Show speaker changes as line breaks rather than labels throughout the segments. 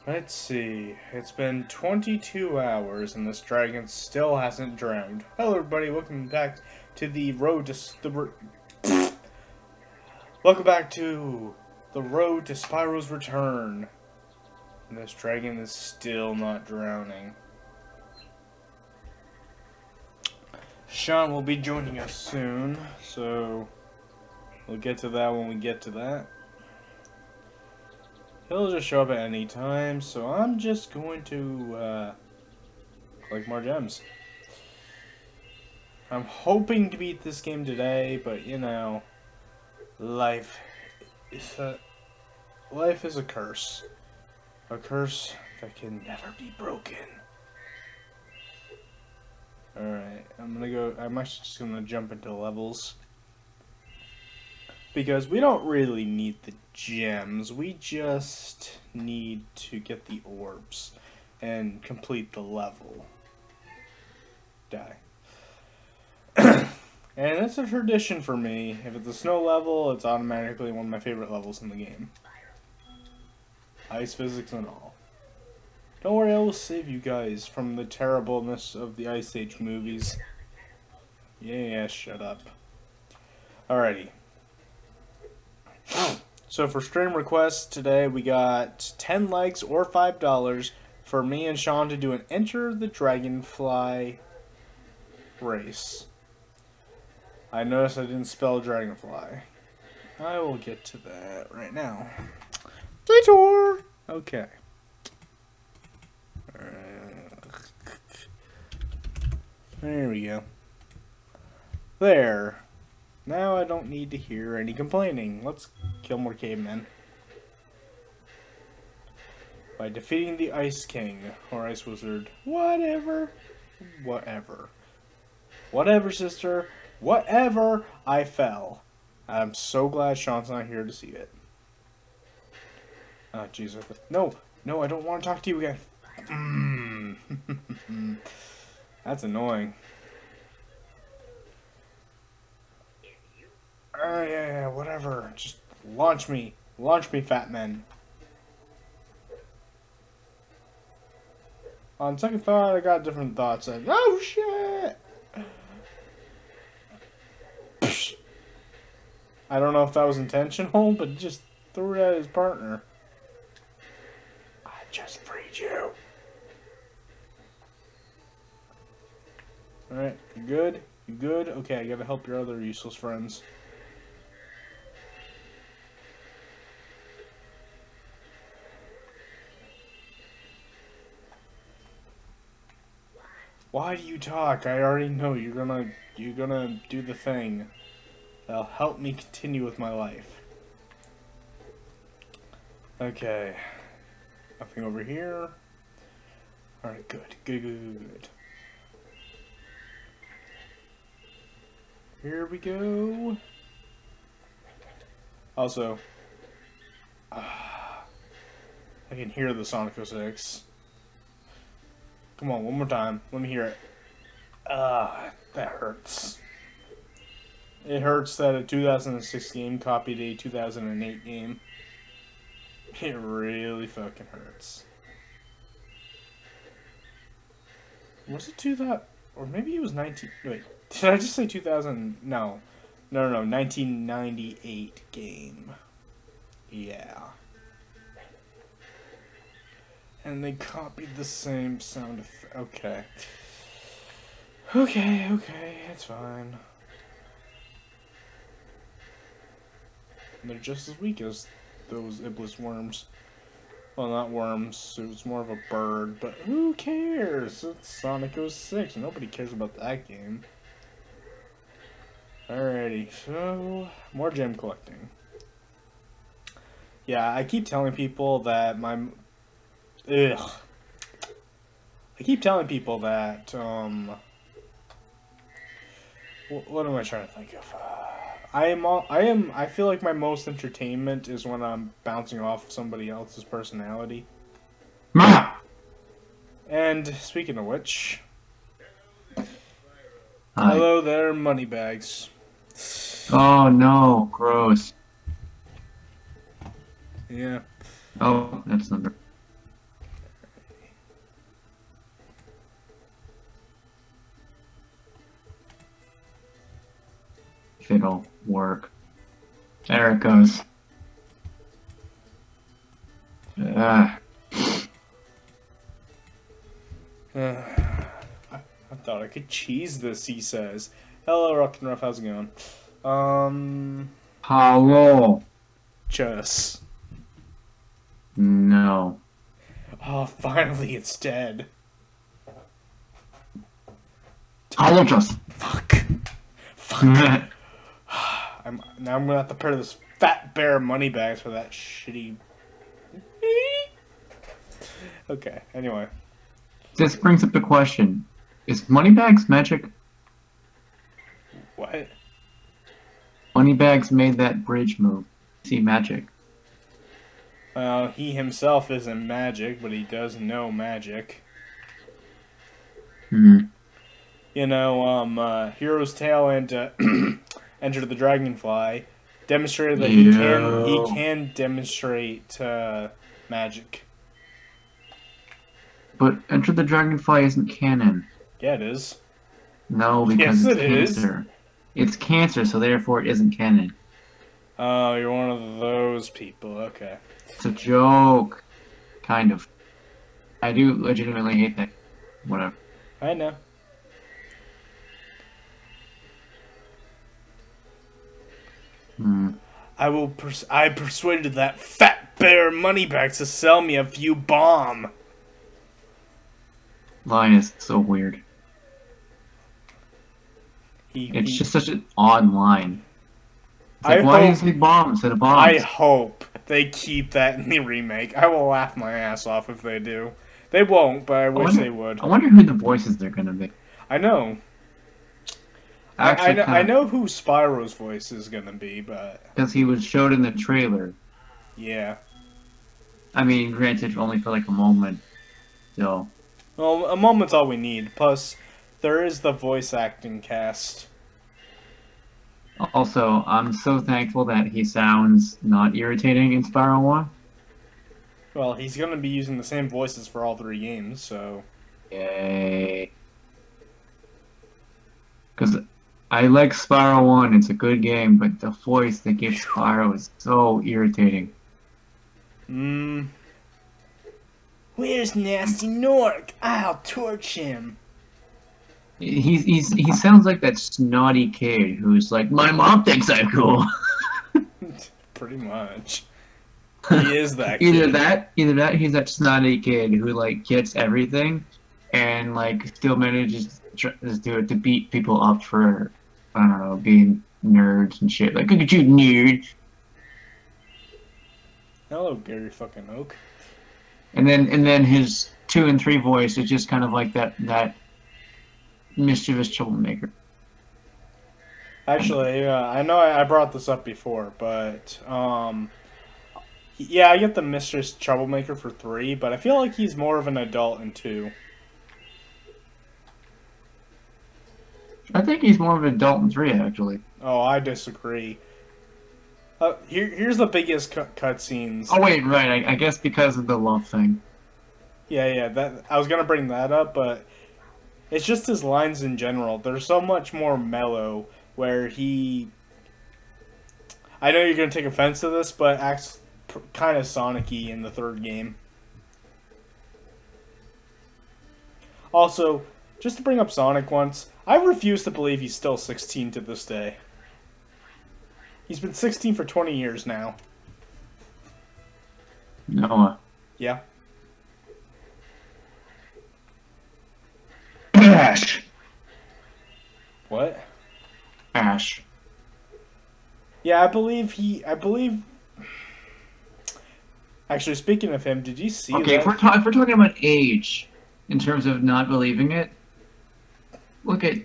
Let's see. It's been 22 hours and this dragon still hasn't drowned. Hello, everybody. Welcome back to the road to welcome back to the road to Spyro's return. And this dragon is still not drowning. Sean will be joining us soon, so we'll get to that when we get to that. He'll just show up at any time, so I'm just going to collect more gems. I'm hoping to beat this game today, but you know, life is a curse. A curse that can never be broken. Alright, I'm actually just gonna jump into levels. Because we don't really need the gems, we just need to get the orbs and complete the level. Die. And it's a tradition for me. If it's a snow level, it's automatically one of my favorite levels in the game. Ice physics and all. Don't worry, I will save you guys from the terribleness of the Ice Age movies. Yeah, shut up. Alrighty. So for stream requests today, we got 10 likes or $5 for me and Sean to do an Enter the Dragonfly race. I noticed I didn't spell dragonfly. I will get to that right now. Detour! Okay. There we go. There. Now I don't need to hear any complaining. Let's kill more cavemen. By defeating the Ice King, or Ice Wizard. Whatever. Whatever. Whatever, sister. Whatever. I fell. I'm so glad Sean's not here to see it. Oh, jeez. No. No, I don't want to talk to you again. That's annoying. Yeah, whatever. Just launch me. Launch me, fat men. On second thought, I got different thoughts. Oh, shit! I don't know if that was intentional, but just threw it at his partner. I just freed you. Alright, you good? You good? Okay, I gotta help your other useless friends. Why do you talk? I already know you're gonna do the thing that'll help me continue with my life. Okay. Nothing over here. Alright, good. Good. Here we go. Also, I can hear the Sonic 06. Come on, one more time. Let me hear it. That hurts. It hurts that a 2006 game copied a 2008 game. It really fucking hurts. Was it 2000? Or maybe it was 19... Wait, did I just say 2000? No. No, 1998 game. Yeah. And they copied the same sound effect. Okay, it's fine. And they're just as weak as those Iblis worms. Well, not worms, it was more of a bird, but who cares? It's Sonic 06, nobody cares about that game. Alrighty, so, more gem collecting. Yeah, I keep telling people that I keep telling people that, what am I trying to think of? I feel like my most entertainment is when I'm bouncing off somebody else's personality. And, speaking of which, hello there, moneybags.
Oh no, gross.
Yeah.
Oh, that's number. if it'll work. There it goes.
I thought I could cheese this, he says. Hello, Rockin' Ruff, how's it going?
Hello.
Just.
No.
Oh, finally it's dead.
Hello, just.
Fuck. Fuck. Now I'm gonna have to pay this fat bear money bags for that shitty. Okay, anyway.
This brings up the question. Is Moneybags magic?
What?
Moneybags made that bridge move. Is he magic?
He himself isn't magic, but he does know magic.
Hmm.
You know, Hero's Tale and Enter the Dragonfly demonstrated that he can demonstrate magic.
But Enter the Dragonfly isn't canon.
Yeah, it is.
No, because
Yes,
it's
it is.
cancer. It's cancer, so therefore it isn't canon.
Oh, you're one of those people. Okay.
It's a joke. Kind of. I do legitimately hate that. Whatever.
I know.
Hmm.
I persuaded that fat bear moneybags to sell me a few bomb.
Line is so weird. It's just such an odd line. It's like, why do you say bomb instead of bombs?
I hope they keep that in the remake. I will laugh my ass off if they do. They won't, but I wish they would.
I wonder who the voices they're gonna be.
I know. I know who Spyro's voice is gonna be, but
because he was showed in the trailer.
Yeah.
I mean, granted, only for like a moment. So.
Well, a moment's all we need. Plus, there is the voice acting cast.
Also, I'm so thankful that he sounds not irritating in Spyro 1.
Well, he's gonna be using the same voices for all 3 games, so.
Yay. Because I like Spyro 1, it's a good game, but the voice they give Spyro is so irritating.
Where's Nasty Nork? I'll torch him.
He sounds like that snotty kid who's like, my mom thinks I'm cool.
Pretty much. He is that kid.
Either that, he's that snotty kid who like gets everything, and like still manages to beat people up for, I don't know, being nerds and shit. Like, look at you, nerd.
Hello, Gary fucking Oak.
And then his 2 and 3 voice is just kind of like that mischievous troublemaker.
Actually, I know I brought this up before, but yeah, I get the mischievous troublemaker for 3, but I feel like he's more of an adult in 2.
I think he's more of an adult in 3, actually.
Oh, I disagree. Here's the biggest cutscenes.
Oh wait, right. I guess because of the love thing.
Yeah. That I was gonna bring that up, but it's just his lines in general. They're so much more mellow. Where he, I know you're gonna take offense to this, but acts kind of Sonic-y in the 3rd game. Also, just to bring up Sonic once, I refuse to believe he's still 16 to this day. He's been 16 for 20 years now.
Noah.
Yeah.
Ash.
What?
Ash.
Yeah, I believe. Actually, speaking of him, did you see?
Okay, if we're talking about age, in terms of not believing it, look at.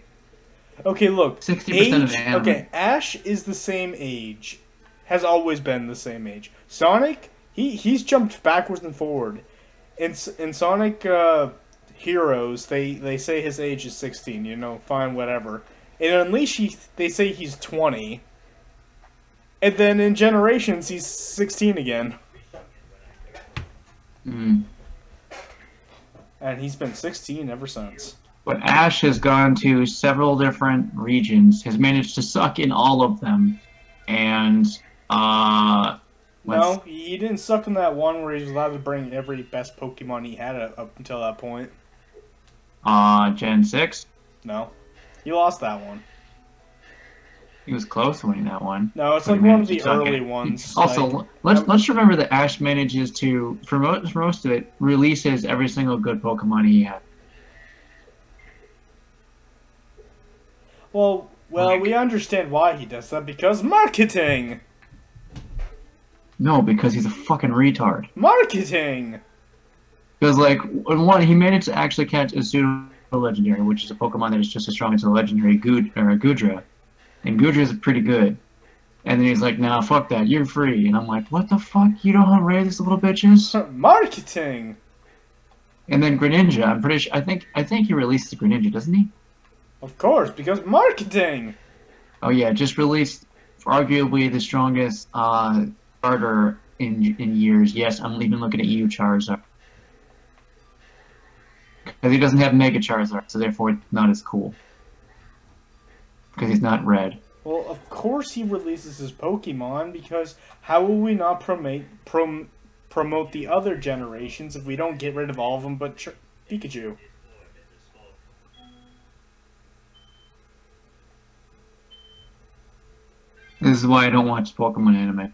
Okay, look.
60% of anime.
Okay, Ash is the same age. Has always been the same age. Sonic, he's jumped backwards and forward. In Sonic Heroes, they say his age is 16. You know, fine, whatever. In Unleash, they say he's 20. And then in Generations, he's 16 again.
Hmm.
And he's been 16 ever since.
But Ash has gone to several different regions, has managed to suck in all of them, and let's
No, he didn't suck in that one where he was allowed to bring every best Pokemon he had up until that point.
Gen 6.
No, he lost that one.
He was close winning that one.
No, it's
but
like
he
one of
managed to
the
suck
early
it.
ones.
Also,
like,
let's remember that Ash manages to, for most of it, releases every single good Pokemon he has.
Well, we understand why he does that, because marketing!
No, because he's a fucking retard.
Marketing!
Because, like, in one, he managed to actually catch a pseudo-legendary, which is a Pokemon that is just as strong as a legendary Gudra. And Gudra is pretty good. And then he's like, nah, fuck that, you're free. And I'm like, what the fuck? You know how rare this little bitch is?
Marketing!
And then Greninja, I'm pretty sure, I think he released the Greninja, doesn't he?
Of course, because marketing!
Oh yeah, just released arguably the strongest starter in years. Yes, I'm even looking at you, Charizard. Because he doesn't have Mega Charizard, so therefore it's not as cool. Because he's not red.
Well, of course he releases his Pokemon, because how will we not promote the other generations if we don't get rid of all of them but Pikachu?
This is why I don't watch Pokemon anime.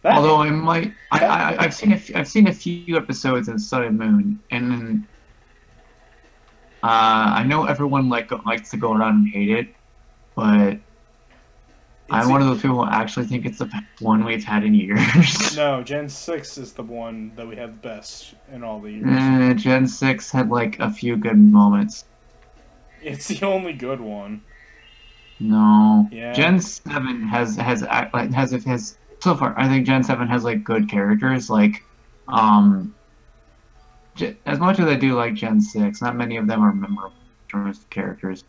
Although I might, I've seen a few episodes in Sun and Moon, and then I know everyone likes to go around and hate it, but I'm one of those people who actually think it's the best one we've had in years.
No, Gen 6 is the one that we have the best in all the years.
Gen 6 had like a few good moments.
It's the only good one.
No.
Yeah.
Gen 7 has so far. I think Gen 7 has like good characters. Like, as much as I do like Gen 6, not many of them are memorable in terms of characters.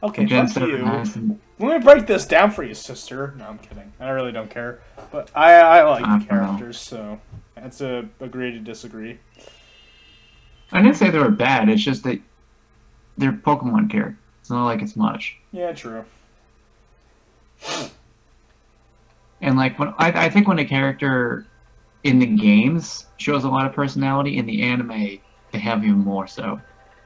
Okay,
Gen
fuck
7
you.
has,
Let me break this down for you, sister. No, I'm kidding. I really don't care. But I like the characters, so that's a agree to disagree.
I didn't say they were bad. It's just that they're Pokemon characters. It's not like it's much.
Yeah, true.
And like when I think when a character in the games shows a lot of personality, in the anime they have even more so.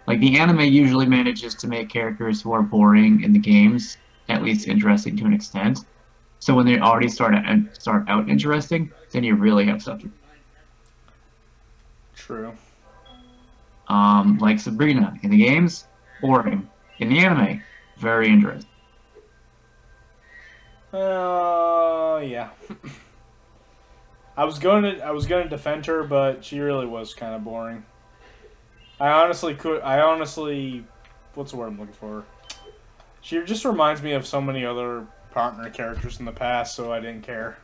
Like the anime usually manages to make characters who are boring in the games at least interesting to an extent. So when they already start out interesting, then you really have something.
True.
Like Sabrina in the games, boring. In the anime, very interesting.
Yeah. I was going to defend her, but she really was kind of boring. I honestly, what's the word I'm looking for? She just reminds me of so many other partner characters in the past, so I didn't care.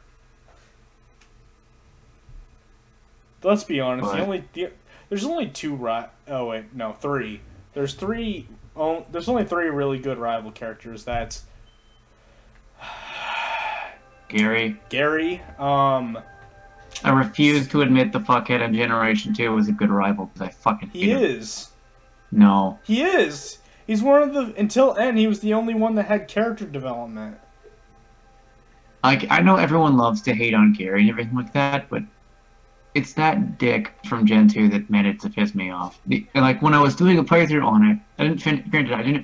Let's be honest. There's only three. There's only three really good rival characters. That's
Gary.
I
refuse to admit the fuckhead in Generation 2 was a good rival because I fucking hate him.
He is.
No.
He is. He's one of the until end. He was the only one that had character development.
Like I know everyone loves to hate on Gary and everything like that, but it's that dick from Gen 2 that managed to piss me off. Like when I was doing a playthrough on it, I didn't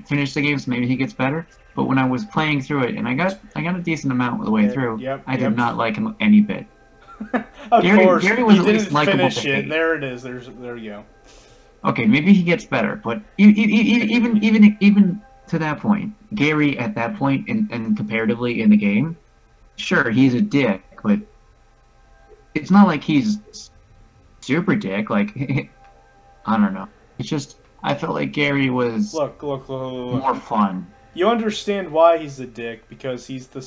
finish the game, so maybe he gets better. But when I was playing through it, and I got a decent amount of the way through, I did not like him any bit.
Of course,
Gary was
he
at least
didn't
likable
finish
to
it.
hate.
There it is. There you go.
Okay, maybe he gets better, but even to that point, Gary at that point and comparatively in the game, sure he's a dick, but it's not like he's super dick. Like I don't know. It's just I felt like Gary was
look.
more fun.
You understand why he's a dick because he's the.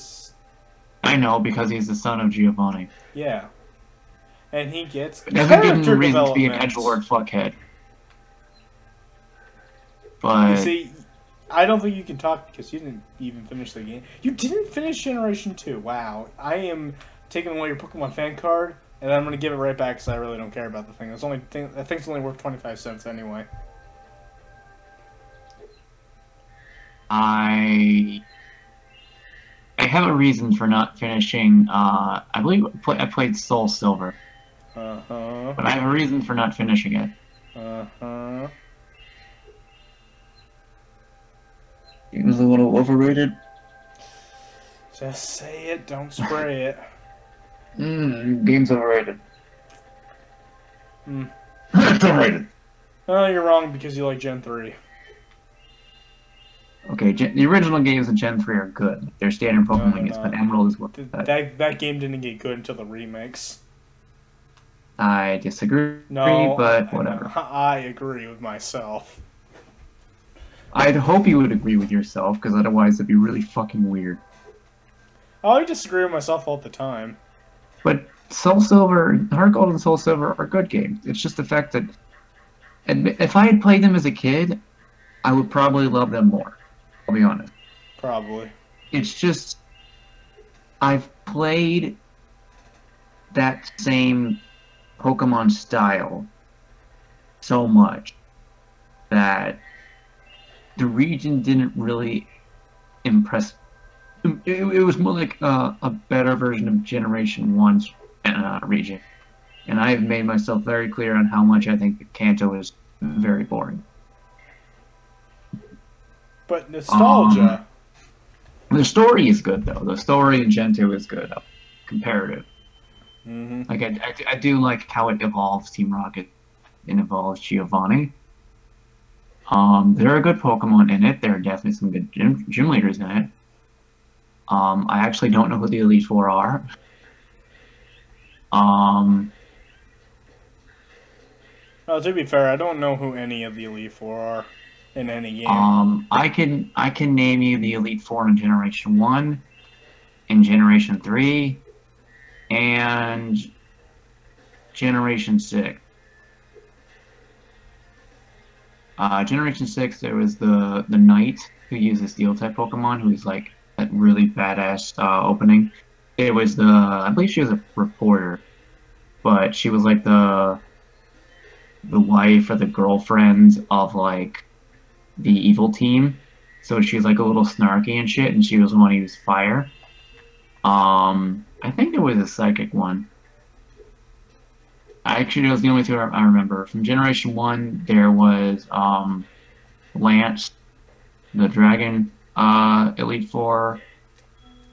I know because he's the son of Giovanni.
Yeah, and he gets
doesn't give him
character
reason to be an
development.
edgelord fuckhead. But
You see, I don't think you can talk because you didn't even finish the game. You didn't finish Generation 2. Wow, I am taking away your Pokemon fan card And then I'm gonna give it right back because I really don't care about the thing. I think it's only worth 25 cents anyway.
I have a reason for not finishing. I believe I played Soul Silver,
Uh-huh.
but I have a reason for not finishing it.
Uh-huh.
It was a little overrated.
Just say it, don't spray it.
Game's overrated.
Hmm.
It's overrated.
Oh, you're wrong because you like Gen 3.
Okay, the original games in Gen 3 are good. They're standard Pokemon games, but Emerald is what
that game didn't get good until the remakes.
I disagree,
No,
but whatever.
I agree with myself.
I'd hope you would agree with yourself, because otherwise it'd be really fucking weird.
I disagree with myself all the time.
But Soul Silver, Heart Gold and Soul Silver are good games. It's just the fact that if I had played them as a kid, I would probably love them more. I'll be honest.
Probably.
It's just I've played that same Pokemon style so much that the region didn't really impress. It was more like a better version of Generation 1's region. And I've made myself very clear on how much I think Kanto is very boring.
But nostalgia.
The story is good, though. The story in Gen 2 is good. Comparative.
Mm-hmm.
Like, I do like how it evolves Team Rocket and evolves Giovanni. There are good Pokemon in it. There are definitely some good gym leaders in it. I actually don't know who the Elite Four are.
Well, to be fair, I don't know who any of the Elite Four are in any game.
I can name you the Elite Four in Generation 1, in Generation 3, and Generation 6. Generation 6, there was the Knight who uses Steel-type Pokemon, who's like that really badass opening. It was I believe she was a reporter, but she was like the wife or the girlfriend of like the evil team. So she's like a little snarky and shit, and she was the one who used fire. I think there was a psychic one. Actually, those are the only two I remember. From Generation 1, there was Lance, the Dragon Elite Four,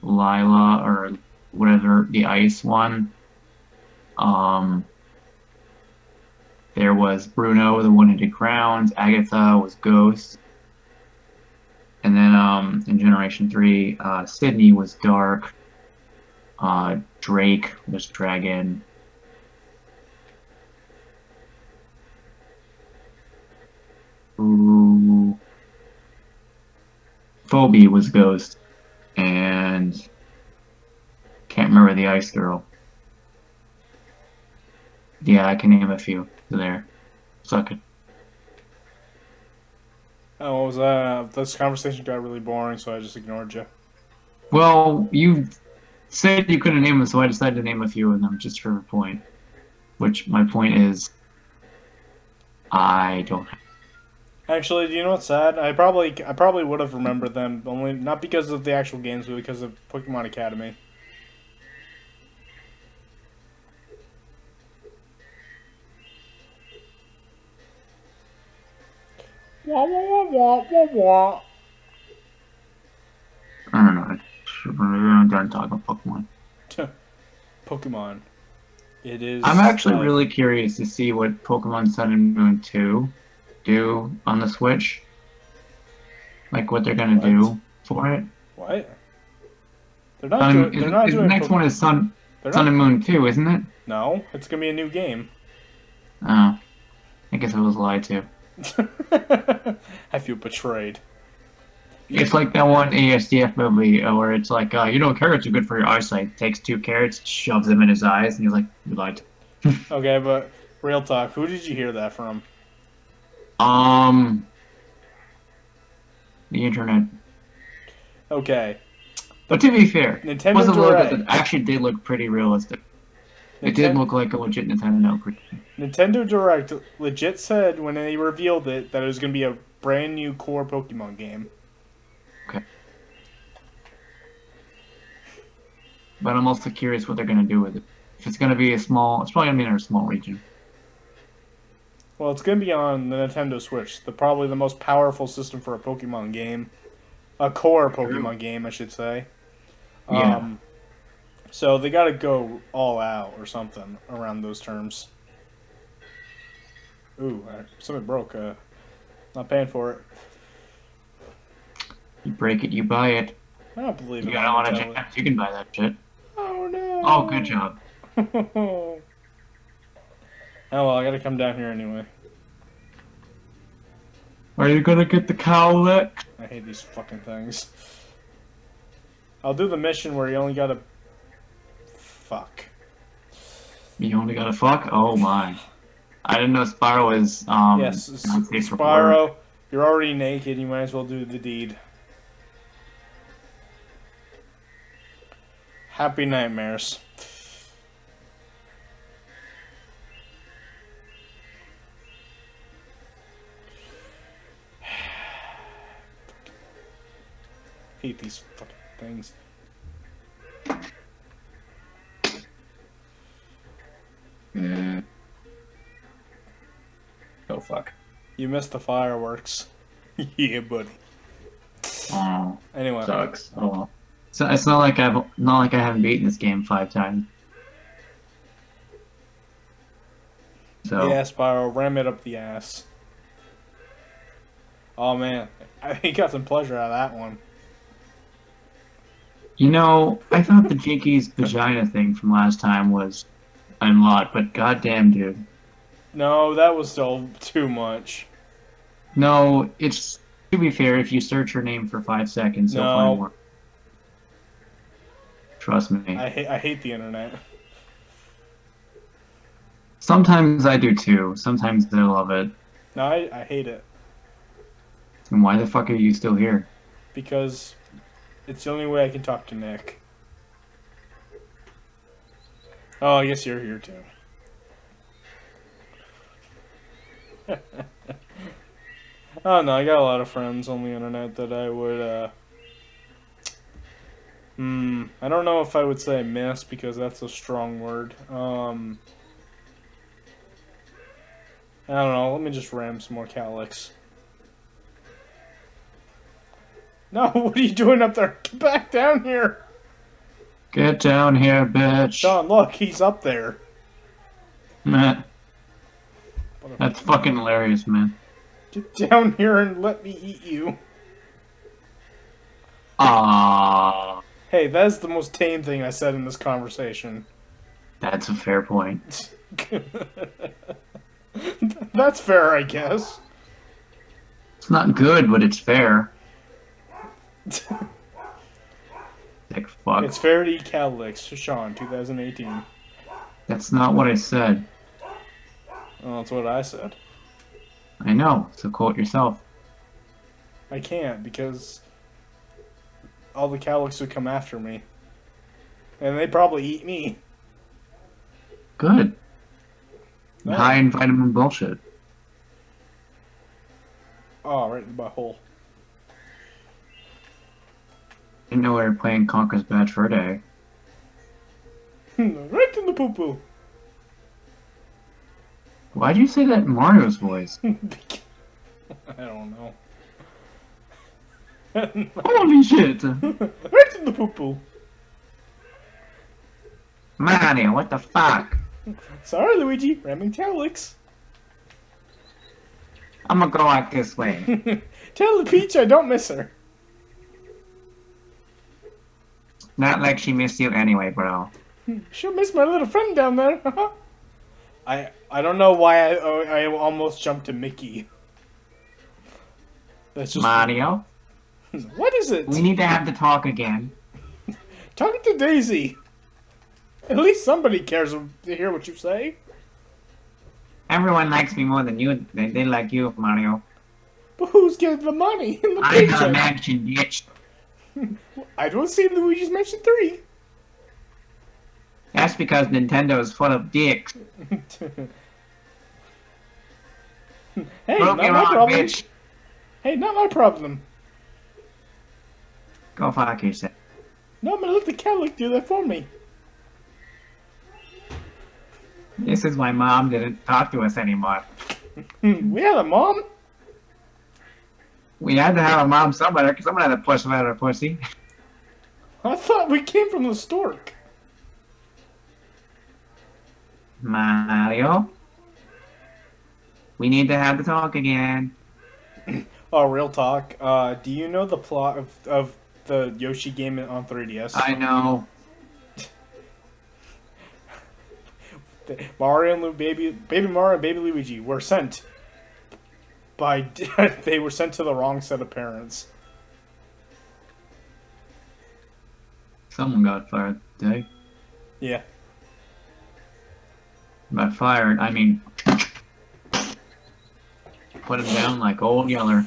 Lila, or whatever, the Ice one. There was Bruno, the one who did Crowns. Agatha was Ghost. And then in Generation 3, Sydney was Dark. Drake was Dragon. Ooh. Phoebe was Ghost. And can't remember the Ice Girl. Yeah, I can name a few there. Suck it.
Oh, what was that? This conversation got really boring, so I just ignored you.
Well, you said you couldn't name them, so I decided to name a few of them just for a point. Which my point is, I don't have.
Actually, do you know what's sad? I probably would have remembered them, only not because of the actual games, but because of Pokemon Academy. Wah, wah, wah, wah, wah.
I don't know. I'm done talking about Pokemon.
Pokemon. It is.
I'm actually really curious to see what Pokemon Sun and Moon 2 do on the Switch. Like what they're gonna do for it.
What? They're not doing. They're not doing.
The next one is Sun and Moon 2, isn't it?
No, it's gonna be a new game.
Oh, I guess I was lied to.
I feel betrayed.
It's like that one ASDF movie where it's like, carrots are good for your eyesight. Takes 2 carrots, shoves them in his eyes, and he's like, you lied.
Okay, but real talk, who did you hear that from?
The internet.
Okay.
But to be fair,
Nintendo
was a logo
Direct.
that actually did look pretty realistic. It did look like a legit Nintendo.
Nintendo Direct legit said when they revealed it that it was going to be a brand new core Pokemon game.
Okay. But I'm also curious what they're going to do with it. If it's going to be a small... It's probably going to be in a small region.
Well, it's going to be on the Nintendo Switch. Probably the most powerful system for a Pokemon game. A core Pokemon game, I should say.
Yeah.
So they got to go all out or something around those terms. Ooh, something broke. Not paying for it.
You break it, you buy it.
I don't believe it.
You got a lot of chance. You can buy that shit.
Oh no!
Oh, good job.
Oh well, I gotta come down here anyway.
Are you gonna get the cowlick?
I hate these fucking things. I'll do the mission where you only gotta... Fuck.
You only gotta fuck? Oh my. I didn't know Spyro is,
yes,
safe for
Spyro,
work.
you're already naked, you might as well do the deed. Happy nightmares. Hate these fucking things.
Oh fuck.
You missed the fireworks. Yeah, buddy.
Oh.
Anyway.
Sucks. Oh well. So it's not like I haven't beaten this game 5 times. So
Yeah, Spyro, ram it up the ass. Oh man, I got some pleasure out of that one.
you know, I thought the Jinkies vagina thing from last time was unlocked, but goddamn, dude.
No, that was still too much.
No, it's to be fair. If you search her name for 5 seconds, you'll find more. Trust me.
I hate the internet.
Sometimes I do too. Sometimes I love it.
No, I hate it.
And why the fuck are you still here?
Because it's the only way I can talk to Nick. Oh, I guess you're here too. Oh no, I got a lot of friends on the internet that I would, I don't know if I would say miss because that's a strong word. I don't know, let me just ram some more Calyx. No, what are you doing up there? Get back down here!
Get down here, bitch.
Sean, look, he's up there.
Meh. That's fucking hilarious, man.
Get down here and let me eat you.
Ah.
Hey, that's the most tame thing I said in this conversation.
That's a fair point.
That's fair, I guess.
It's not good, but it's fair. Like, fuck.
It's fair to eat Calyx, Sean, 2018.
That's not what I said.
Well, that's what I said.
I know, so quote yourself.
I can't, because all the Calyx would come after me. And they'd probably eat me.
Good.
No.
High in vitamin bullshit.
Oh, right in the butthole.
Didn't know we were playing Conker's Bad Fur Day.
Right in the poo-poo.
Why'd you say that in Mario's voice?
I don't know.
Holy shit!
Right in the poo-poo.
Mario, what the fuck?
Sorry, Luigi. Ramming Calyx.
I'm gonna go out this way.
Tell the Peach I don't miss her.
Not like she missed you anyway, bro.
She'll miss my little friend down there. I don't know why I almost jumped to Mickey. That's just
Mario?
What is it?
We need to have the talk again.
Talking to Daisy. At least somebody cares to hear what you say.
Everyone likes me more than you. They like you, Mario.
But who's getting the money in the
I got a
paycheck?
mansion, bitch.
I don't see Luigi's Mansion 3.
That's because Nintendo is full of dicks.
Hey,
Prove me
not my
wrong,
problem.
bitch.
Hey, not my problem.
Go fuck yourself.
No, I'm gonna let the Cadillac do that for me.
This is why Mom didn't talk to us anymore.
We had a mom.
We had to have a mom somewhere, because someone had to push out her pussy.
I thought we came from the stork.
Mario? We need to have the talk again.
Oh, real talk. Do you know the plot of the Yoshi game on 3DS?
I know.
Mario and Baby Mario and Baby Luigi were sent by they were sent to the wrong set of parents.
Someone got fired today.
Yeah.
By fired, I mean put him down like old Yeller.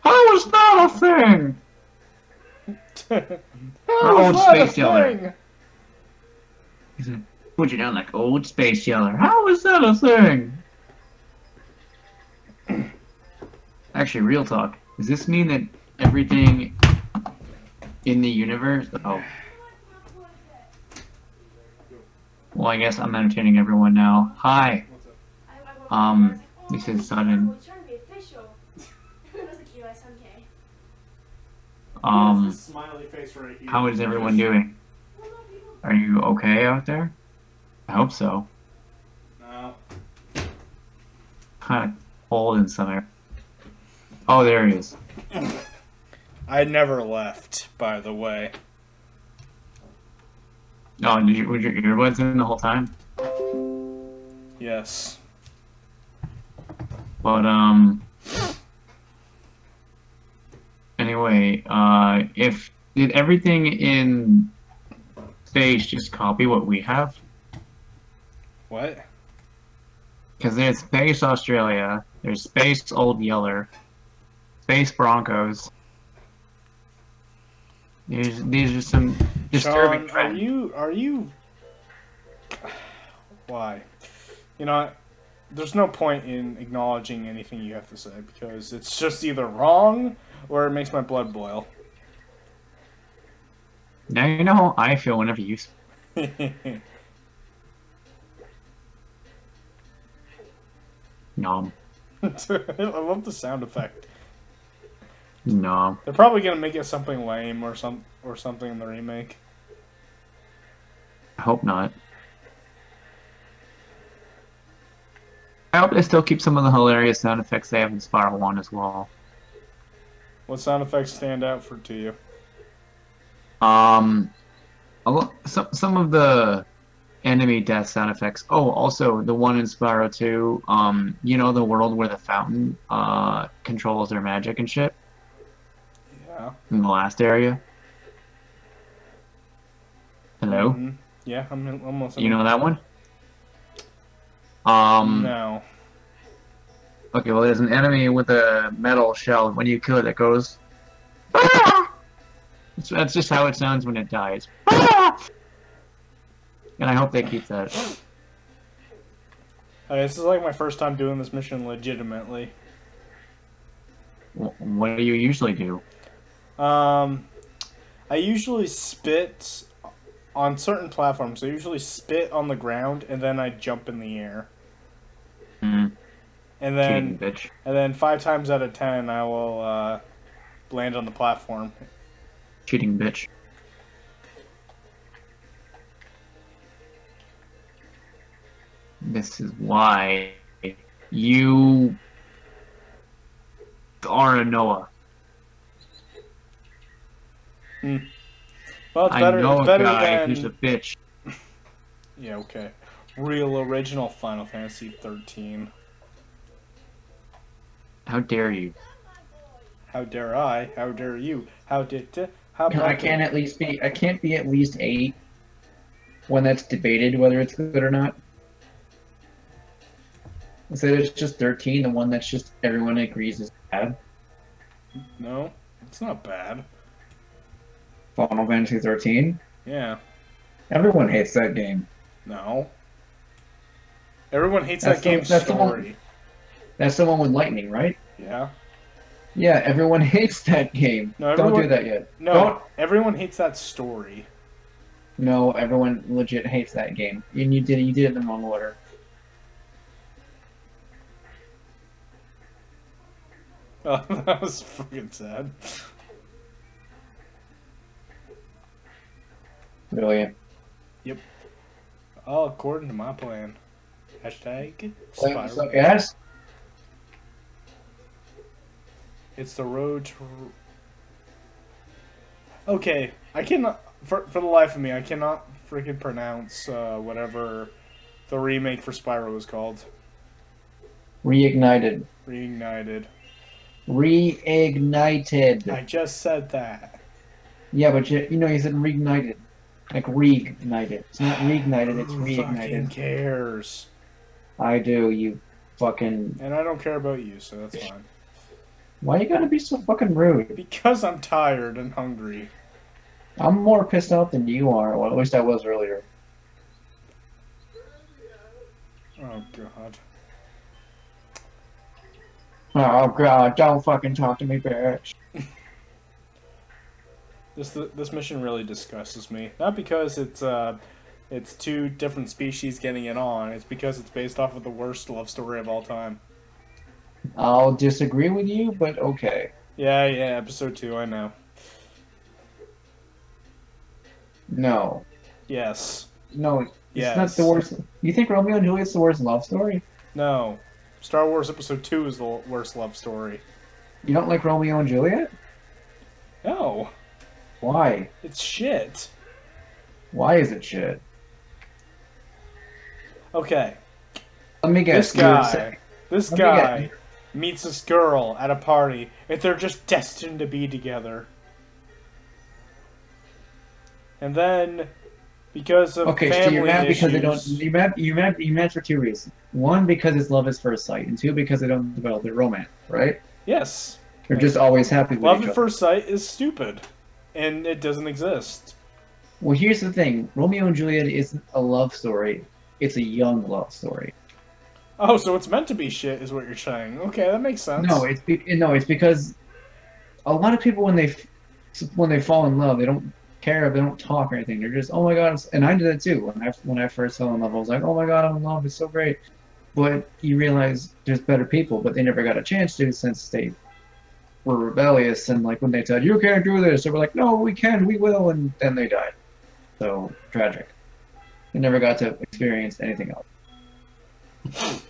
How is that a thing?
How
old
is that
Space
a
Yeller.
thing?
He said, put you down like old Space Yeller. How is that a thing? Actually, real talk. Does this mean that everything in the universe... Oh. Well, I guess I'm entertaining everyone now. Hi. This is Sudden.
Smiley face right here.
How is everyone doing? Are you okay out there? I hope so.
No.
Kind of cold in some air. Oh, there he is.
I never left, by the way.
Oh, were your earbuds in the whole time?
Yes.
But, anyway, did everything in space just copy what we have?
What?
Because there's Space Australia, there's Space Old Yeller, Space Broncos. These are some disturbing
Sean,
trends.
are you... Why? You know, there's no point in acknowledging anything you have to say, because it's just either wrong, or it makes my blood boil.
Now you know how I feel whenever you... Nom.
I love the sound effect.
Nom.
They're probably gonna make it something lame or something in the remake.
I hope not. I hope they still keep some of the hilarious sound effects they have in Spyro 1 as well.
What sound effects stand out to you?
Some of the enemy death sound effects. Oh, also the one in Spyro 2. You know the world where the fountain controls their magic and shit.
Yeah.
In the last area. Hello.
Mm-hmm. Yeah, I'm listening.
You know that one?
No.
Okay, well, there's an enemy with a metal shell. When you kill it, it goes. Ah! That's just how it sounds when it dies. Ah! And I hope they keep that.
This is like my first time doing this mission legitimately.
What do you usually do?
I usually spit on certain platforms. I usually spit on the ground and then I jump in the air.
Mm.
And then,
Cheating, bitch.
and then 5 times out of 10, I will land on the platform.
Cheating, bitch. This is why you are a Noah.
Hmm. Well, it's
I
better,
know
it's
a
better
guy
than...
who's a bitch.
Yeah, okay. Real original Final Fantasy 13.
How dare you?
How dare I? How dare you? How about
I can't be at least 8 when that's debated whether it's good or not. Instead it's just 13, the one that's just everyone agrees is bad.
No, it's not bad.
Final Fantasy 13?
Yeah.
Everyone hates that game.
No. Everyone hates
That's
that
the
game's
that's the one
story.
that's the one with lightning, right?
Yeah.
Yeah, everyone hates that game.
No,
Don't do
everyone.
that yet.
No,
Don't.
everyone hates that story.
No, everyone legit hates that game. And you did it in the wrong order.
Oh, that was fucking sad.
Brilliant.
Yep. All according to my plan. Hashtag
Plans
Spyro.
suck ass.
It's the road to. Okay, I cannot. For the life of me, I cannot freaking pronounce whatever the remake for Spyro was called.
Reignited.
Reignited.
Reignited.
I just said that.
Yeah, but you said reignited. Like reignited. It's not reignited, it's
Who fucking
reignited.
cares?
I do, you fucking...
And I don't care about you, so that's fine.
Why you gotta be so fucking rude?
Because I'm tired and hungry.
I'm more pissed off than you are. Well, at least I was earlier.
Oh, God.
Oh, God, don't fucking talk to me, bitch.
This mission really disgusts me. Not because it's two different species getting it on. It's because it's based off of the worst love story of all time.
I'll disagree with you, but okay.
Yeah, episode 2, I know.
No.
Yes.
No, it's
Yes.
not the worst. You think Romeo and Juliet's the worst love story?
No. Star Wars Episode 2 is the worst love story.
You don't like Romeo and Juliet?
No.
Why?
It's shit.
Why is it shit?
Okay.
Let me guess.
This guy meets this girl at a party, and they're just destined to be together. And then, because of
Okay,
family
so you're mad because they don't.
issues-
You mad for two reasons. One, because it's love at first sight, and two, because they don't develop their romance. Right?
Yes.
They're just always happy with
Love
each
at
other.
first sight is stupid. And it doesn't exist.
Well, here's the thing: Romeo and Juliet isn't a love story; it's a young love story.
Oh, so it's meant to be shit, is what you're saying. Okay, that makes sense.
No, it's because a lot of people when they fall in love, they don't care, they don't talk or anything. They're just, oh my god, and I did that too. When I first fell in love, I was like, oh my god, I'm in love, it's so great. But you realize there's better people, but they never got a chance to since they were rebellious, and like when they said you can't do this, they were like, no, we can, we will, and then they died. So tragic. They never got to experience anything else.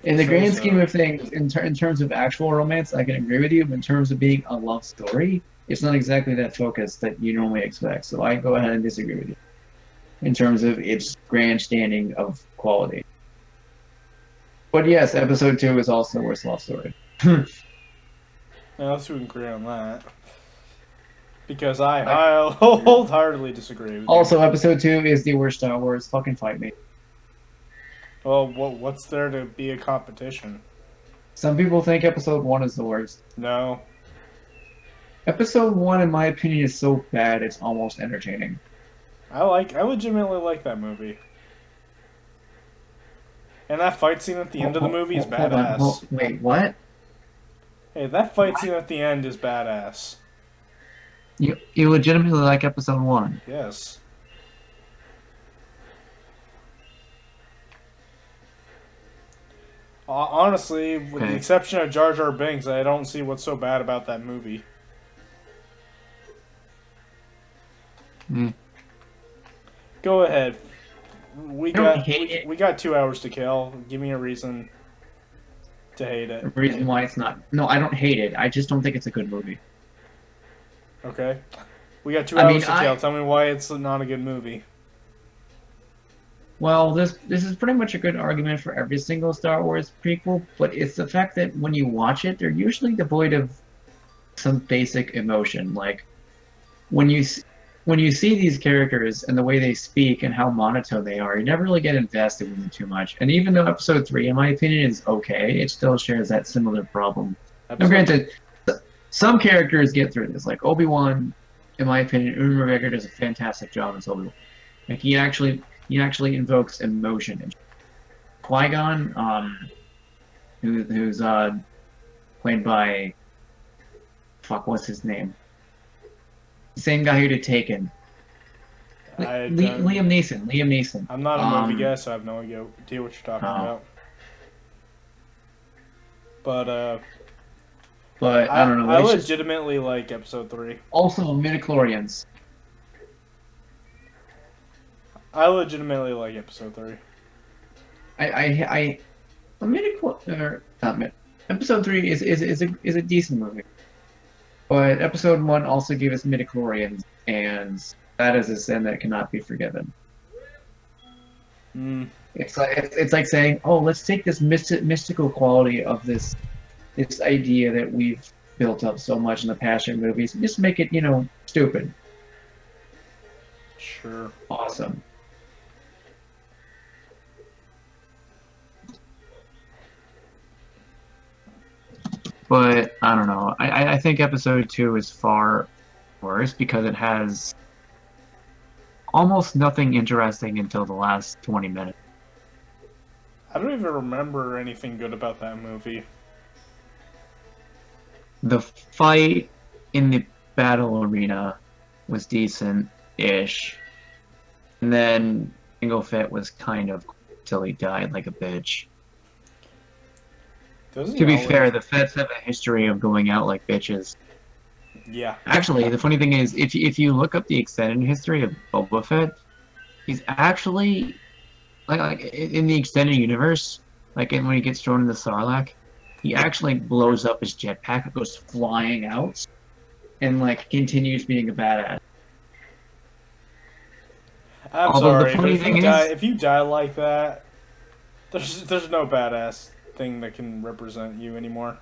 In the grand scheme of things, in terms of actual romance, I can agree with you. But in terms of being a love story, it's not exactly that focused that you normally expect. So I go ahead and disagree with you in terms of its grandstanding of quality. But yes, episode 2 is also the worst love story.
Now, let's agree on that. Because I wholeheartedly disagree with you.
Also, episode 2 is the worst Star Wars. Fucking fight me.
Well, what's there to be a competition?
Some people think episode 1 is the worst.
No.
Episode 1, in my opinion, is so bad it's almost entertaining.
I legitimately like that movie. And that fight scene at the end of the movie is badass.
Wait, what?
Hey, that fight scene at the end is badass.
You legitimately like episode 1?
Yes. Honestly, with the exception of Jar Jar Binks, I don't see what's so bad about that movie. Go ahead. We got 2 hours to kill. Give me a reason to hate it.
The reason why it's not... No, I don't hate it. I just don't think it's a good movie.
Okay. We got 2 hours to kill. Tell me why it's not a good movie.
Well, this is pretty much a good argument for every single Star Wars prequel, but it's the fact that when you watch it, they're usually devoid of some basic emotion. Like, when you see these characters and the way they speak and how monotone they are, you never really get invested in them too much. And even though episode 3, in my opinion, is okay, it still shares that similar problem. Now, granted, some characters get through this, like Obi-Wan, in my opinion, Ewan McGregor does a fantastic job as Obi-Wan. Like he actually invokes emotion. Qui-Gon, who's played by fuck, what's his name? Same guy who did Taken.
I don't.
Liam Neeson. Liam Neeson.
I'm not a movie guy, so I have no idea what you're talking
Oh.
about. But
But I don't know.
I
It's just
legitimately like episode 3.
also midichlorians.
I legitimately like episode 3.
Not mid. Episode 3 is a decent movie, but episode 1 also gave us midichlorians, and that is a sin that cannot be forgiven.
Mm.
It's like saying, oh, let's take this mystical quality of this idea that we've built up so much in the passion movies, and just make it, stupid.
Sure.
Awesome. But I don't know. I think episode 2 is far worse because it has almost nothing interesting until the last 20 minutes.
I don't even remember anything good about that movie.
The fight in the battle arena was decent-ish. And then Jango Fett was kind of till he died like a bitch. To be fair, the Fets have a history of going out like bitches.
Yeah.
Actually, the funny thing is, if you look up the extended history of Boba Fett, he's actually like in the extended universe, when he gets thrown in the Sarlacc, he actually blows up his jetpack, goes flying out, and continues being a badass.
I'm
Although
sorry,
the funny
but
thing is,
if you die like that, there's no badass thing that can represent you anymore.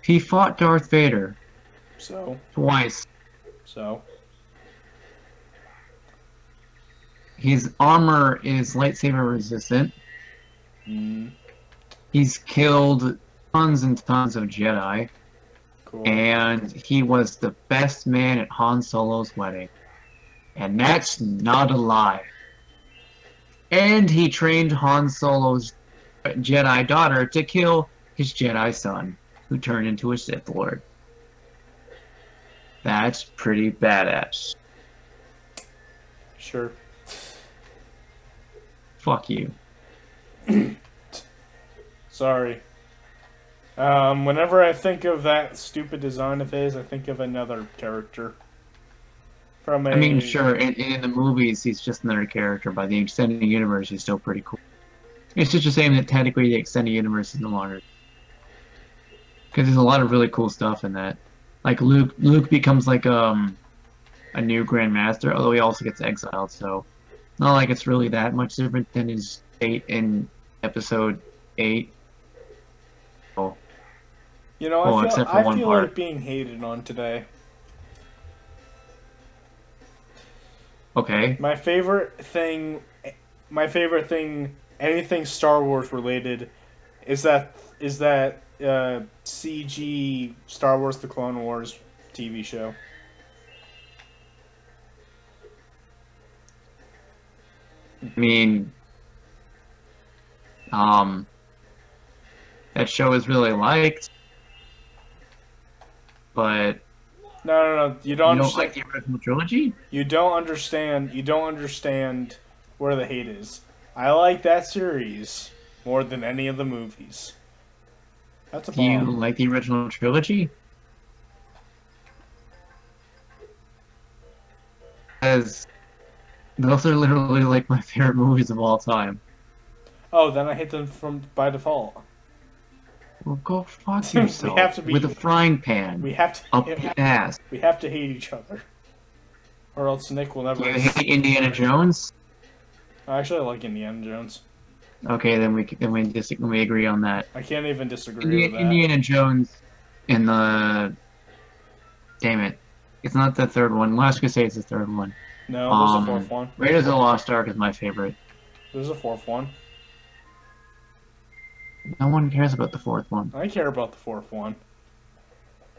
he fought Darth Vader
So
twice.
so
His armor is lightsaber resistant.
mm,
He's killed tons and tons of Jedi.
cool.
And he was the best man at Han Solo's wedding. And that's not a lie. And he trained Han Solo's Jedi daughter to kill his Jedi son, who turned into a Sith Lord. That's pretty badass.
Sure.
Fuck you.
Sorry. Whenever I think of that stupid design of his, I think of another character.
I mean, sure, in the movies, he's just another character. By the extended universe, he's still pretty cool. It's just a shame that technically the extended universe is no longer. Because there's a lot of really cool stuff in that. Like, Luke becomes, a new Grand Master, although he also gets exiled, so... Not like it's really that much different than his fate in Episode 8. Oh.
You know,
Well,
I
except for
feel, I
one
feel
part.
like being hated on today.
Okay.
My favorite thing, anything Star Wars related, is that CG Star Wars: The Clone Wars TV show.
I mean, that show is really liked, but
No. You
you
don't
don't
understand.
like the original trilogy?
You don't understand. You don't understand where the hate is. I like that series more than any of the movies. That's a
Do you
bomb.
like the original trilogy? Because those are literally like my favorite movies of all time.
Oh, then I hate them by default.
Well, go fuck
We
yourself
have to be-
with a frying pan
We have to.
up your ass.
We have to hate each other, or else Nick will never.
Do you hate Indiana Jones?
Actually, I like Indiana Jones.
Okay, then we agree on that.
I can't even disagree with that.
Indiana Jones in the damn it, it's not the third one. Last Crusade is the third one.
No, there's a fourth one.
Raiders of the Lost Ark is my favorite.
There's a fourth one.
No one cares about the fourth one.
I care about the fourth one.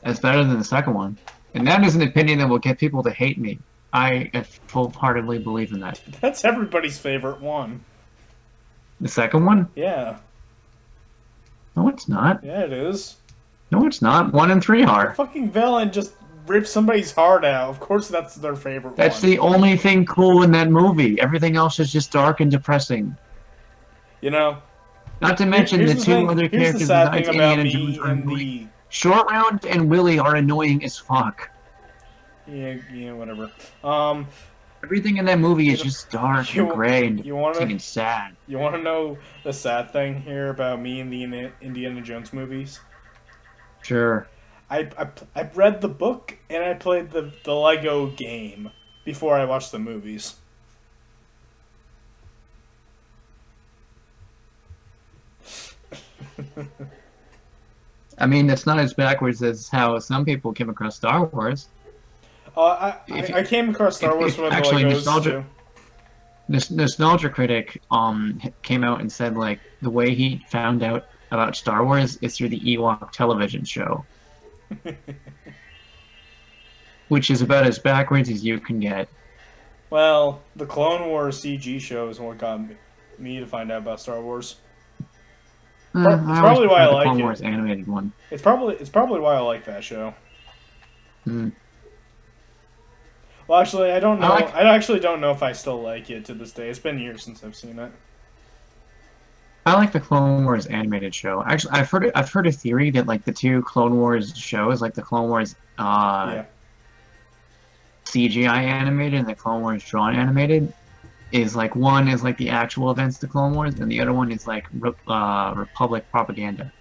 It's better than the second one, and that is an opinion that will get people to hate me. I full-heartedly believe in that.
That's everybody's favorite one.
The second one?
Yeah.
No, it's not.
Yeah, it is.
No, it's not. 1 and 3
The
are.
fucking villain just rips somebody's heart out. Of course that's their favorite
That's
one.
the only thing cool in that movie. Everything else is just dark and depressing.
You know,
Not to mention
here's
the
the
two
thing.
other
Here's the
characters
sad thing
besides
about
Indiana Jones
me
are
and
annoying.
the
Short Round and Willie are annoying as fuck.
yeah, whatever.
Everything in that movie is just dark and
You
gray and
you
depressing
wanna
and sad.
you wanna know the sad thing here about me and the Indiana Jones movies?
Sure.
I read the book and I played the Lego game before I watched the movies.
I mean, that's not as backwards as how some people came across Star Wars.
I came across Star Wars with the
Actually,
Legos too.
this Nostalgia Critic came out and said like the way he found out about Star Wars is through the Ewok television show, which is about as backwards as you can get.
Well, the Clone Wars CG show is what got me to find out about Star Wars.
I
It's
always
probably why I
preferred the
like
Clone
it.
Wars animated one.
It's probably why I like that show.
Mm.
Well, actually, I don't know.
I like-
I actually don't know if I still like it to this day. It's been years since I've seen it.
I like the Clone Wars animated show. Actually, I've heard a theory that like the two Clone Wars shows, like the Clone Wars
Yeah.
CGI animated and the Clone Wars drawn animated, is like one is like the actual events of the Clone Wars, and the other one is like Republic propaganda.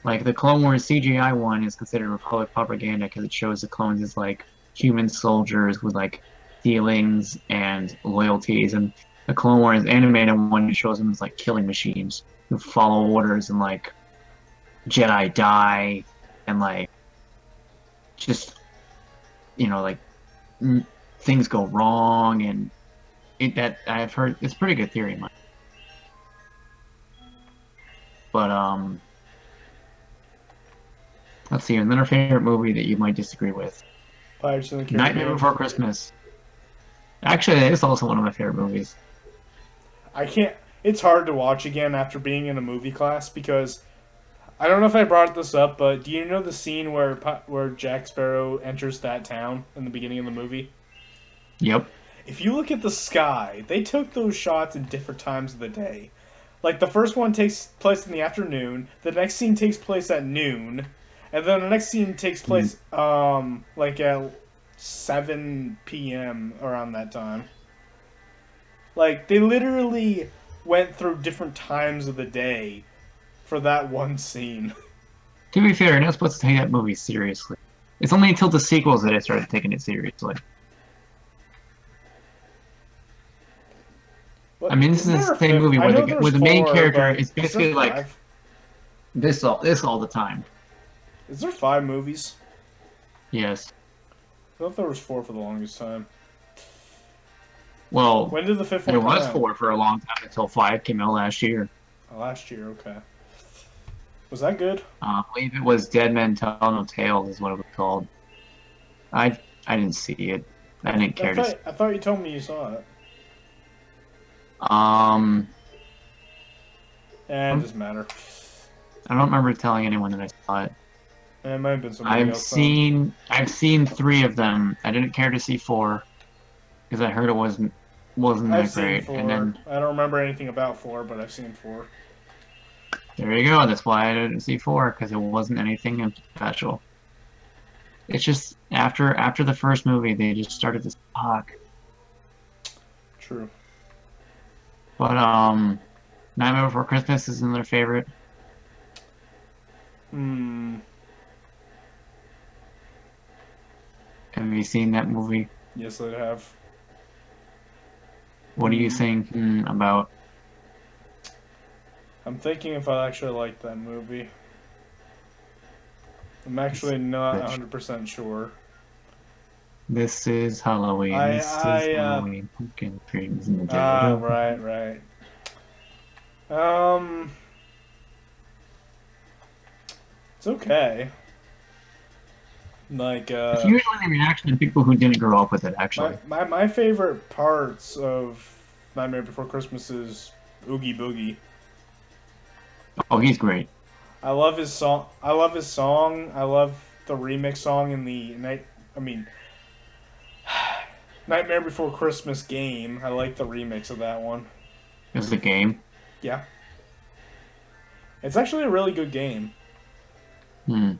Like the Clone Wars CGI one is considered Republic propaganda because it shows the clones as like human soldiers with like feelings and loyalties, and the Clone Wars animated one shows them as like killing machines who follow orders and like Jedi die and like just like things go wrong and that I've heard it's a pretty good theory, Mike. But let's see, another favorite movie that you might disagree with.
Pirates of the
Nightmare
Caribbean.
Before Christmas. Actually, it's also one of my favorite movies.
I can't. It's hard to watch again after being in a movie class because I don't know if I brought this up, but do you know the scene where Jack Sparrow enters that town in the beginning of the movie?
Yep.
If you look at the sky, they took those shots in different times of the day. Like the first one takes place in the afternoon, the next scene takes place at noon, and then the next scene takes place like at 7 p.m. around that time. Like they literally went through different times of the day for that one scene.
To be fair, you're not supposed to take that movie seriously. It's only until the sequels that I started taking it seriously.
What,
I mean, this is the same movie where the main character is basically like this all the time.
Is there 5 movies?
Yes.
I thought there was 4 for the longest time.
Well,
When did the 5th one
there
come
was
out?
4 for a long time until 5 came out last year.
Oh, last year, okay. Was that good?
I believe it was Dead Men Tell No Tales is what it was called. I didn't see it. I didn't care to see it.
I thought you told me you saw it. It doesn't matter.
I don't remember telling anyone that I saw it.
It might have been somebody else.
I've seen 3 of them. I didn't care to see 4 because I heard it wasn't that great.
4.
And then
I don't remember anything about 4, but I've seen 4.
there you go. That's why I didn't see 4 because it wasn't anything special. It's just after the first movie, they just started to suck.
True.
But Nightmare Before Christmas is another favorite. Have you seen that movie?
Yes, I have.
What are you saying about?
I'm thinking if I actually like that movie. I'm actually not 100% sure.
This is Halloween. This is Halloween. Pumpkin dreams in the dead.
Right. It's okay. Like
It's usually the reaction of people who didn't grow up with it,
my,
actually.
my my favorite parts of Nightmare Before Christmas is Oogie Boogie.
Oh, he's great.
I love his song. I love his song. I love the remix song in the night. I mean, Nightmare Before Christmas game. I like the remix of that one.
It's the game.
Yeah, it's actually a really good game.
Hmm.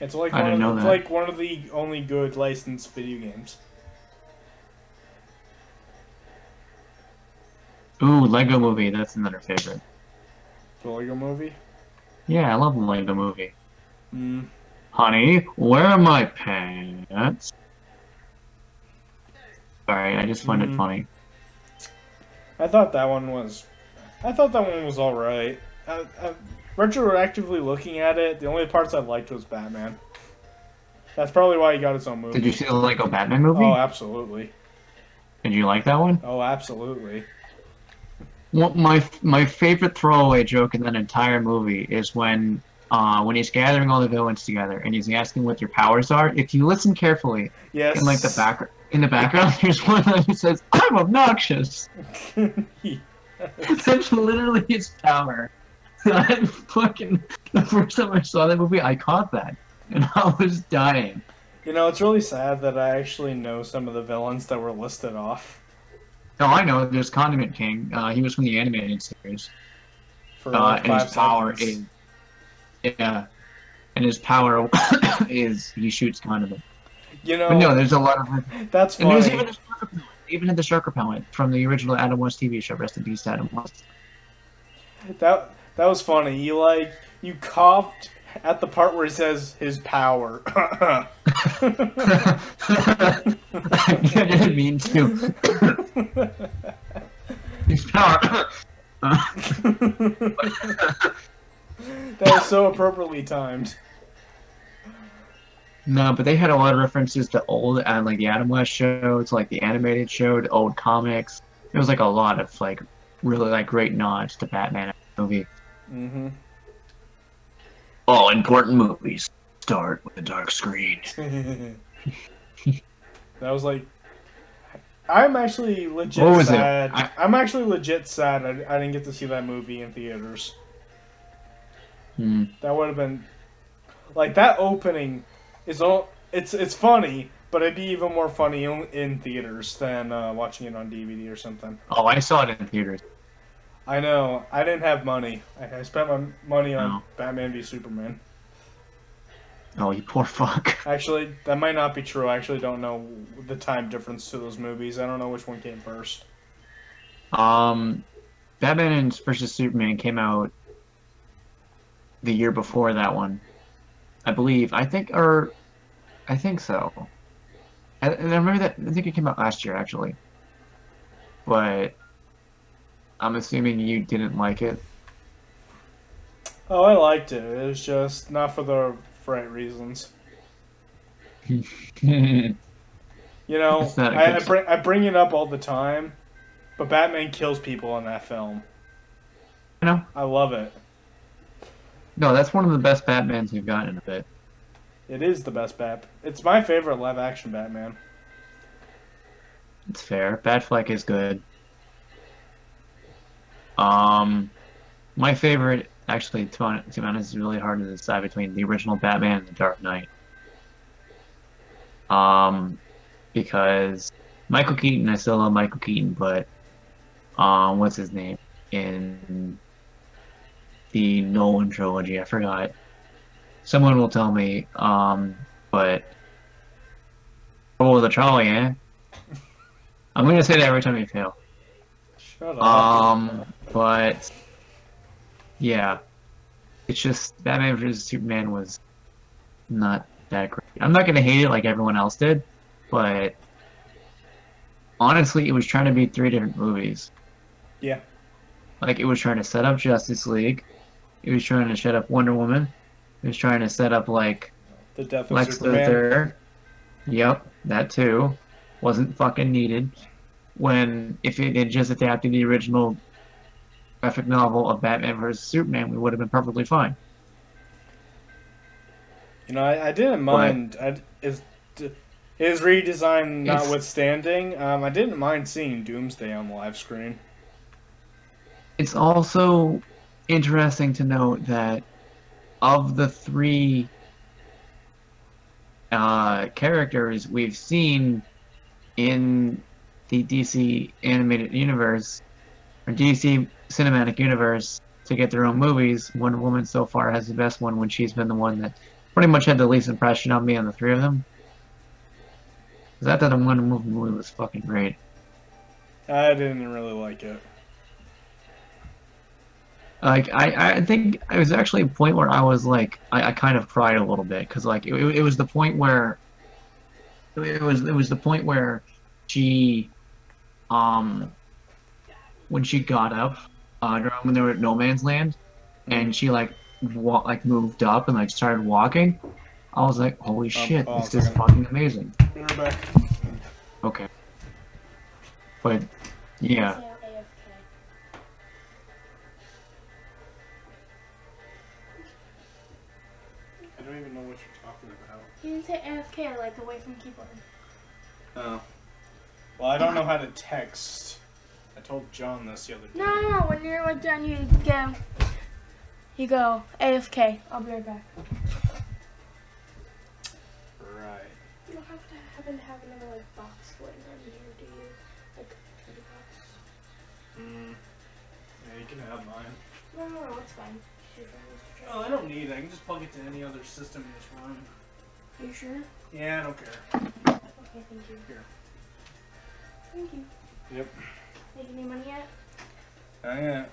It's like
I didn't know
it's
that.
like one of the only good licensed video games.
Ooh, Lego Movie. That's another favorite.
The Lego Movie.
Yeah, I love the Lego Movie.
Mm.
Honey, where are my pants? Sorry, I just find it funny.
I thought that one was. I thought that one was all right. Retroactively looking at it, the only parts I liked was Batman. That's probably why he got his own movie.
Did you see the Lego Batman movie?
Oh, absolutely.
Did you like that one?
Oh, absolutely.
Well, my favorite throwaway joke in that entire movie is when he's gathering all the villains together and he's asking what their powers are. If you listen carefully,
Yes.
in like the background, there's one that says, "I'm obnoxious." That's literally his power. I fucking the first time I saw that movie, I caught that, and I was dying.
You know, it's really sad that I actually know some of the villains that were listed off.
No, I know. There's Condiment King. He was from the animated series.
For like
And his
5
power
seconds.
is and his power is he shoots condiment.
You know,
But no, there's a lot of
that's
and there's
funny.
even had the shark repellent from the original Adam West TV show. Rest in peace, Adam West.
That was funny. You coughed at the part where he says his power.
I didn't mean to. His power.
That was so appropriately timed.
No, but they had a lot of references to old and like the Adam West show, to like the animated show, to old comics. There was like a lot of like really like great nods to Batman movie.
Mm-hmm.
All important movies start with a dark screen.
That was like, I'm actually legit
What was it?
sad. I'm actually legit sad I didn't get to see that movie in theaters. That would have been like that opening is all. It's funny, but it'd be even more funny in theaters than watching it on DVD or something.
Oh, I saw it in theaters.
I know. I didn't have money. I spent my money on
Oh.
Batman v Superman.
Oh, you poor fuck.
Actually, that might not be true. I actually don't know the time difference to those movies. I don't know which one came first.
Batman vs Superman came out the year before that one, I believe. I think so. And I remember that. I think it came out last year, actually. But I'm assuming you didn't like it.
Oh, I liked it. It was just not for the right reasons. You know,
It's not a good
I bring it up all the time, but Batman kills people in that film.
You know?
I love it.
No, that's one of the best Batmans we've gotten in a bit.
It is the best Bat. It's my favorite live action Batman.
It's fair. Batfleck is good. My favorite, actually, to be honest, is really hard to decide between the original Batman and the Dark Knight. Because Michael Keaton, I still love Michael Keaton, but what's his name in the Nolan trilogy? I forgot. Someone will tell me. But the trolley, eh? I'm gonna say that every time you fail.
Shut up.
But yeah, it's just Batman vs Superman was not that great. I'm not gonna hate it like everyone else did, but honestly, it was trying to be 3 different movies.
Yeah.
Like it was trying to set up Justice League, it was trying to set up Wonder Woman, it was trying to set up like
The death of
Lex
Superman.
Luthor. Yep, that too. Wasn't fucking needed. When if it had just adapted the original graphic novel of Batman vs Superman, we would have been perfectly fine.
You know, I didn't
but
mind. His redesign
it's
notwithstanding, I didn't mind seeing Doomsday on the live screen.
it's also interesting to note that of the three characters we've seen in the DC animated universe or DC cinematic universe to get their own movies, Wonder Woman so far has the best one when she's been the one that pretty much had the least impression on me on the three of them. Because I thought the Wonder Woman movie was fucking great.
I didn't really like it.
Like I think it was actually a point where I was like I kind of cried a little bit because like it was the point where it was the point where she um when she got up when they were at No Man's Land and she like moved up and like started walking. I was like, holy shit,
Hold on a
this is
second.
fucking amazing.
Be right back.
Okay, but yeah.
I don't even know what you're talking about.
You didn't say AFK, like away from keyboard.
Oh. Well, I don't know how to text. I told John this the other day.
No, when you're like done, you go AFK. I'll be right back.
Right.
You don't have to happen to have another like box laying on here, do you? Like a candy box.
Yeah, you can have mine.
No, it's fine. It's your phone, Mr. Jones.
Oh, I don't need it. I can just plug it to any other system in this room.
Are you sure?
Yeah, I don't care.
Okay, thank you.
Here.
Thank you.
Yep.
Making any money yet?
Yeah.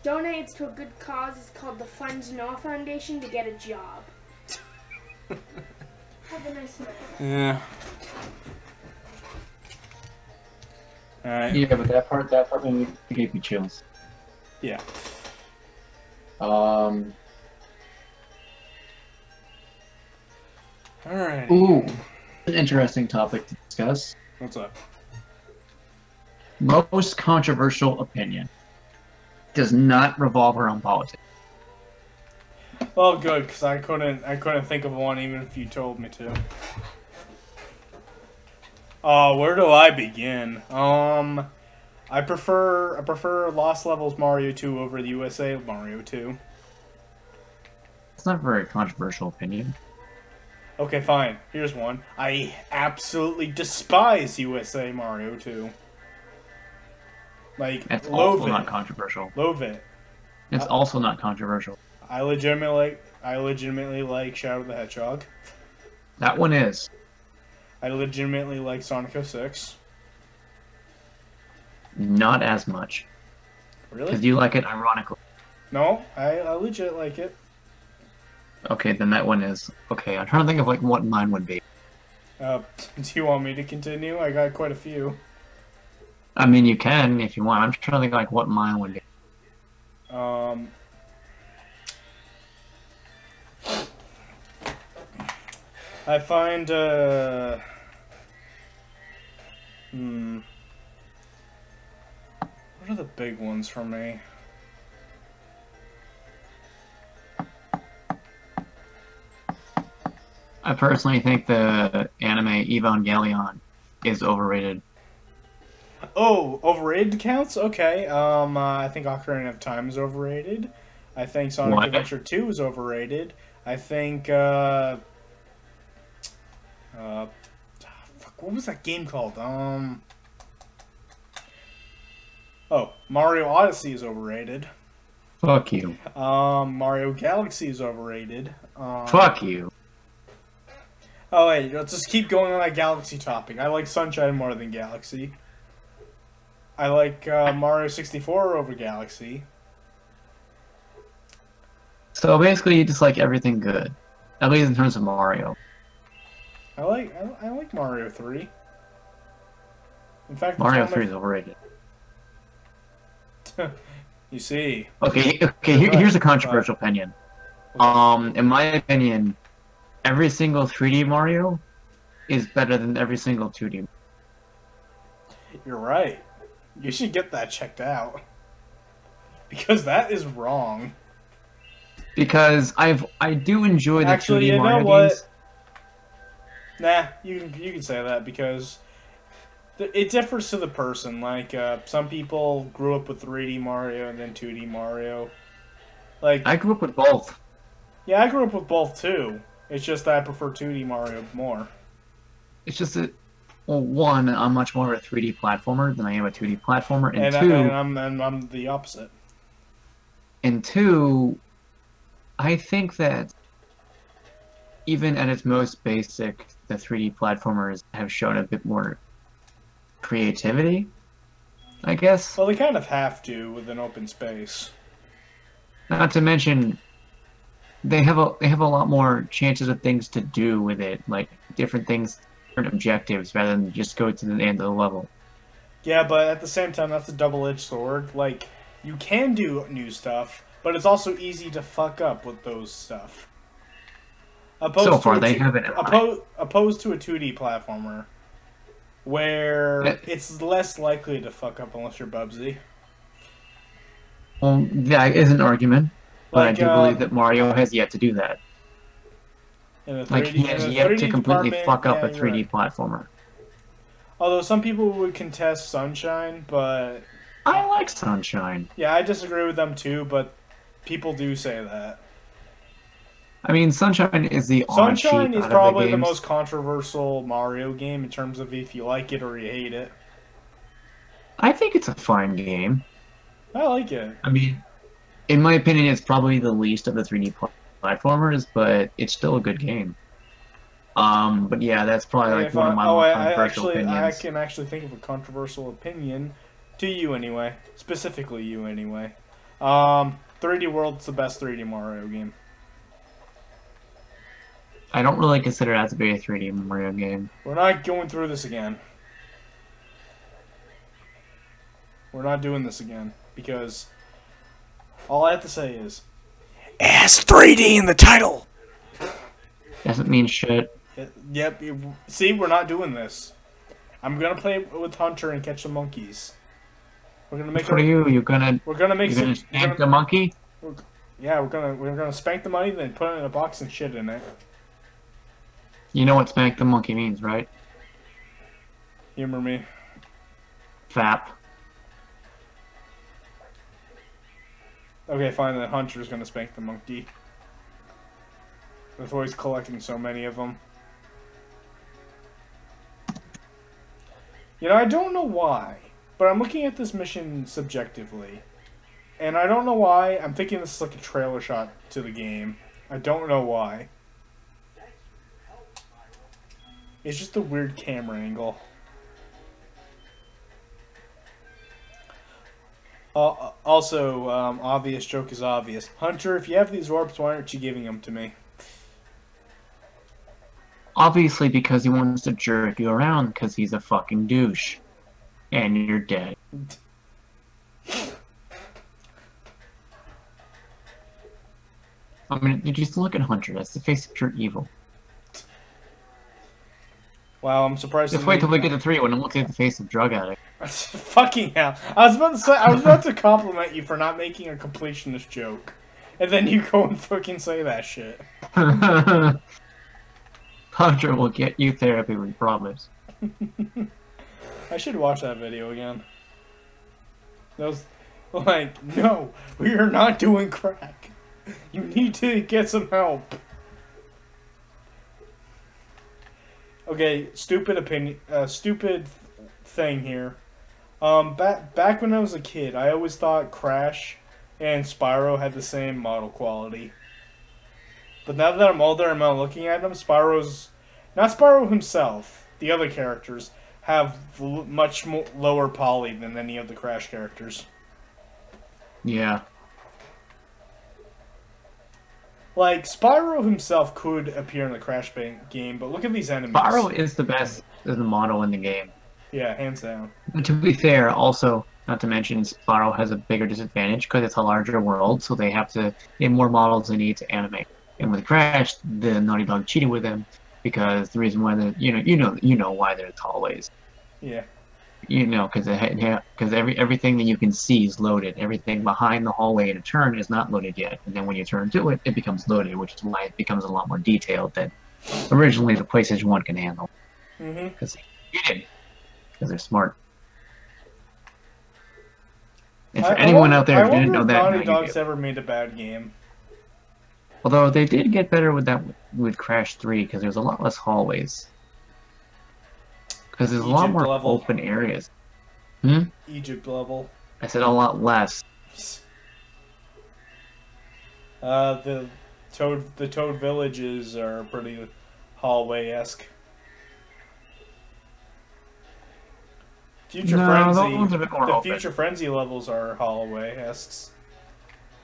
Donates to a good cause. It's called the Funds No Foundation to get a job. Have a nice night.
Yeah. Alright.
Yeah, but that part really gave me chills.
Yeah. Alright.
Ooh, an interesting topic to discuss.
What's up?
Most controversial opinion does not revolve around politics.
Well, good, because I couldn't think of one even if you told me to. Where do I begin? I prefer Lost Levels Mario 2 over the USA Mario 2.
It's not a very controversial opinion.
Okay, fine. Here's one. I absolutely despise USA Mario 2. Like,
It's
loathe
also
it.
not controversial.
Loathe it.
It's also not controversial.
I legitimately like Shadow the Hedgehog.
That one is.
I legitimately like Sonic 06.
Not as much.
Really?
Because you like it ironically.
No, I legit like it.
Okay, then that one is. Okay, I'm trying to think of like what mine would be.
Do you want me to continue? I got quite a few.
I mean, you can if you want. I'm trying to think like what mine would be.
I find, what are the big ones for me?
I personally think the anime Evangelion is overrated.
Oh, overrated counts? Okay. I think Ocarina of Time is overrated. I think Sonic
What?
Adventure 2 is overrated. I think, fuck, what was that game called? Oh, Mario Odyssey is overrated.
Fuck you.
Mario Galaxy is overrated.
Fuck you.
Oh, wait, let's just keep going on that Galaxy topic. I like Sunshine more than Galaxy. I like Mario 64 over Galaxy.
So basically, you just like everything good, at least in terms of Mario.
I like Mario 3. In fact,
Mario
it's
3 is overrated.
you see.
Okay, here's a controversial opinion. In my opinion, every single 3D Mario is better than every single 2D.
You're right. You should get that checked out. Because that is wrong.
Because I do enjoy the
Actually,
2D
you know
Mario
what?
games.
Nah, you can say that because it differs to the person. Like some people grew up with 3D Mario and then 2D Mario. Like
I grew up with both.
yeah, I grew up with both too. It's just that I prefer 2D Mario more.
It's just that, well, one, I'm much more of a 3D platformer than I am a 2D platformer,
And I'm the opposite.
and two, I think that even at its most basic, the 3D platformers have shown a bit more creativity, I guess.
Well, they kind of have to with an open space.
Not to mention, they have a lot more chances of things to do with it, like different things, different objectives, rather than just go to the end of the level.
Yeah, but at the same time, that's a double-edged sword. Like, you can do new stuff, but it's also easy to fuck up with those stuff.
So far, they haven't.
Opposed to a 2D platformer, where it's less likely to fuck up unless you're Bubsy.
Well, that is an argument, but I
Like,
do believe that Mario has yet to do that.
in the 3D,
Like, he has yet to completely fuck up a 3D platformer.
Although some people would contest Sunshine, but
I like Sunshine.
yeah, I disagree with them too. But people do say that.
I mean, Sunshine is the odd
Sunshine
sheet
is
out
probably
of the
the
games.
most controversial Mario game in terms of if you like it or you hate it.
I think it's a fine game.
I like it.
I mean, in my opinion, it's probably the least of the 3D platformers, but it's still a good game. But yeah, that's probably like one of my more controversial
I
opinions.
can actually think of a controversial opinion to you anyway, specifically you anyway. 3D World's the best 3D Mario game.
I don't really consider that to be a 3D Mario game.
We're not going through this again. We're not doing this again because all I have to say is it has 3D in the title.
Doesn't mean shit.
Yep. See, we're not doing this. I'm gonna play with Hunter and catch some monkeys. We're gonna make.
What are you? You're gonna
Make some.
spank the monkey?
Yeah, we're gonna spank the money, then put it in a box and shit in it.
You know what spank the monkey means, right?
Humor me.
Fap.
Okay, fine. Then Hunter's gonna spank the monkey. That's why he's collecting so many of them. You know, I don't know why, but I'm looking at this mission subjectively. And I don't know why. I'm thinking this is like a trailer shot to the game. I don't know why. It's just a weird camera angle. Also, obvious joke is obvious. Hunter, if you have these orbs, why aren't you giving them to me?
Obviously because he wants to jerk you around because he's a fucking douche. And you're dead. I mean, you just look at Hunter. That's the face of pure evil.
Wow, I'm surprised.
Just wait till we get to 3 when it looks at the face of drug addict.
Fucking hell! I was about to compliment you for not making a completionist joke, and then you go and fucking say that shit.
Hunter will get you therapy, we promise.
I should watch that video again. That was like, no, we are not doing crack. You need to get some help. Okay, stupid opinion, stupid thing here. Back when I was a kid, I always thought Crash and Spyro had the same model quality. But now that I'm older and I'm looking at them, not Spyro himself, the other characters have much lower poly than any of the Crash characters.
Yeah.
Like, Spyro himself could appear in the Crash game, but look at these enemies.
Spyro is the best model in the game.
Yeah, hands down.
But to be fair, also, not to mention, Spyro has a bigger disadvantage because it's a larger world, so they have more models they need to animate. And with Crash, the Naughty Dog cheated with him because the reason why you know why they're tall ways.
Yeah.
You know, because everything that you can see is loaded. Everything behind the hallway in a turn is not loaded yet, and then when you turn to it, it becomes loaded, which is why it becomes a lot more detailed than originally the PlayStation 1 can handle.
Mm-hmm.
Because they're smart. And for anyone out there
I
who didn't
wonder
know
if
that, now
Naughty
you
Dog's
do.
ever made a bad game.
Although they did get better with that with Crash 3, because there's a lot less hallways. Because there's a lot
Egypt
more
level.
open areas. Hmm?
Egypt level.
I said a lot less.
The Toad villages are pretty hallway-esque. Future
No, those
Frenzy,
ones are a bit more
the
open.
Future Frenzy levels are hallway-esque.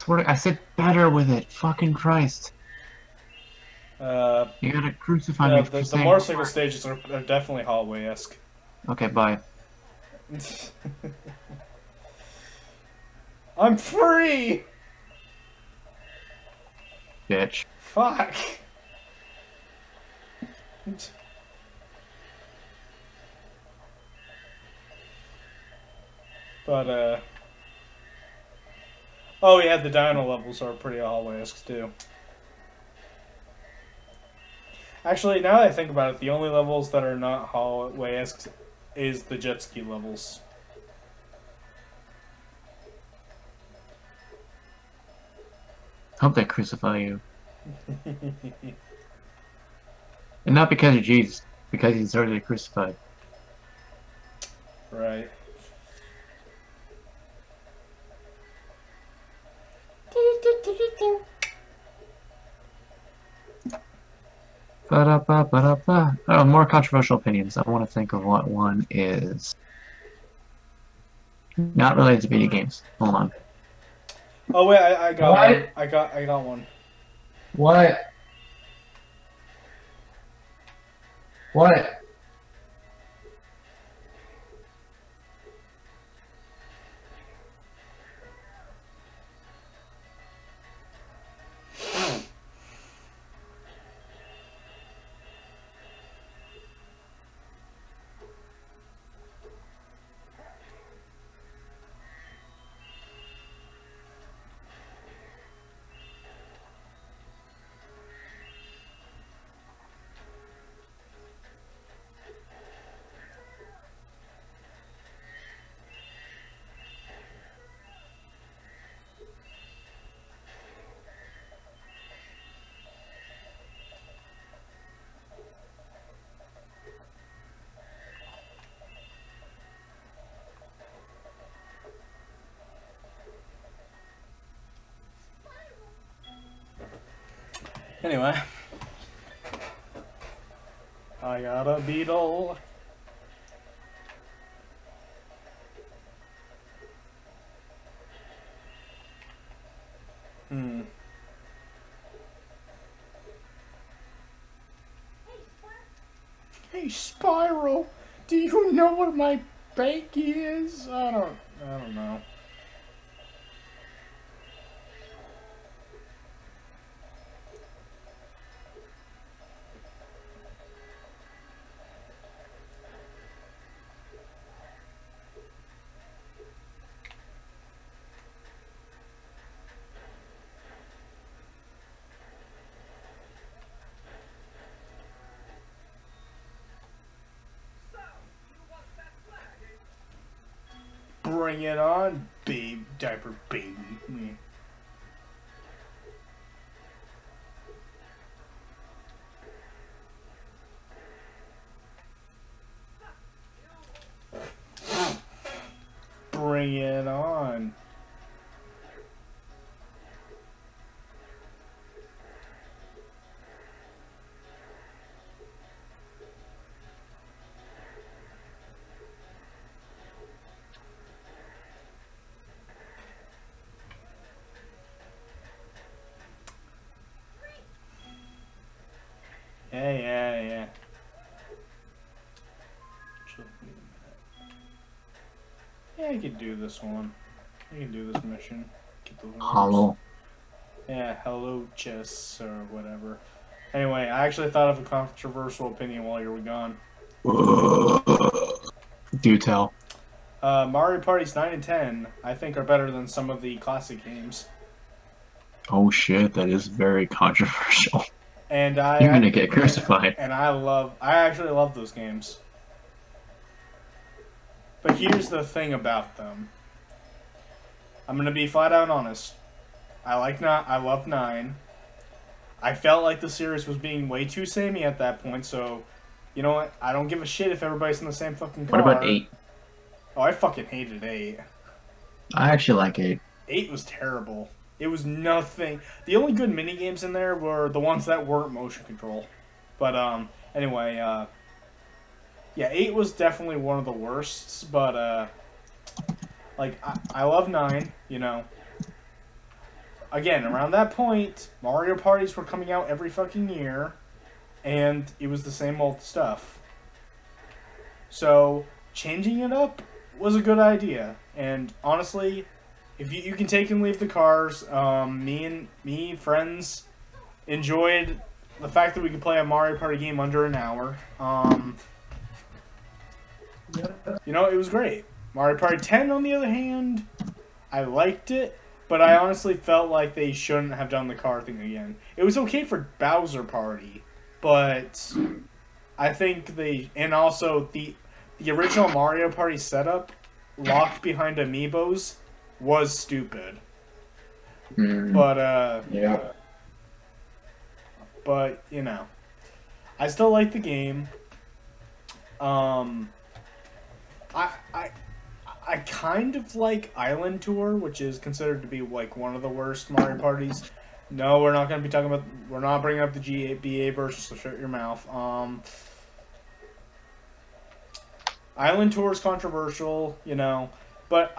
I said better with it. Fucking Christ.
Uh,
You gotta crucify me for
the
saying
motorcycle
more.
stages are definitely hallway-esque.
Okay, bye.
I'm free!
Bitch.
Fuck! But, oh yeah, the dino levels are pretty hallway-esque too. Actually, now that I think about it, the only levels that are not hallway-esque is the jet ski levels.
Hope they crucify you. And not because of Jesus, because he's already crucified.
Right.
Ba-da-ba-ba-da-ba. Oh, more controversial opinions. I want to think of what one is not related to video games. Hold on.
Oh wait, I got
What?
one. I got one.
What? What?
Anyway. I got a beetle. Hmm. Hey Spyro, do you know where my bank is? I don't know. Bring it on, babe, diaper baby. Bring it on. Yeah. Yeah, I can do this one. I can do this mission. Get the worms.
Hollow.
Yeah, hello chess or whatever. Anyway, I actually thought of a controversial opinion while you were gone.
Do tell.
Mario Parties 9 and 10, I think, are better than some of the classic games.
Oh shit, that is very controversial.
And
You're gonna get crucified.
I actually love those games. But here's the thing about them. I'm gonna be flat out honest. I love 9. I felt like the series was being way too samey at that point, so you know what? I don't give a shit if everybody's in the same fucking car.
What about 8?
Oh, I fucking hated 8.
I actually like 8.
8 was terrible. It was nothing. The only good mini games in there were the ones that weren't motion control. But anyway, yeah, 8 was definitely one of the worsts. But like I love 9. You know. Again, around that point, Mario parties were coming out every fucking year, and it was the same old stuff. So changing it up was a good idea. And honestly, if you can take and leave the cars, me friends enjoyed the fact that we could play a Mario Party game under an hour. You know, it was great. Mario Party 10, on the other hand, I liked it, but I honestly felt like they shouldn't have done the car thing again. It was okay for Bowser Party, but I think and also the original Mario Party setup, locked behind amiibos, was stupid. But
yeah.
But you know, I still like the game. I kind of like Island Tour, which is considered to be like one of the worst Mario parties. No, we're not going to be talking about. We're not bringing up the GBA version, so shut your mouth. Island Tour is controversial, you know, but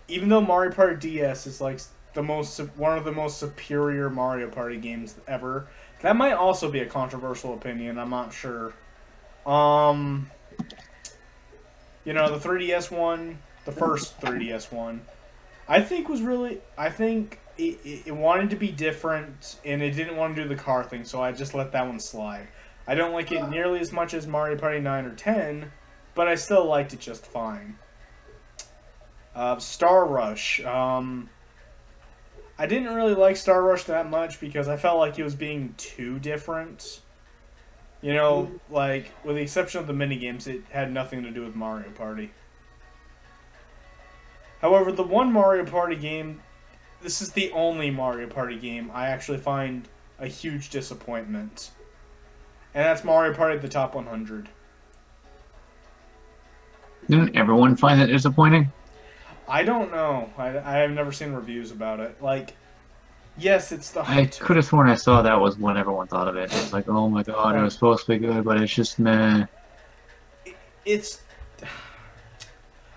even though Mario Party DS is like one of the most superior Mario Party games ever, that might also be a controversial opinion. I'm not sure. You know, the 3DS one, the first 3DS one, I think it wanted to be different, and it didn't want to do the car thing, so I just let that one slide. I don't like it nearly as much as Mario Party 9 or 10, but I still liked it just fine. Star Rush. I didn't really like Star Rush that much because I felt like it was being too different. You know, like, with the exception of the minigames, it had nothing to do with Mario Party. However, the one Mario Party game, this is the only Mario Party game I actually find a huge disappointment. And that's Mario Party the Top 100.
Didn't everyone find that disappointing?
I don't know. I have never seen reviews about it. Like, yes, it's the...
I could have sworn I saw that was what everyone thought of it. It's like, oh my god, it was supposed to be good, but it's just meh.
It's...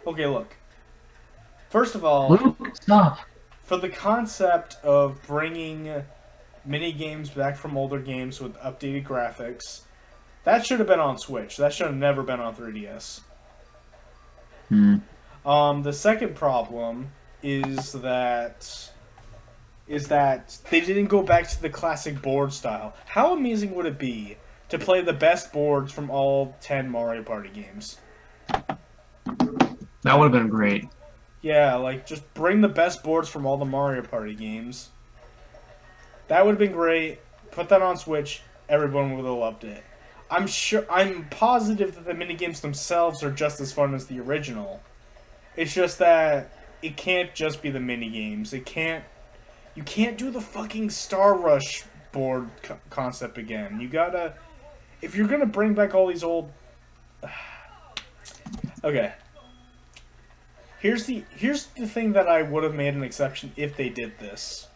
Okay, look. First of all,
Luke, stop.
For the concept of bringing mini games back from older games with updated graphics, that should have been on Switch. That should have never been on 3DS. The second problem is that they didn't go back to the classic board style. How amazing would it be to play the best boards from all 10 Mario Party games?
That would have been great.
Yeah, like, just bring the best boards from all the Mario Party games. That would have been great. Put that on Switch. Everyone would have loved it. I'm positive that the minigames themselves are just as fun as the original. It's just that it can't just be the minigames. You can't do the fucking Star Rush board concept again. You gotta... If you're gonna bring back all these old... Okay. Here's the thing that I would have made an exception if they did this.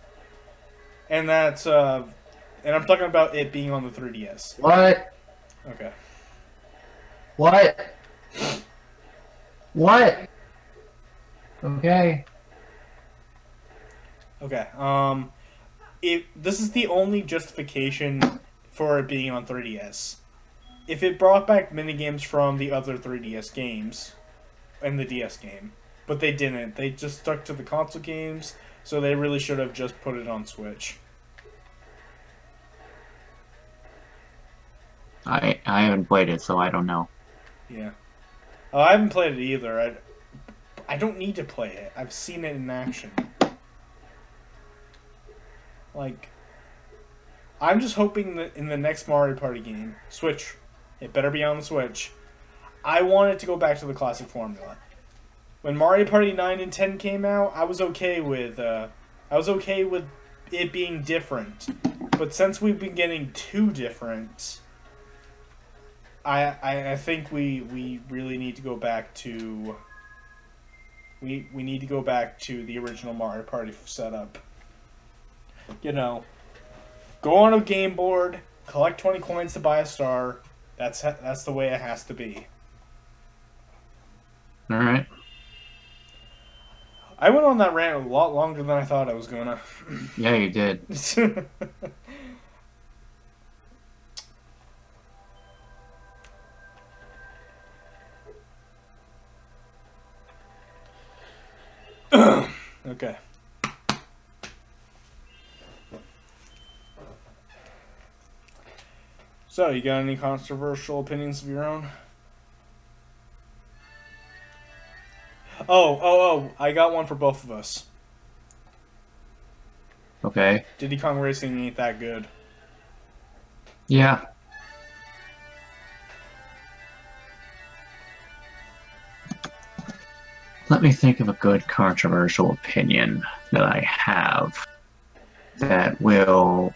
And that's, and I'm talking about it being on the 3DS.
What?
Okay.
What? What? Okay.
Okay, this is the only justification for it being on 3DS. If it brought back minigames from the other 3DS games, and the DS game, but they didn't. They just stuck to the console games, so they really should have just put it on Switch.
I haven't played it, so I don't know.
Yeah. Oh, I haven't played it either. I don't need to play it. I've seen it in action. Like, I'm just hoping that in the next Mario Party game, Switch, it better be on the Switch, I want it to go back to the classic formula. When Mario Party 9 and 10 came out, I was okay with it being different. But since we've been getting too different, I think we really need to go back to we need to go back to the original Mario Party setup. You know, go on a game board, collect 20 coins to buy a star. That's the way it has to be.
All right.
I went on that rant a lot longer than I thought I was gonna.
Yeah, you did.
Okay. So, you got any controversial opinions of your own? Oh, I got one for both of us.
Okay.
Diddy Kong Racing ain't that good.
Yeah. Let me think of a good controversial opinion that I have that will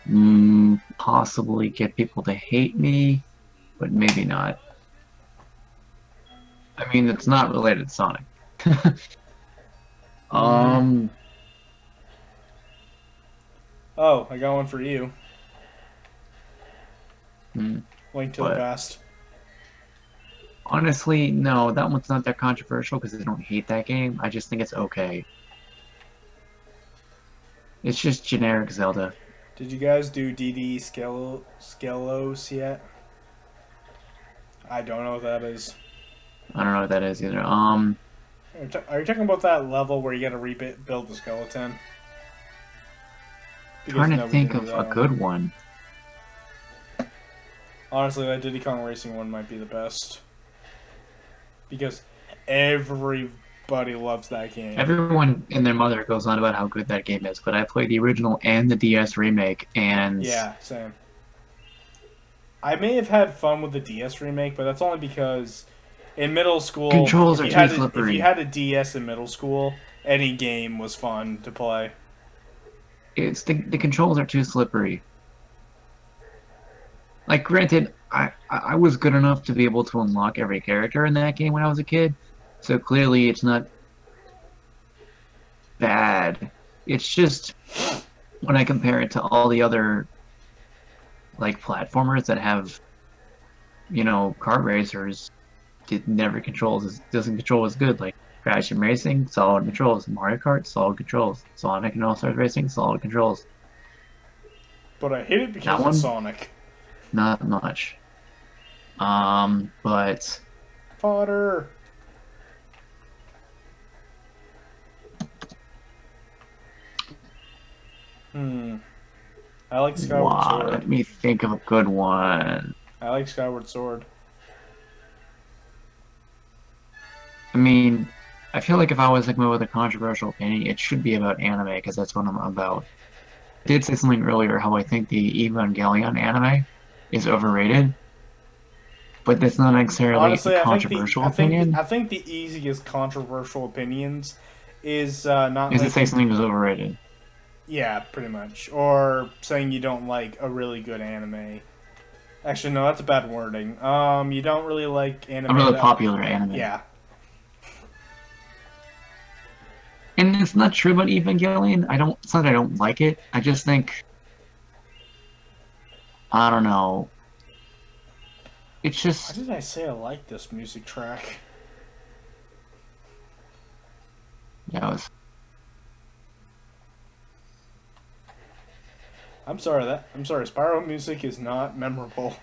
possibly get people to hate me, but maybe not. I mean, it's not related to Sonic.
Oh, I got one for you.
Hmm.
Link to the
What?
Past.
Honestly, no, that one's not that controversial because I don't hate that game. I just think it's okay. It's just generic Zelda.
Did you guys do DD Skelos yet? I don't know what that is.
I don't know what that is either.
Are you talking about that level where you gotta rebuild the skeleton? Because
Trying to
nobody
think
did
of
that
a
one.
good one.
Honestly, that Diddy Kong Racing one might be the best. Because everybody loves that game.
Everyone and their mother goes on about how good that game is, but I played the original and the DS remake, and
Yeah, same. I may have had fun with the DS remake, but that's only because in middle school,
Controls
if
are
you
too
had
slippery.
if you had a DS in middle school, any game was fun to play.
it's the controls are too slippery. Like, granted, I was good enough to be able to unlock every character in that game when I was a kid, so clearly it's not bad. It's just when I compare it to all the other like platformers that have, you know, kart racers, it never doesn't control as good. Like Crash and Racing, solid controls. Mario Kart, solid controls. Sonic and All Stars Racing, solid controls.
But I hate it because
That
of
one?
Sonic.
Not much. But
Fodder. I like Skyward
wow,
Sword.
let me think of a good one.
I like Skyward Sword.
I mean, I feel like if I was like with a controversial opinion, it should be about anime because that's what I'm about. I did say something earlier how I think the Evangelion anime is overrated, but that's not necessarily
Honestly,
a
I
controversial opinion.
I think the easiest controversial opinions is not
Is to
like
say something was overrated.
yeah, pretty much, or saying you don't like a really good anime. Actually, no, that's a bad wording. You don't really like anime.
A really popular anime.
Yeah.
And it's not true about Evangelion. It's not that I don't like it. I just think, I don't know. It's
Why
just,
did I say I like this music track?
yeah,
I'm sorry. Spyro music is not memorable.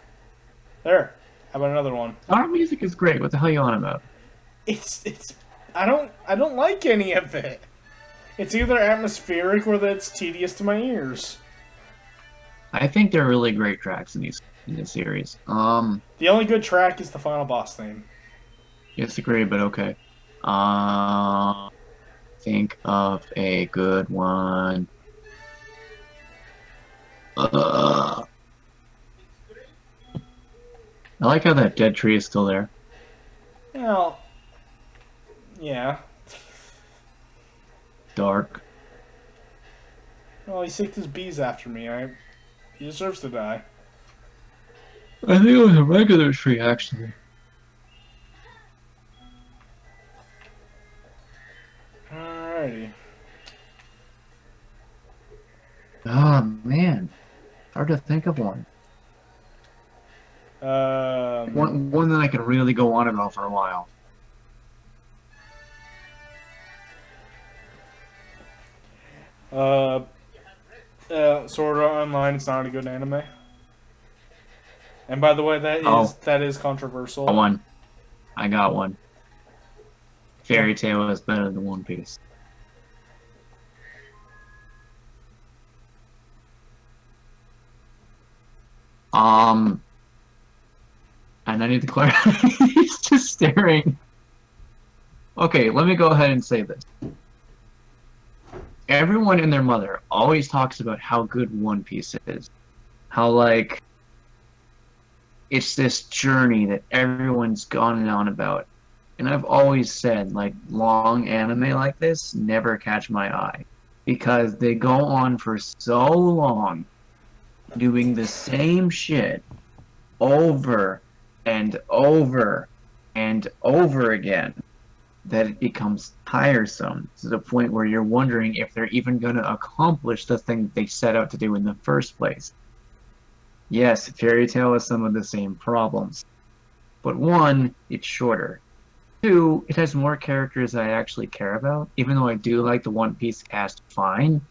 There. How about another one?
our music is great. What the hell are you on about?
It's. I don't like any of it. It's either atmospheric or that's tedious to my ears.
I think they're really great tracks in this series.
The only good track is the final boss theme.
Disagree, but okay. Think of a good one. I like how that dead tree is still there.
Well, yeah.
Dark.
Well, he sicked his bees after me, alright? He deserves to die.
I think it was a regular tree, actually.
Alrighty.
Oh, man. Hard to think of one. One that I can really go on about for a while.
Sword Art Online is not a good anime. And by the way, that is controversial.
I got one. Fairy Tail is better than One Piece. And I need to clarify. He's just staring. Okay, let me go ahead and say this. Everyone and their mother always talks about how good One Piece is. How, like, it's this journey that everyone's gone on about. And I've always said, like, long anime like this never catch my eye. Because they go on for so long doing the same shit over and over and over again that it becomes tiresome to the point where you're wondering if they're even going to accomplish the thing they set out to do in the first place. Yes, Fairy Tail has some of the same problems. But one, it's shorter. Two, it has more characters I actually care about. Even though I do like the One Piece cast fine,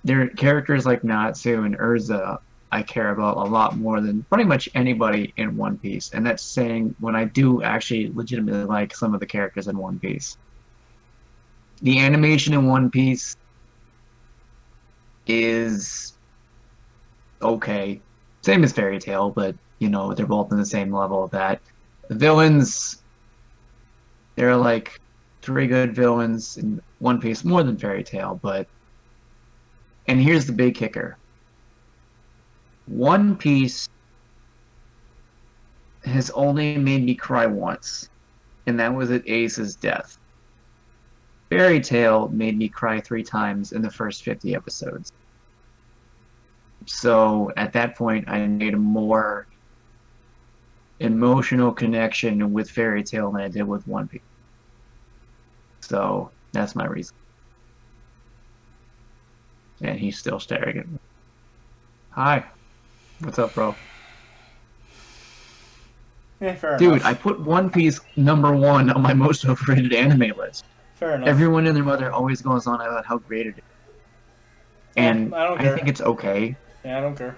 there are characters like Natsu and Urza I care about a lot more than pretty much anybody in One Piece. And that's saying when I do actually legitimately like some of the characters in One Piece. The animation in One Piece is okay. Same as Fairy Tail, but, you know, they're both on the same level of that. The villains, there are like 3 good villains in One Piece, more than Fairy Tail, but... And here's the big kicker. One Piece has only made me cry once, and that was at Ace's death. Fairy Tail made me cry 3 times in the first 50 episodes. So at that point, I made a more emotional connection with Fairy Tail than I did with One Piece. So that's my reason. And he's still staring at me. Hi. What's up, bro?
Yeah, fair
Dude,
enough.
I put One Piece #1 on my most overrated anime list.
Fair enough.
Everyone and their mother always goes on about how great it is. And
I don't care.
I think it's okay.
Yeah, I don't care.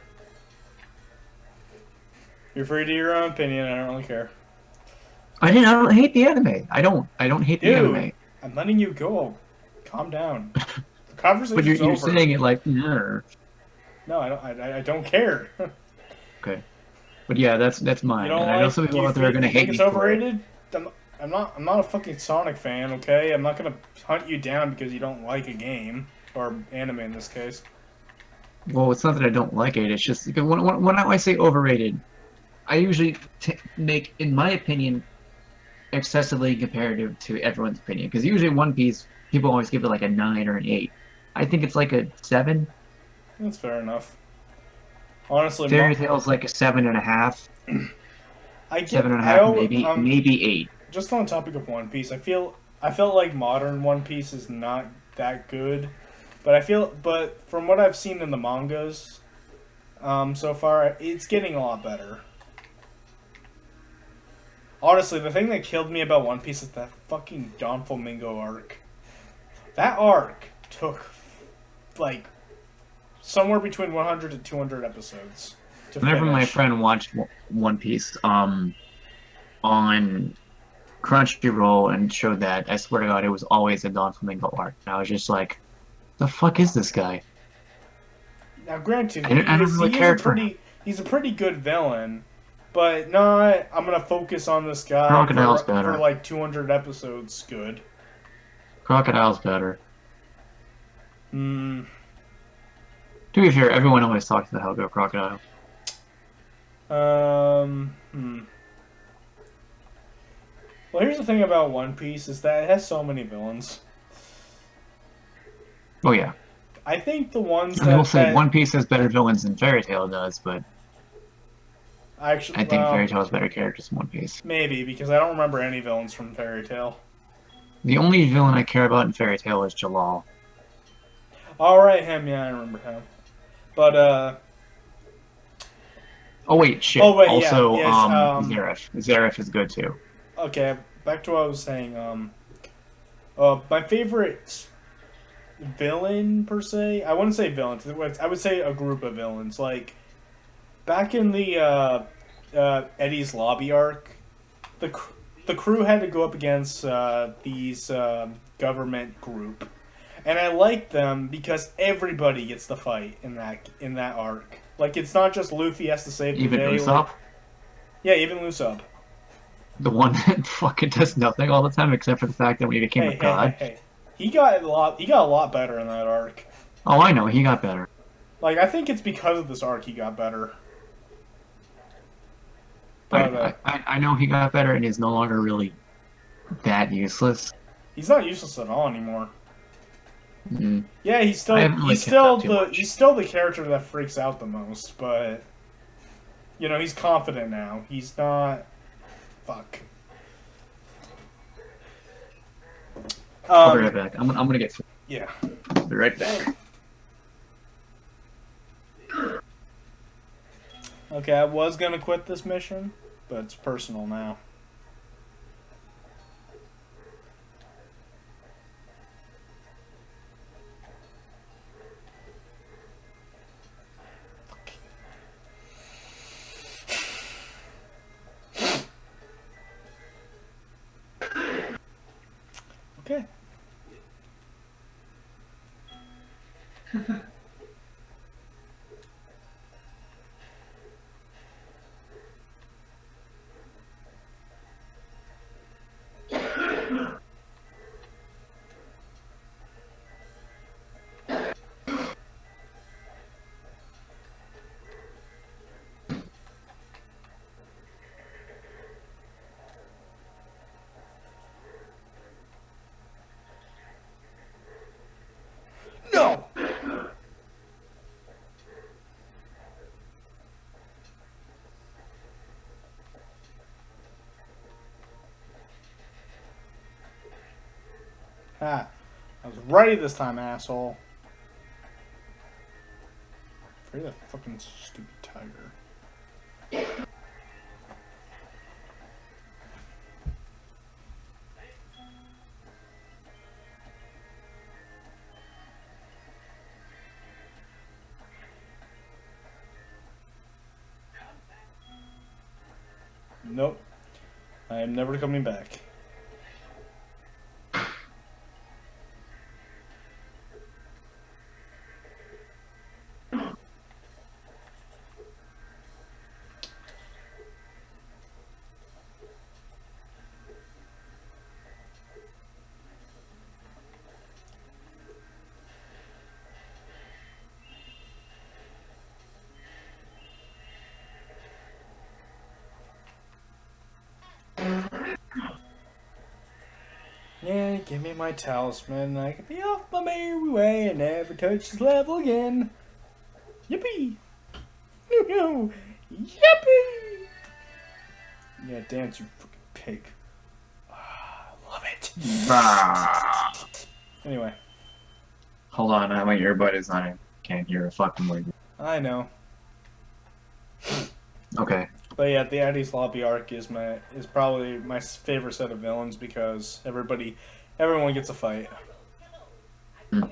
You're free to your own opinion. I don't really care.
I don't hate the anime. I don't hate the
Dude,
anime.
I'm letting you go. Calm down. The conversation's
But you're
over.
saying it like, nah.
No, I don't. I don't care.
Okay. But yeah, that's mine.
You don't
And I know some people out there are gonna hate me
it's
for it.
overrated? I'm not a fucking Sonic fan. Okay, I'm not gonna hunt you down because you don't like a game or anime in this case.
Well, it's not that I don't like it. It's just when I say overrated, I usually make, in my opinion, excessively comparative to everyone's opinion. Because usually One Piece, people always give it like a 9 or an 8. I think it's like a 7.
That's fair enough. Honestly,
Fairy Tail's like a 7.5.
I get
7.5, maybe 8.
Just on the topic of One Piece, I felt like modern One Piece is not that good, but from what I've seen in the mangas, so far, it's getting a lot better. Honestly, the thing that killed me about One Piece is that fucking Don Flamingo arc. That arc took, like, somewhere between 100 to 200 episodes to
Whenever
finish.
my friend watched One Piece on Crunchyroll and showed that, I swear to God, it was always a Don Flamingo arc. And I was just like, the fuck is this guy?
Now, granted,
I don't really care for him.
he's a pretty good villain, But no, I'm gonna focus on this guy
Crocodile's
for
better.
like 200 episodes. Good.
Crocodile's better.
Hmm.
To be fair, everyone always talks about how good Crocodile.
Hmm. Well, here's the thing about One Piece is that it has so many villains.
Oh yeah.
I think the ones
I will say
that
One Piece has better villains than Fairy Tail does, but
actually,
I think
well,
Fairy Tail has better characters than One Piece.
maybe because I don't remember any villains from Fairy Tail.
The only villain I care about in Fairy Tail is Jalal.
All right, him. Yeah, I remember him. But
Oh wait, shit.
oh wait, yeah,
Also,
yes.
Zareth. Zareth is good too.
Okay, back to what I was saying. My favorite villain per se. I wouldn't say villain. I would say a group of villains. Like back in the Eddie's lobby arc, the crew had to go up against these government group, and I like them because everybody gets to fight in that arc. Like it's not just Luffy has to save the
Even
day.
Usopp,
Like, yeah, even Usopp.
the one that fucking does nothing all the time except for the fact that when he became a god.
Hey. He got a lot better in that arc.
Oh, I know, he got better.
Like I think it's because of this arc he got better. But
I know he got better and he's no longer really that useless.
he's not useless at all anymore.
Mm.
Yeah, he's still
I haven't really
he's
kept up
still
too
the
much.
he's still the character that freaks out the most, but you know, he's confident now. He's not fuck.
I'll be right back. I'm gonna get.
Yeah.
I'll be right back.
Okay, I was gonna quit this mission, but it's personal now. Okay. No. Ha. I was ready this time, asshole. Free that fucking stupid tiger. Nope. I am never coming back. Yeah, give me my talisman. I can be off my merry way and never touch this level again. Yippee! Yippee! Yeah, dance, you fucking pig. Ah, I love it.
Ah.
Anyway,
Hold on, my earbud is on. I can't hear a fucking word.
I know.
Okay.
But yeah, the Addie's Lobby arc is probably my favorite set of villains because everyone gets a fight.
Hmm.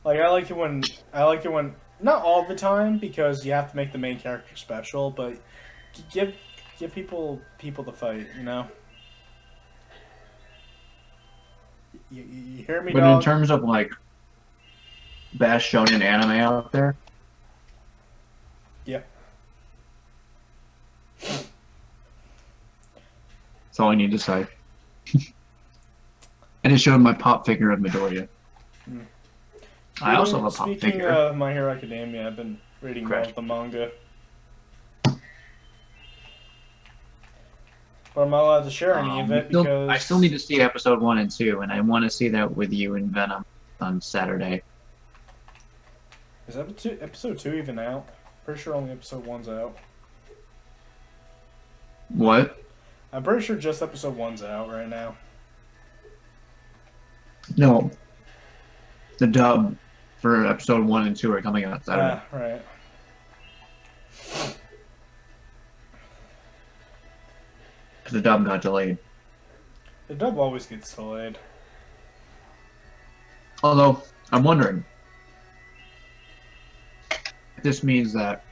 Like I like it when not all the time because you have to make the main character special, but give people to fight, you know. You hear me,
But
dog?
in terms of like best shonen anime out there,
Yeah.
That's all I need to say. And it showed my pop figure of Midoriya.
Hmm.
I also have a pop
Speaking
figure.
of My Hero Academia, I've been reading more
Correct.
of the manga. But I'm not allowed to share any of it because...
I still need to see episode 1 and 2, and I want to see that with you and Venom on Saturday.
Is episode 2 even out? Pretty sure only episode 1's out.
What?
I'm pretty sure just episode 1's out right now.
No. The dub for episode 1 and 2 are coming out Saturday.
Right.
The dub got delayed.
The dub always gets delayed.
Although, I'm wondering if this means that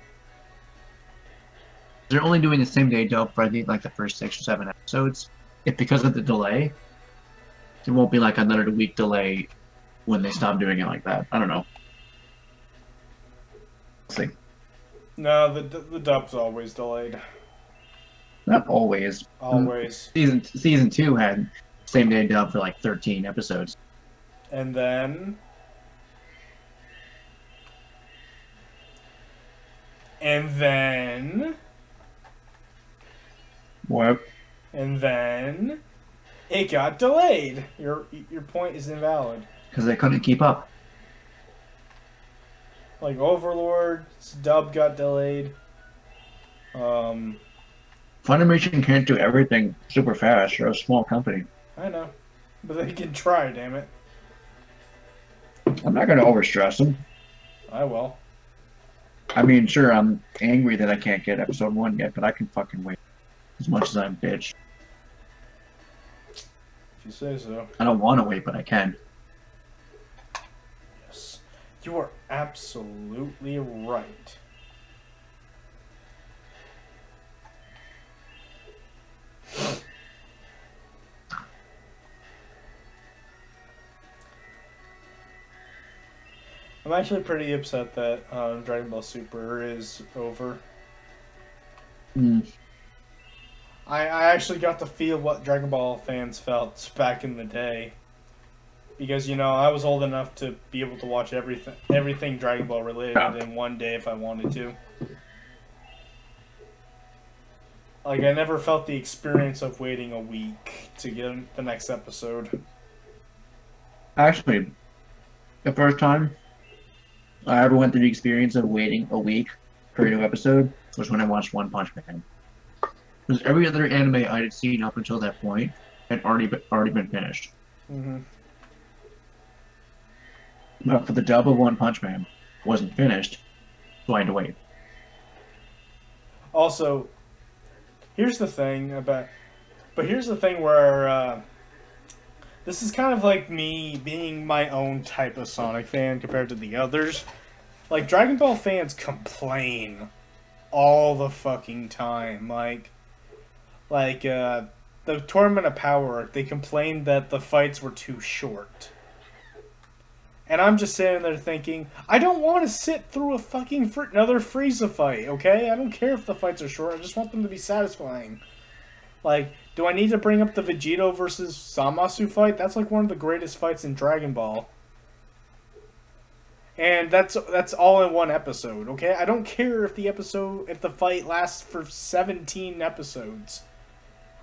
they're only doing the same day dub for, I think, like the first 6 or 7 episodes. If because of the delay, there won't be like another week delay when they stop doing it like that. I don't know. Let's see.
No, the dub's always delayed.
Not always.
Always.
Season 2 had same day dub for like 13 episodes.
And then...
What?
And then... It got delayed. Your point is invalid.
Because they couldn't keep up.
Like Overlord's dub got delayed.
Funimation can't do everything super fast. They're a small company.
I know. But they can try, damn it.
I'm not going to overstress them.
I will.
I mean, sure, I'm angry that I can't get episode 1 yet, but I can fucking wait. As much as I'm bitch.
If you say so.
I don't want to wait, but I can.
Yes. You are absolutely right. I'm actually pretty upset that Dragon Ball Super is over.
Mm.
I actually got to feel what Dragon Ball fans felt back in the day. Because, you know, I was old enough to be able to watch everything Dragon Ball related in one day if I wanted to. Like, I never felt the experience of waiting a week to get the next episode.
Actually, the first time I ever went through the experience of waiting a week for a new episode was when I watched One Punch Man. Because every other anime I had seen up until that point had already been finished.
Mm-hmm.
But for the dub of One Punch Man, wasn't finished, so I had to wait.
Also, here's the thing where this is kind of like me being my own type of Sonic fan compared to the others. Like, Dragon Ball fans complain all the fucking time. Like the Tournament of Power, they complained that the fights were too short. And I'm just sitting there thinking, I don't want to sit through a fucking another Frieza fight, okay? I don't care if the fights are short, I just want them to be satisfying. Like, do I need to bring up the Vegito versus Zamasu fight? That's like one of the greatest fights in Dragon Ball. And that's all in one episode, okay? I don't care if the fight lasts for 17 episodes.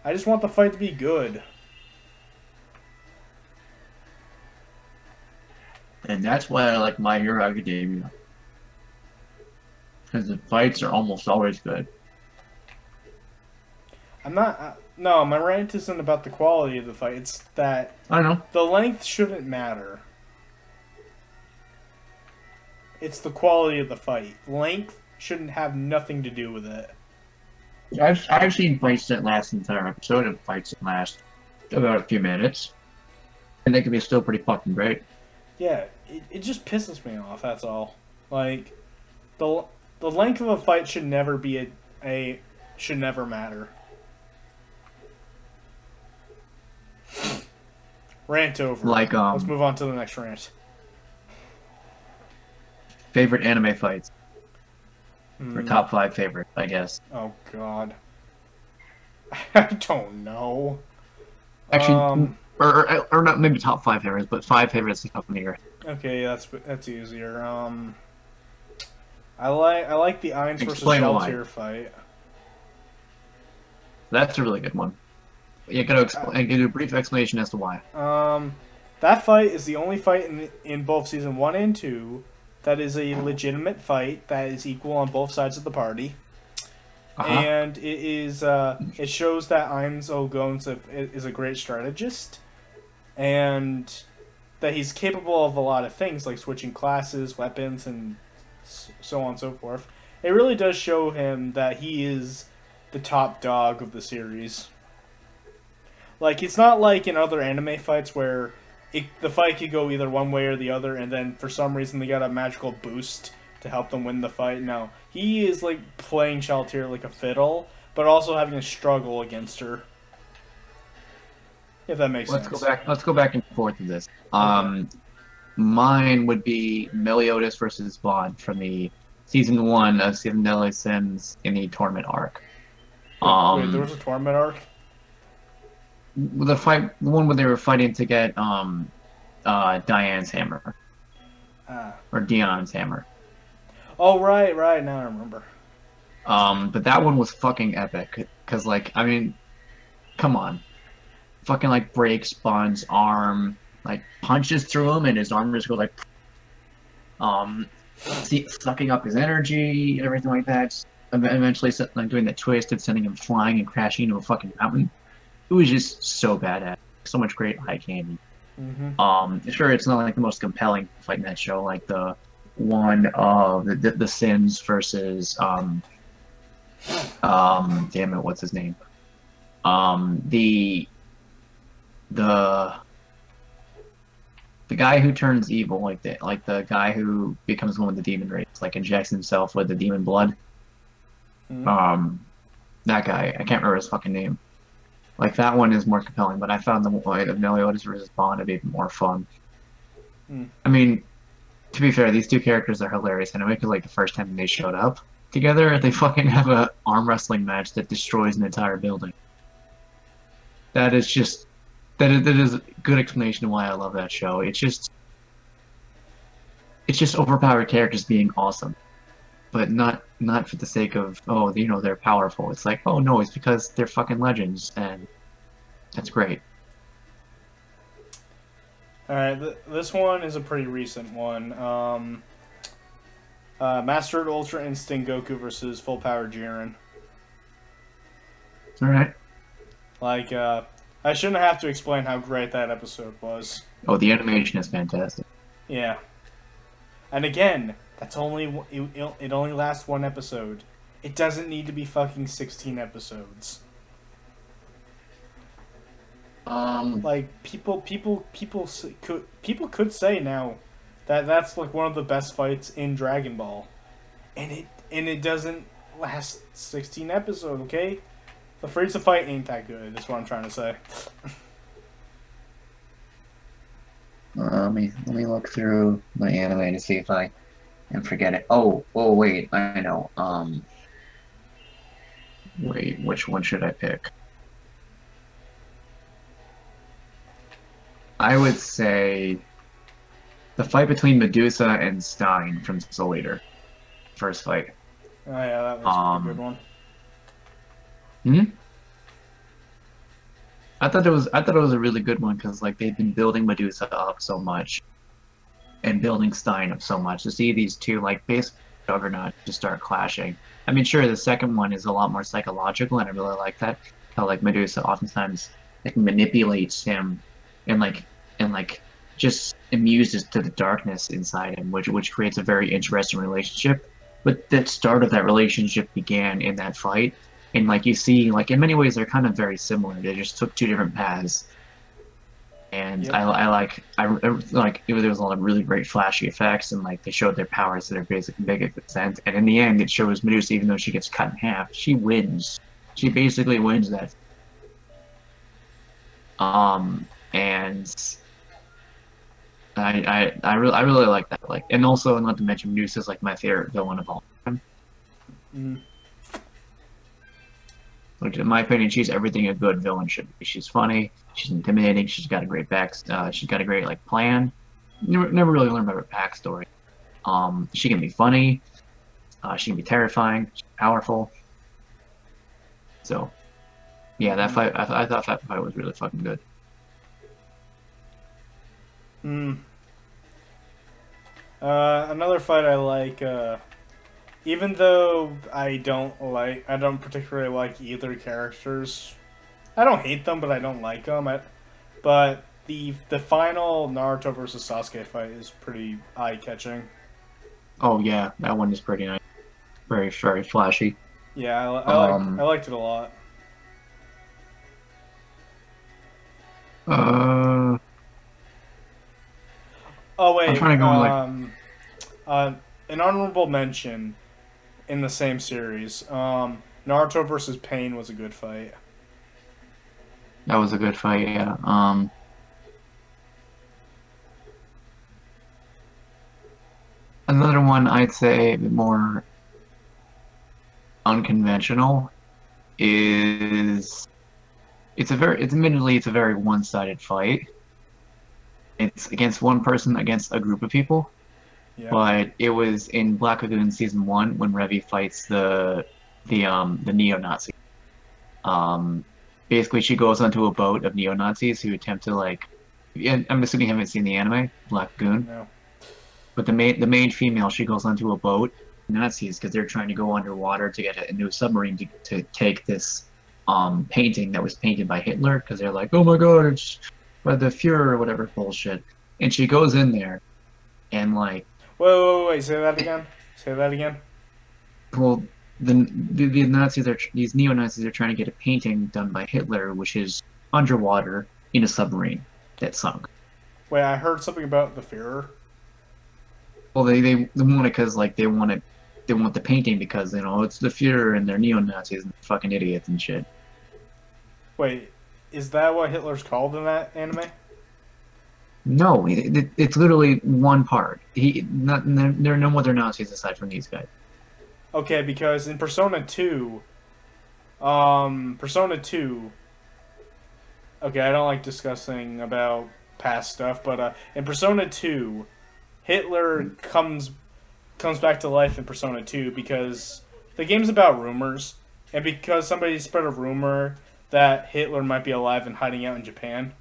I just want the fight to be good.
And that's why I like My Hero Academia. Because the fights are almost always good.
No, my rant isn't about the quality of the fight. It's that
I know.
the length shouldn't matter. It's the quality of the fight. Length shouldn't have nothing to do with it.
I've seen fights that last an entire episode and fights that last about a few minutes. And they can be still pretty fucking great.
Yeah, it just pisses me off, that's all. Like, the length of a fight should never be should never matter. Rant over.
Like,
let's move on to the next rant.
Favorite anime fights. Or top 5 favorite, I guess.
Oh, God. I don't know.
Actually, or not maybe top 5 favorites, but 5 favorites to come in here.
Okay, that's easier. I like the Ainz versus
Explain why.
Sheltier fight.
That's a really good one. You gotta explain. Give a brief explanation as to why.
That fight is the only fight in both season 1 and 2 that is a legitimate fight that is equal on both sides of the party. And it shows that Ainz Ogon is a great strategist, and that he's capable of a lot of things like switching classes, weapons, and so on and so forth. It really does show him that he is the top dog of the series. Like, it's not like in other anime fights where the fight could go either one way or the other, and then for some reason they got a magical boost to help them win the fight. No, he is like playing Sheltier like a fiddle, but also having a struggle against her. If that makes sense.
Let's go back and forth with this. Mine would be Meliodas versus Vaughn from the season 1 of Seven Deadly Sins in the tournament arc.
Wait, there was a tournament arc?
The one where they were fighting to get Diane's hammer. Or Dion's hammer.
Oh, right, now I remember.
But that one was fucking epic, because, like, I mean, come on. Fucking, like, breaks Bond's arm, like, punches through him, and his arm just goes, like, sucking up his energy and everything like that. Eventually, like, doing that twist of sending him flying and crashing into a fucking mountain. It was just so badass. So much great eye candy. Sure, it's not, like, the most compelling fight in that show, like the one of the Sins versus damn it, what's his name? The guy who turns evil, like the guy who becomes one with the demon race, like injects himself with the demon blood. That guy, I can't remember his fucking name. Like, that one is more compelling, but I found the fight of Meliodas versus Bond to be even more fun. I mean, to be fair, these two characters are hilarious anyway, because, like, the first time they showed up together, they fucking have a arm wrestling match that destroys an entire building. That is a good explanation of why I love that show. It's just overpowered characters being awesome, but not for the sake of, oh, you know, they're powerful. It's like, oh no, it's because they're fucking legends, and that's great.
Alright, this one is a pretty recent one. Mastered Ultra Instinct Goku versus Full Power Jiren.
Alright.
Like, I shouldn't have to explain how great that episode was.
Oh, the animation is fantastic.
Yeah. And again, that's it only lasts one episode. It doesn't need to be fucking 16 episodes. Like, people could say now that that's like one of the best fights in Dragon Ball, and it doesn't last 16 episodes. Okay, the Frieza fight ain't that good. That's what I'm trying to say.
Let me look through my anime to see if I can forget it. Oh wait, I know. Wait, which one should I pick? I would say the fight between Medusa and Stein from Soul Eater. First fight.
Oh yeah, that was a good one.
I thought it was a really good one because, like, they've been building Medusa up so much and building Stein up so much to see these two, like, base juggernauts just start clashing. I mean, sure, the second one is a lot more psychological, and I really like that. How, like, Medusa oftentimes, like, manipulates him and just immuses to the darkness inside him, which creates a very interesting relationship. But the start of that relationship began in that fight, and, like, you see, like, in many ways they're kind of very similar. They just took two different paths, and yep. I like there was a lot of really great flashy effects, and, like, they showed their powers to their basic extent. And in the end, it shows Medusa, even though she gets cut in half, she wins. She basically wins that. And I really like that. Like, and also, not to mention, Medusa's like my favorite villain of all time. Which, in my opinion, she's everything a good villain should be. She's funny. She's intimidating. She's got a great she's got a great like plan. Never really learned about her backstory. She can be funny. She can be terrifying. She's powerful. So, yeah, that fight. I thought that fight was really fucking good.
Another fight I like. Even though I don't particularly like either characters. I don't hate them, but I don't like them. But the final Naruto versus Sasuke fight is pretty eye-catching.
Oh yeah, that one is pretty nice. Very, very flashy.
Yeah, I liked it a lot. Oh wait,
I'm trying to go
an honorable mention in the same series. Naruto versus Pain was a good fight.
That was a good fight, yeah. Another one I'd say a bit more unconventional is admittedly it's a very one-sided fight. It's against one person against a group of people. Yeah. But it was in Black Lagoon season 1 when Revi fights the neo-Nazi. Basically she goes onto a boat of neo-Nazis who attempt to I'm assuming you haven't seen the anime, Black Lagoon.
No.
But the main female, she goes onto a boat, Nazis, because they're trying to go underwater to get a new submarine to take this painting that was painted by Hitler, because they're like, oh my god, it's by the Fuhrer or whatever bullshit. And she goes in there, and like...
Wait, say that again? Say that again?
Well, the Nazis these neo-Nazis are trying to get a painting done by Hitler, which is underwater in a submarine that sunk.
Wait, I heard something about the Fuhrer.
Well, they want it because like they want the painting because it's the Fuhrer and they're neo-Nazis and fucking idiots and shit.
Wait, is that what Hitler's called in that anime?
No, it's literally one part. There are no other Nazis aside from these guys.
Okay, because in Persona 2, okay, I don't like discussing about past stuff, but in Persona 2, Hitler comes back to life in Persona 2 because the game's about rumors, and because somebody spread a rumor that Hitler might be alive and hiding out in Japan.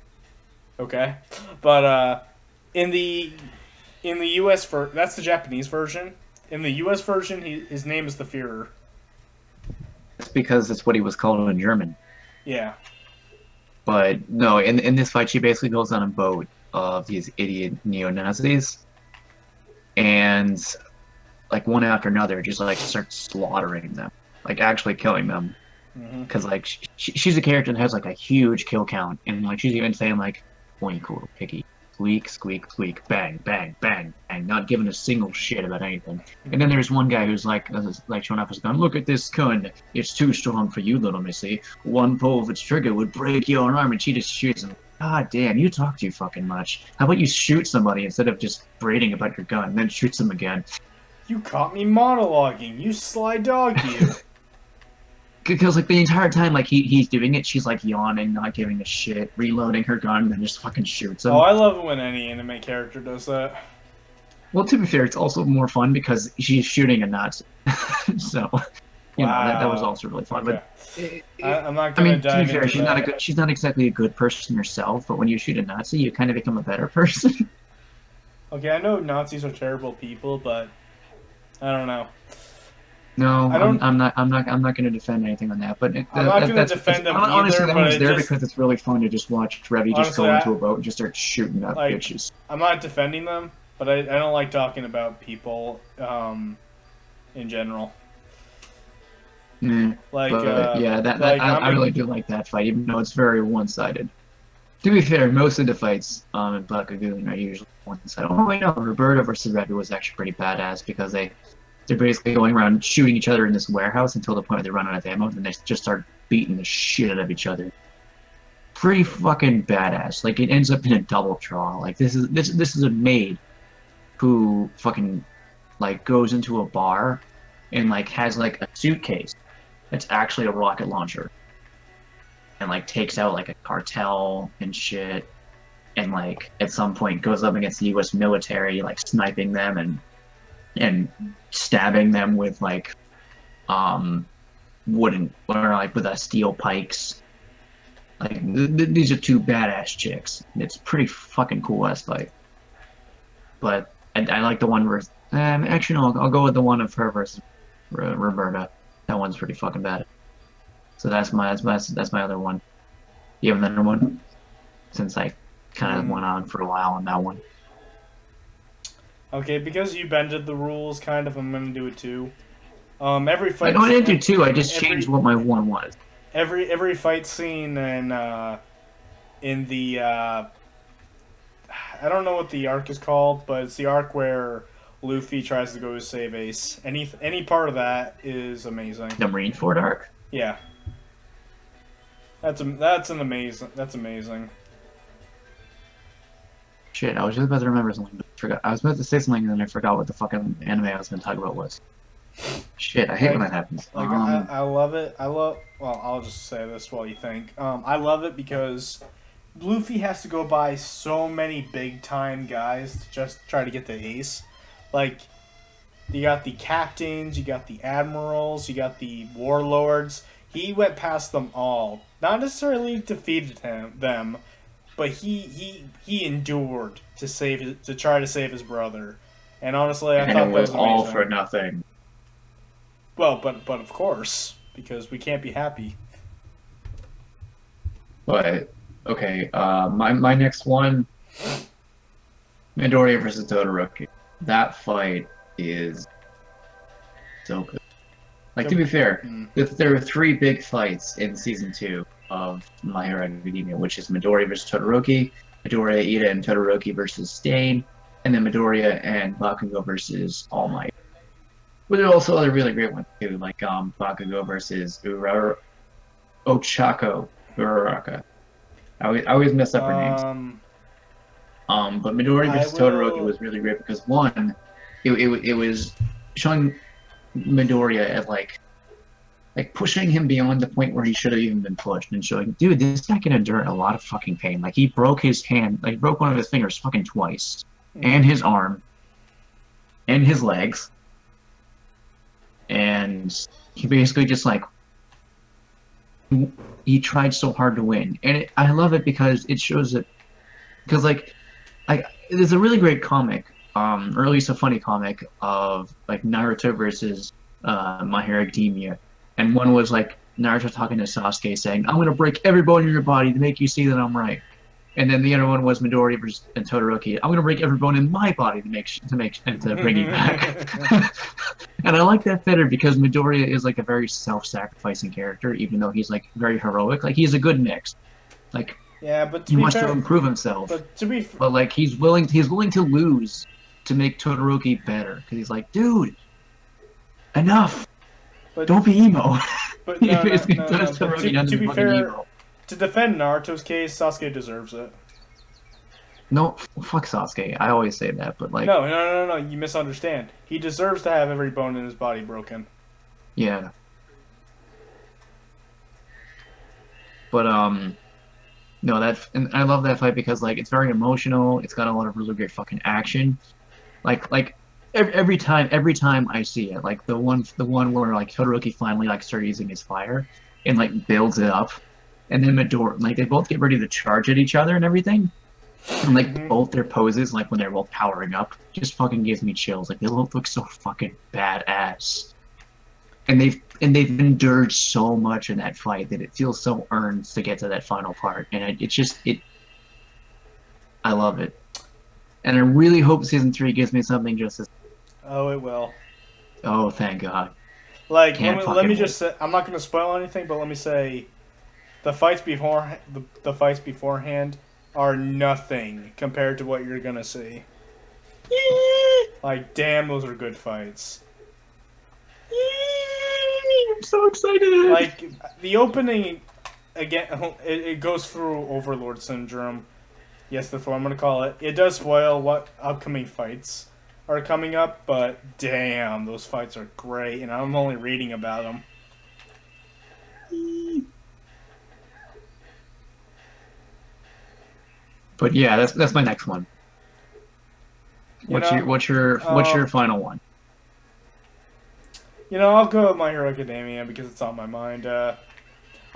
Okay, but in the U.S. that's the Japanese version. In the U.S. version, his name is the Führer.
That's because that's what he was called in German.
Yeah.
But no, in this fight, she basically goes on a boat of these idiot neo-Nazis, and like one after another, just like starts slaughtering them, like actually killing them. Because like she's a character that has like a huge kill count, and like she's even saying like, "Cool, picky, squeak, squeak, squeak, bang, bang, bang, bang," not giving a single shit about anything. And then there's one guy who's like showing off his gun. "Look at this gun. It's too strong for you, little missy. One pull of its trigger would break your arm." And she just shoots him. God damn, you talk too fucking much. How about you shoot somebody instead of just braiding about your gun, and then shoots them again?
You caught me monologuing. You sly dog, you.
Because like the entire time like he's doing it, she's like yawning, not giving a shit, reloading her gun, and then just fucking shoots him.
Oh, I love it when any anime character does that.
Well, to be fair, it's also more fun because she's shooting a Nazi. So, you know, that was also really fun.
Okay.
But
I'm not gonna dive
to be fair,
into that.
she's not exactly a good person herself, but when you shoot a Nazi, you kind of become a better person.
Okay, I know Nazis are terrible people, but I don't know.
No, I'm not going to defend anything on that. But
I'm not going to defend them either.
Honestly, that one's there
just,
because it's really fun to just watch Revi just go into a boat and just start shooting at
like,
bitches.
I'm not defending them, but I don't like talking about people in general. Like,
yeah,
like,
I really do like that fight, even though it's very one-sided. To be fair, most of the fights in Black Lagoon are usually one-sided. Oh wait, no, Roberto versus Revi was actually pretty badass because they're basically going around shooting each other in this warehouse until the point where they run out of ammo, and then they just start beating the shit out of each other. Pretty fucking badass. Like, it ends up in a double draw. Like, this is a maid who fucking like goes into a bar and like has like a suitcase that's actually a rocket launcher. and like takes out like a cartel and shit, and like at some point goes up against the U.S. military, like sniping them and stabbing them with like wooden or like with steel pikes. Like these are two badass chicks. It's pretty fucking cool ass fight. But I like the one where actually no, I'll go with the one of her versus Roberta. That one's pretty fucking bad. So that's my other one. You have another one? Since I kind of went on for a while on that one.
Okay, because you bended the rules, kind of, I'm gonna do it too. Every fight.
I didn't do two. I just changed what my one was.
Every fight scene in the I don't know what the arc is called, but it's the arc where Luffy tries to go to save Ace. Any part of that is amazing.
The Marineford arc?
Yeah. That's amazing.
Shit, I was just about to remember something, but I forgot. I was about to say something and then I forgot what the fucking anime I was going to talk about was. Shit, I hate when that happens.
Like I love it. Well, I'll just say this while you think. I love it because Luffy has to go by so many big time guys to just try to get the Ace. Like, you got the captains, you got the admirals, you got the warlords. He went past them all. Not necessarily defeated them, but he endured to try to save his brother. And honestly, I thought
it was
that was
all
amazing.
for nothing.
Well, but of course, because we can't be happy.
But okay, my next one, Midoriya versus Todoroki. That fight is so good. Like, to be fair, there were 3 big fights in season 2 of My Hero Academia, which is Midoriya versus Todoroki, Midoriya, Ida, and Todoroki versus Stain, and then Midoriya and Bakugo versus All Might. But there are also other really great ones too, like Bakugo versus Ochako Uraraka. I always mess up her names. But Midoriya versus Todoroki was really great because one, it was showing Midoriya as like pushing him beyond the point where he should have even been pushed, and showing, dude, this guy can endure a lot of fucking pain. Like, he broke his hand, like broke one of his fingers fucking twice, and his arm, and his legs, and he basically just like he tried so hard to win, and I love it because it shows that because there's a really great comic, or at least a funny comic of like Naruto versus My Hero Academia. And one was like Naruto talking to Sasuke saying, "I'm gonna break every bone in your body to make you see that I'm right." And then the other one was Midoriya versus Todoroki. "I'm gonna break every bone in my body to bring you back." And I like that better because Midoriya is like a very self-sacrificing character, even though he's like very heroic. Like, he's a good mix. Like,
yeah, but
he wants to improve himself. But like, he's willing to lose to make Todoroki better because he's like, dude, enough.
But,
don't be emo.
But no, to be fair, emo. To defend Naruto's case, Sasuke deserves it.
No, fuck Sasuke. I always say that, but like...
No, you misunderstand. He deserves to have every bone in his body broken.
Yeah. But, no, and I love that fight because, like, it's very emotional. It's got a lot of really great fucking action. Like, every time I see it, like the one where like Todoroki finally like started using his fire and like builds it up, and then Midoriya, like, they both get ready to charge at each other and everything, and like both their poses, like when they're both powering up, just fucking gives me chills. Like, they both look so fucking badass, and they've endured so much in that fight that it feels so earned to get to that final part, and I love it. And I really hope season 3 gives me something just as...
Oh, it will.
Oh, thank God.
Like, let me just say, I'm not going to spoil anything, but let me say, the fights beforehand are nothing compared to what you're going to see. Like, damn, those are good fights.
I'm so excited.
Like, the opening, again, it goes through Overlord Syndrome. Yes, that's what I'm going to call it. It does spoil what upcoming fights are coming up, but damn, those fights are great, and I'm only reading about them.
But yeah, that's my next one. What's your final one?
I'll go with My Hero Academia because it's on my mind. I'm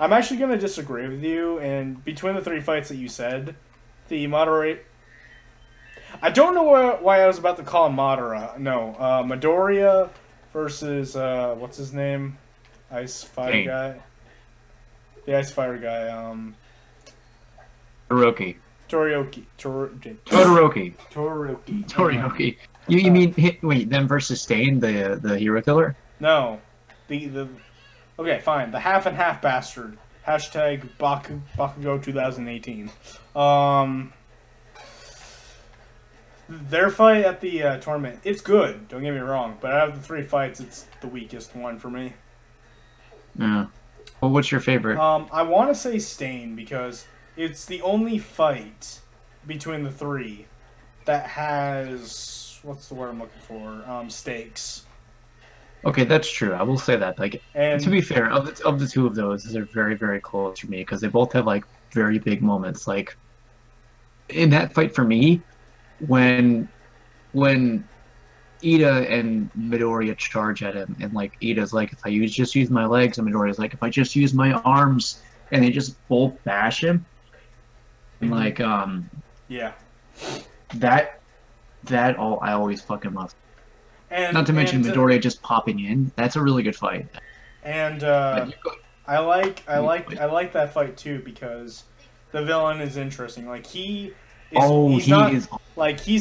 actually going to disagree with you, and between the three fights that you said, the moderate... I don't know why I was about to call him Madara. No, Midoriya versus, what's his name? Ice Fire guy? The Ice Fire guy,
Todoroki.
Todoroki.
You mean wait, them versus Stain, the hero killer?
No. Okay, fine. The half and half bastard. Hashtag Bakugo 2018. Their fight at the tournament, it's good, don't get me wrong, but out of the three fights, it's the weakest one for me.
Yeah. Well, what's your favorite?
I want to say Stain because it's the only fight between the three that has, what's the word I'm looking for? Stakes.
Okay, that's true. I will say that. Like,
and
to be fair, of the two of those, they're very, very close for me because they both have like very big moments. Like in that fight for me, when Ida and Midoriya charge at him, and like Ida's like, if I just use my legs, and Midoriya's like, if I just use my arms, and they just both bash him. And like
yeah,
that I always fucking love.
And
not to mention Midoriya just popping in. That's a really good fight.
And I like that fight too because the villain is interesting. Like he's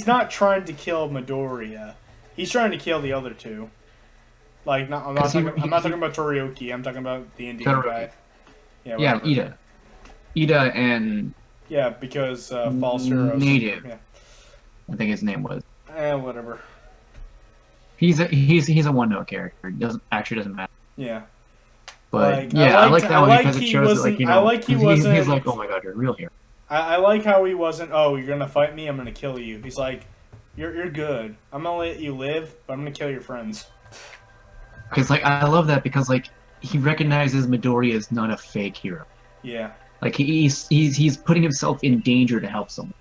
not trying to kill Midoriya. He's trying to kill the other two. Like I'm not talking about Todoroki. I'm talking about the Indian guy.
Yeah, Ida and
because false heroes.
Native.
Yeah.
I think his name was.
Whatever.
He's a one-note character. It doesn't matter.
Yeah.
But I like that one because it shows that, like, he's like, oh my god, you're a real hero.
I like how he wasn't, oh, you're gonna fight me, I'm gonna kill you. He's like, you're good. I'm gonna let you live, but I'm gonna kill your friends.
Because like I love that because like he recognizes Midoriya is not a fake hero.
Yeah.
Like he's putting himself in danger to help someone.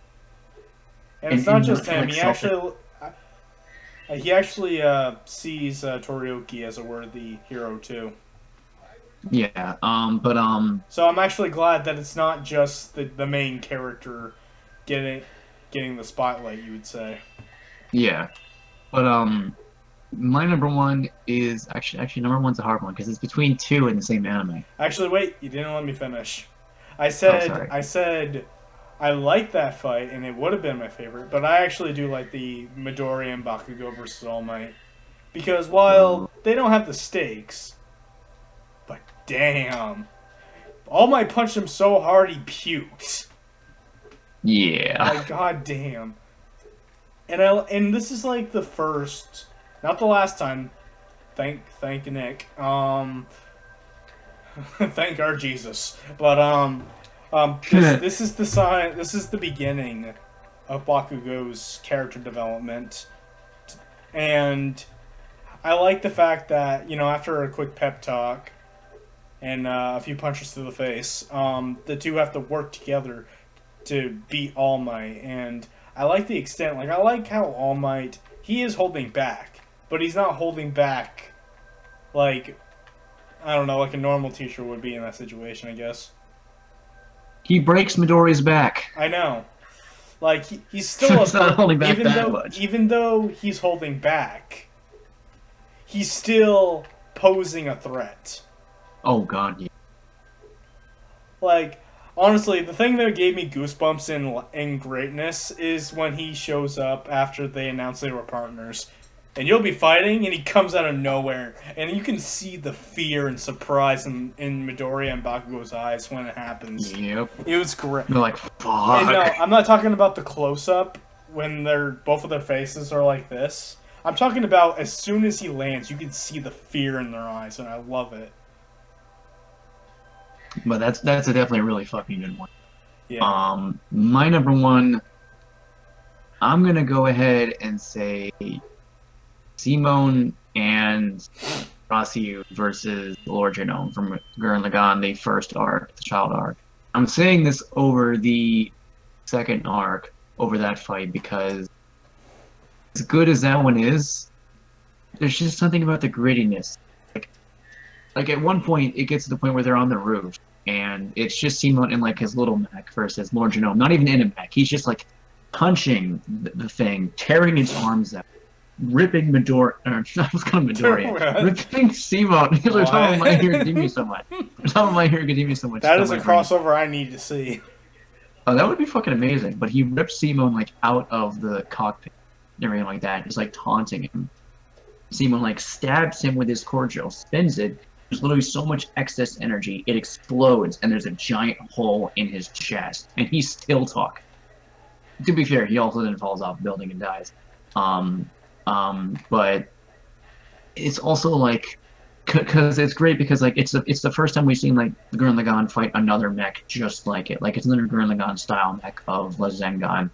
And it's not just him. He actually sees Todoroki as a worthy hero too.
Yeah.
So I'm actually glad that it's not just the main character getting the spotlight. You would say.
Yeah, but my number one is actually number one's a hard one because it's between two in the same anime.
Actually, wait, you didn't let me finish. I said I like that fight, and it would have been my favorite, but I actually do like the Midoriya and Bakugo versus All Might. Because while they don't have the stakes, but damn, All Might punched him so hard he puked.
Yeah.
Like, god damn. And this is like the first, not the last time, thank Nick, thank our Jesus, but this is the sign. This is the beginning of Bakugo's character development, and I like the fact that after a quick pep talk and a few punches to the face, the two have to work together to beat All Might. And I like the extent. Like I like how All Might, he is holding back, but he's not holding back like, I don't know, like a normal teacher would be in that situation, I guess.
He breaks Midoriya's back.
I know. Like, he's still
not holding back that much.
Even though he's holding back, he's still posing a threat.
Oh, God, yeah.
Like, honestly, the thing that gave me goosebumps in greatness is when he shows up after they announced they were partners. And you'll be fighting, and he comes out of nowhere. And you can see the fear and surprise in Midoriya and Bakugo's eyes when it happens.
Yep.
It was great.
They're like, fuck.
And no, I'm not talking about the close-up when both of their faces are like this. I'm talking about as soon as he lands, you can see the fear in their eyes, and I love it.
But that's definitely a really fucking good one.
Yeah.
My number one, I'm going to go ahead and say Simone and Rossiu versus Lord Genome from Gurren Lagann, the first arc, the child arc. I'm saying this over the 2nd arc over that fight because as good as that one is, there's just something about the grittiness. Like at one point, it gets to the point where they're on the roof, and it's just Simon in like his little mech versus Lord Genome. Not even in a mech. He's just like punching the thing, tearing its arms out, ripping Midoriya. Or I was calling Midoriya. Ripping Simon. They're talking about My Hero Academia so much. They're talking about My Hero Academia so much.
That is a crossover I need to see.
Oh, that would be fucking amazing. But he ripped Simon like out of the cockpit and everything like that. Just like taunting him. Simon like stabs him with his cordial, spins it. There's literally so much excess energy, it explodes, and there's a giant hole in his chest, and he's still talking. To be fair, he also then falls off the building and dies. But it's also like, because it's great because like it's the first time we've seen like the Gurren Lagann fight another mech just like it. Like it's another Gurren Lagann style mech of Rasengan,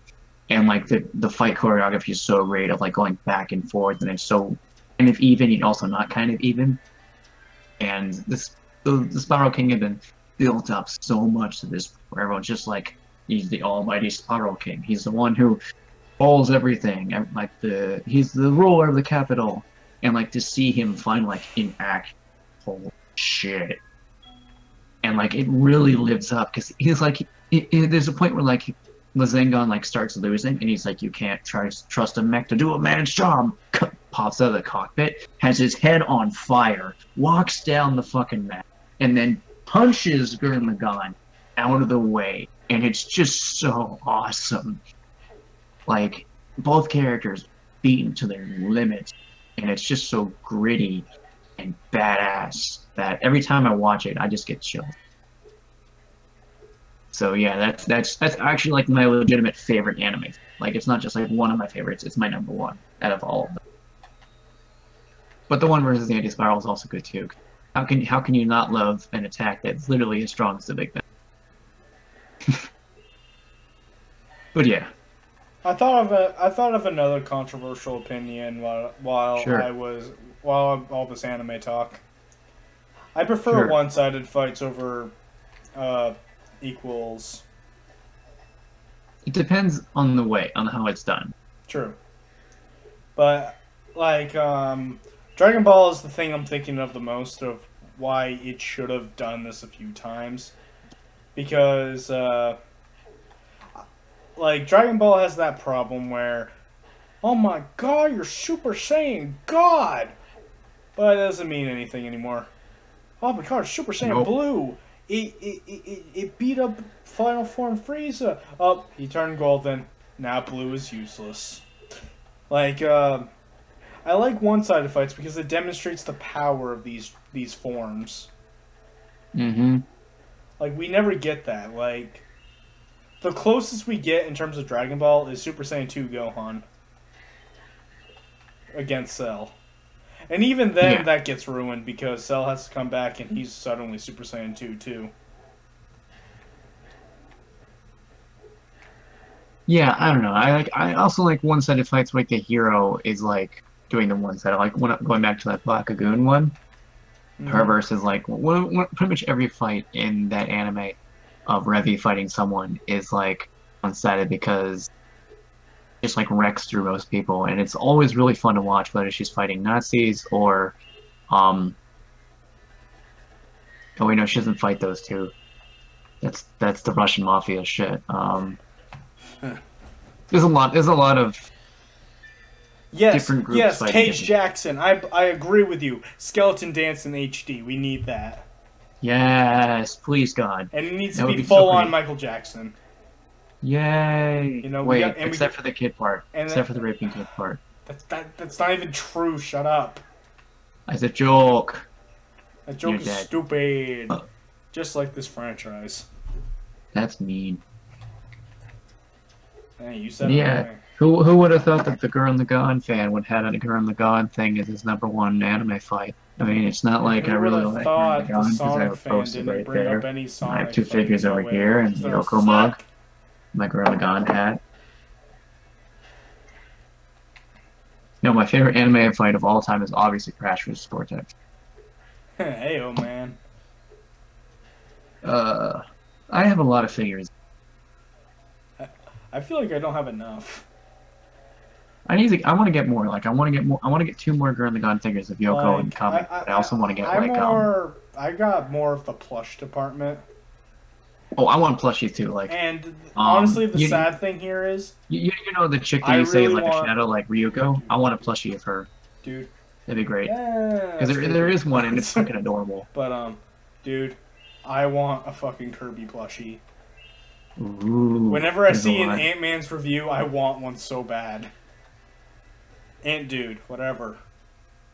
and like the fight choreography is so great of like going back and forth, and it's so kind of even and also not kind of even. And the Spyro King had been built up so much to this, where everyone's just like, he's the almighty Spyro King. He's the one who holds everything. And like he's the ruler of the capital. And like to see him finally like in act, holy shit. And like it really lives up because he's like, there's a point where like Rasengan like starts losing, and he's like, you can't trust a mech to do a man's job. Pops out of the cockpit, has his head on fire, walks down the fucking mech, and then punches Gurren Lagann out of the way, and it's just so awesome. Like both characters beaten to their limits, and it's just so gritty and badass that every time I watch it, I just get chills. So yeah, that's actually like my legitimate favorite anime. Like it's not just like one of my favorites; it's my #1 out of all of them. But the one versus the anti-spiral is also good too. How can you not love an attack that's literally as strong as the Big Bang? But yeah.
I thought of another controversial opinion while all this anime talk. I prefer one-sided fights over equals.
It depends on the way, on how it's done.
True. But like Dragon Ball is the thing I'm thinking of the most of why it should have done this a few times. Because like Dragon Ball has that problem where, oh my god, you're Super Saiyan God! But that doesn't mean anything anymore. Oh my god, Super Saiyan Blue! It beat up Final Form Frieza. Oh, he turned golden. Now Blue is useless. Like, I like one-sided fights because it demonstrates the power of these forms.
Mm-hmm.
Like, we never get that. Like, the closest we get in terms of Dragon Ball is Super Saiyan 2 Gohan against Cell. And even then, that gets ruined because Cell has to come back and he's suddenly Super Saiyan 2 too.
Yeah, I don't know. I also like one-sided fights where like the hero is like doing the one-sided, like going back to that Black Lagoon one. Her versus like pretty much every fight in that anime of Revy fighting someone is like one-sided because it just like wrecks through most people, and it's always really fun to watch whether she's fighting Nazis or oh wait, no, she doesn't fight those two. That's the Russian mafia shit. There's a lot of different groups.
Yes, Cage Jackson. I agree with you. Skeleton Dance in HD. We need that.
Yes, please God.
And it needs to be full on Michael Jackson.
Yay!
You know,
wait, except for the kid part. Except for the raping kid part.
That's not even true. Shut up.
It's a joke.
That joke is stupid. Just like this franchise.
That's mean.
Hey, you said
it. Who would have thought that the Gurren Lagann fan would have had a Gurren Lagann thing as his #1 anime fight? I mean, it's not like I really like Gurren Lagann because I have posted right there. I have 2 figures over here and the Yoko mug, my Gurren Lagann hat. No, my favorite anime fight of all time is obviously Crash vs. Cortex.
Hey, oh man.
I have a lot of figures.
I feel like I don't have enough.
I want to get more. Like, I want to get more. I want to get 2 more Girl in the God figures of Yoko and
Like,
Kami. But I also want to get
I got more of the plush department.
Oh, I want plushies too. Like,
And honestly, the sad thing here is,
you know the chick that
I
you say
really
like
want-
a shadow like Ryuko. I want a plushie of her.
dude.
That'd be great.
Because
Because there is one and it's fucking adorable.
But dude, I want a fucking Kirby plushie.
Ooh,
Whenever I
there's
see
a
an
lot.
Ant-Man's review, I want one so bad. Ant dude, whatever.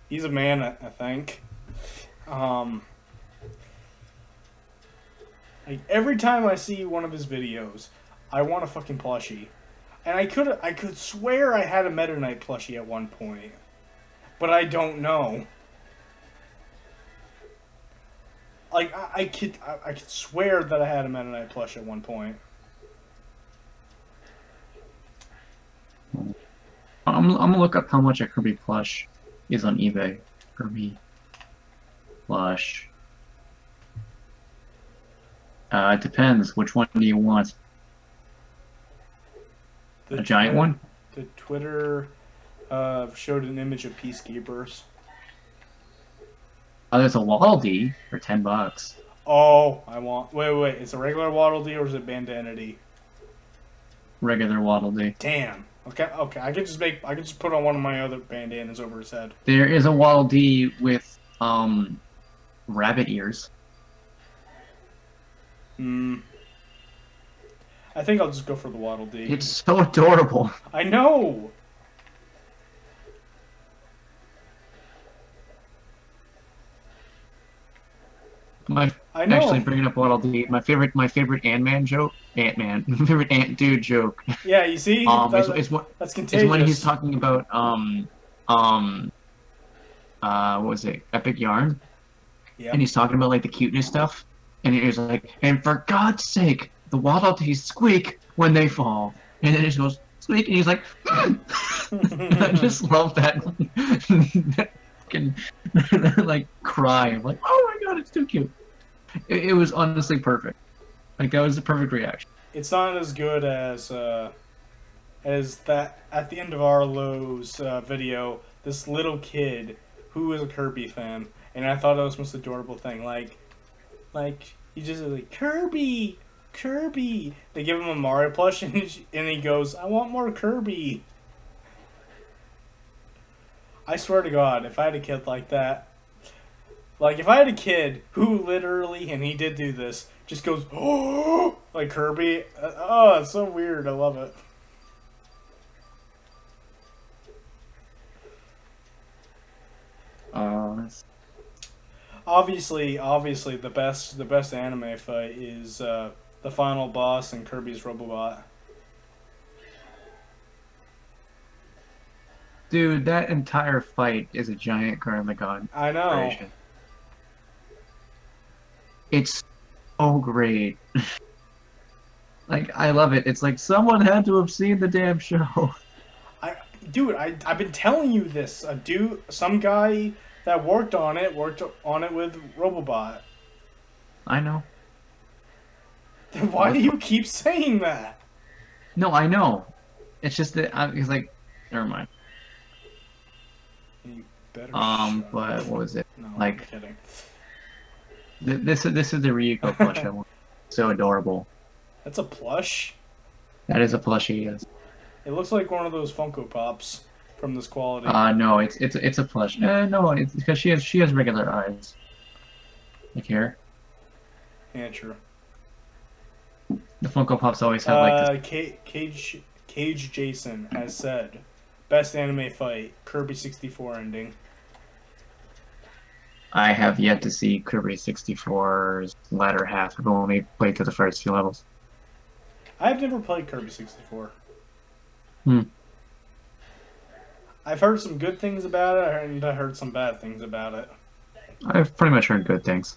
He's a man, I think. Like every time I see one of his videos, I want a fucking plushie. And I could swear I had a Meta Knight plushie at one point. But I don't know. Like I could swear that I had a Meta Knight plush at one point.
I'm gonna look up how much a Kirby plush is on eBay. Kirby plush. It depends. Which one do you want? A giant one?
The Twitter showed an image of Peacekeepers.
Oh, there's a Waddle Dee for $10.
Oh, I want. Wait. Is it a regular Waddle Dee or is it Bandanity?
Regular Waddle Dee.
Damn. Okay. I could just put on one of my other bandanas over his head.
There is a Waddle Dee with rabbit ears.
I think I'll just go for the Waddle Dee.
It's so adorable.
I know.
Actually, bringing up Waddle Dee, my favorite Ant-Man joke, my favorite Ant Dude joke.
Yeah, you see, that's contagious.
It's when he's talking about what was it, Epic Yarn?
Yeah.
And he's talking about like the cuteness stuff, and he's like, and for God's sake, the Waddle Dees squeak when they fall, and then it just goes squeak, and he's like, I just love that, that fucking like cry. I'm like, oh my God, it's too cute. It was honestly perfect. Like that was the perfect reaction.
It's not as good as that at the end of Arlo's video. This little kid who is a Kirby fan, and I thought it was the most adorable thing. Like he just like Kirby. They give him a Mario plush, and he goes, "I want more Kirby." I swear to God, if I had a kid like that. Like, if I had a kid who literally, and he did do this, just goes, oh, like Kirby. Oh, it's so weird. I love it. Obviously, the best anime fight is the final boss and Kirby's Robobot.
Dude, that entire fight is a giant Girl in the God.
I know.
Creation. It's so great. Like, I love it. It's like someone had to have seen the damn show.
I've been telling you this. Some guy that worked on it with Robobot.
I know.
Then why do you keep saying that?
No, I know. It's just that it's like, never mind.
You better
but what was it?
No,
like,
I'm kidding.
This is the Ryuko plush I want. So adorable.
That's a plush.
That is a plushie, yes.
It looks like one of those Funko Pops from this quality.
No, it's a plush. No, it's because she has regular eyes. Like here.
Yeah, true.
The Funko Pops always have like this.
Cage Jason has said, best anime fight, Kirby 64 ending.
I have yet to see Kirby 64's latter half. I've only played through the first few levels.
I've never played Kirby 64.
Hmm.
I've heard some good things about it, and I heard some bad things about it.
I've pretty much heard good things.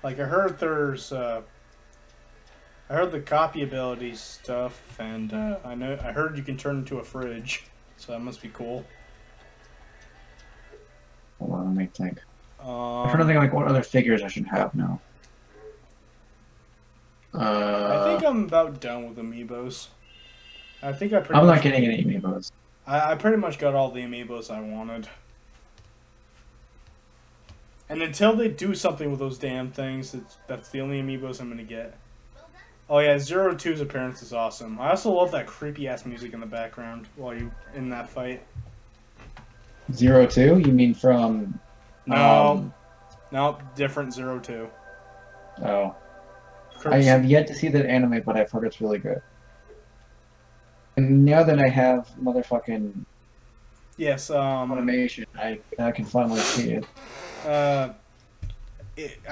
Like, I heard there's, I heard the copy ability stuff, and I heard you can turn into a fridge, so that must be cool.
Hold on, let me think. I'm trying to think like what other figures I should have now.
I think I'm about done with amiibos. I think I pretty
I'm
much.
not getting any amiibos.
I pretty much got all the amiibos I wanted. And until they do something with those damn things, that's the only amiibos I'm gonna get. Oh yeah, Zero Two's appearance is awesome. I also love that creepy ass music in the background while you in that fight.
02? You mean from?
No, no, different Zero Two.
Oh, I
Kirk's,
have yet to see that anime, but I've heard it's really good. And now that I have motherfucking
yes.
animation, I can finally see it.
I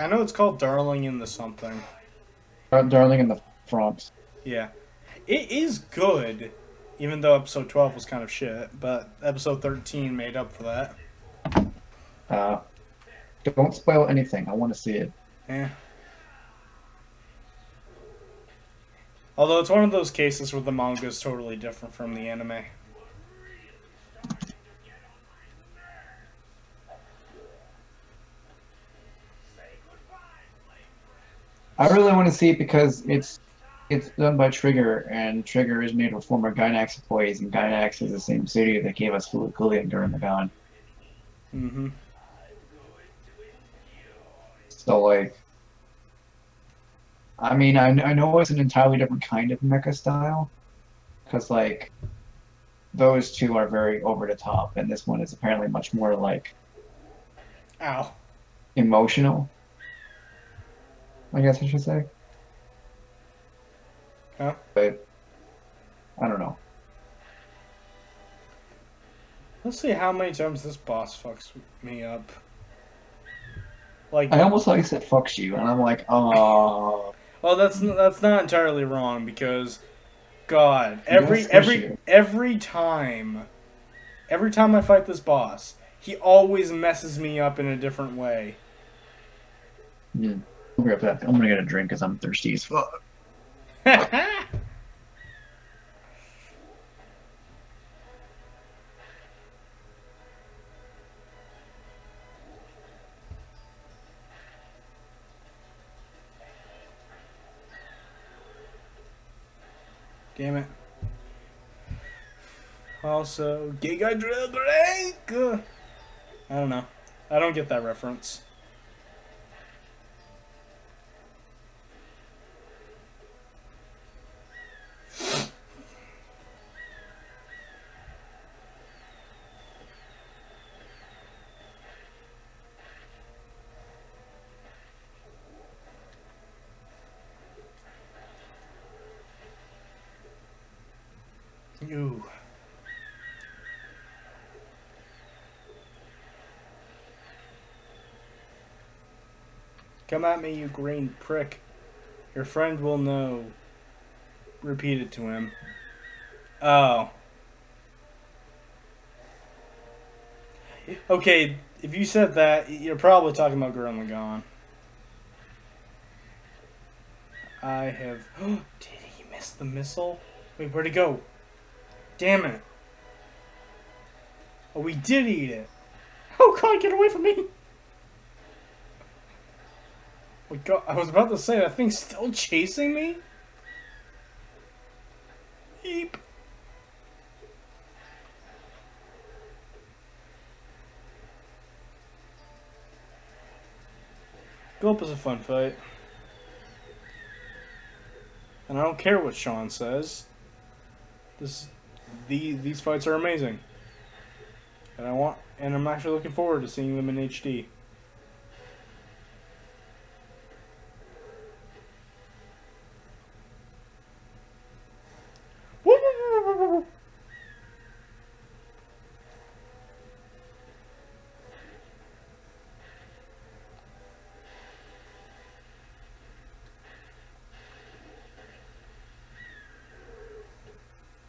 know it's called Darling in the something.
Darling in the Franxx.
Yeah, it is good, even though episode 12 was kind of shit. But episode 13 made up for that.
Don't spoil anything. I want to see it.
Yeah. Although it's one of those cases where the manga is totally different from the anime.
I really want to see it because it's done by Trigger, and Trigger is made with former Gainax employees, and Gainax is the same studio that gave us Foolie and Gurren Lagann.
Mm-hmm.
So, like, I mean, I know it's an entirely different kind of mecha style, because, like, those two are very over the top, and this one is apparently much more, like,
Ow.
emotional, I guess I should say.
Huh?
But, I don't know.
Let's see how many times this boss fucks me up. Like,
I almost like said fucks you, and I'm like, oh.
well, that's not entirely wrong because, God,
Yes,
every time I fight this boss, he always messes me up in a different way.
Yeah. I'll grab that. I'm gonna get a drink because I'm thirsty as fuck.
Damn it. Also, Giga Drill Break! I don't know. I don't get that reference. You. Come at me, you green prick. Your friend will know. Repeat it to him. Oh. Okay, if you said that, you're probably talking about Gurren Lagann. I have... Did he miss the missile? Wait, where'd it go? Damn it. Oh, we did eat it. Oh god, get away from me! Oh god, I was about to say, that thing's still chasing me? Eep. Gulp is a fun fight. And I don't care what Sean says. These fights are amazing. And I'm actually looking forward to seeing them in HD.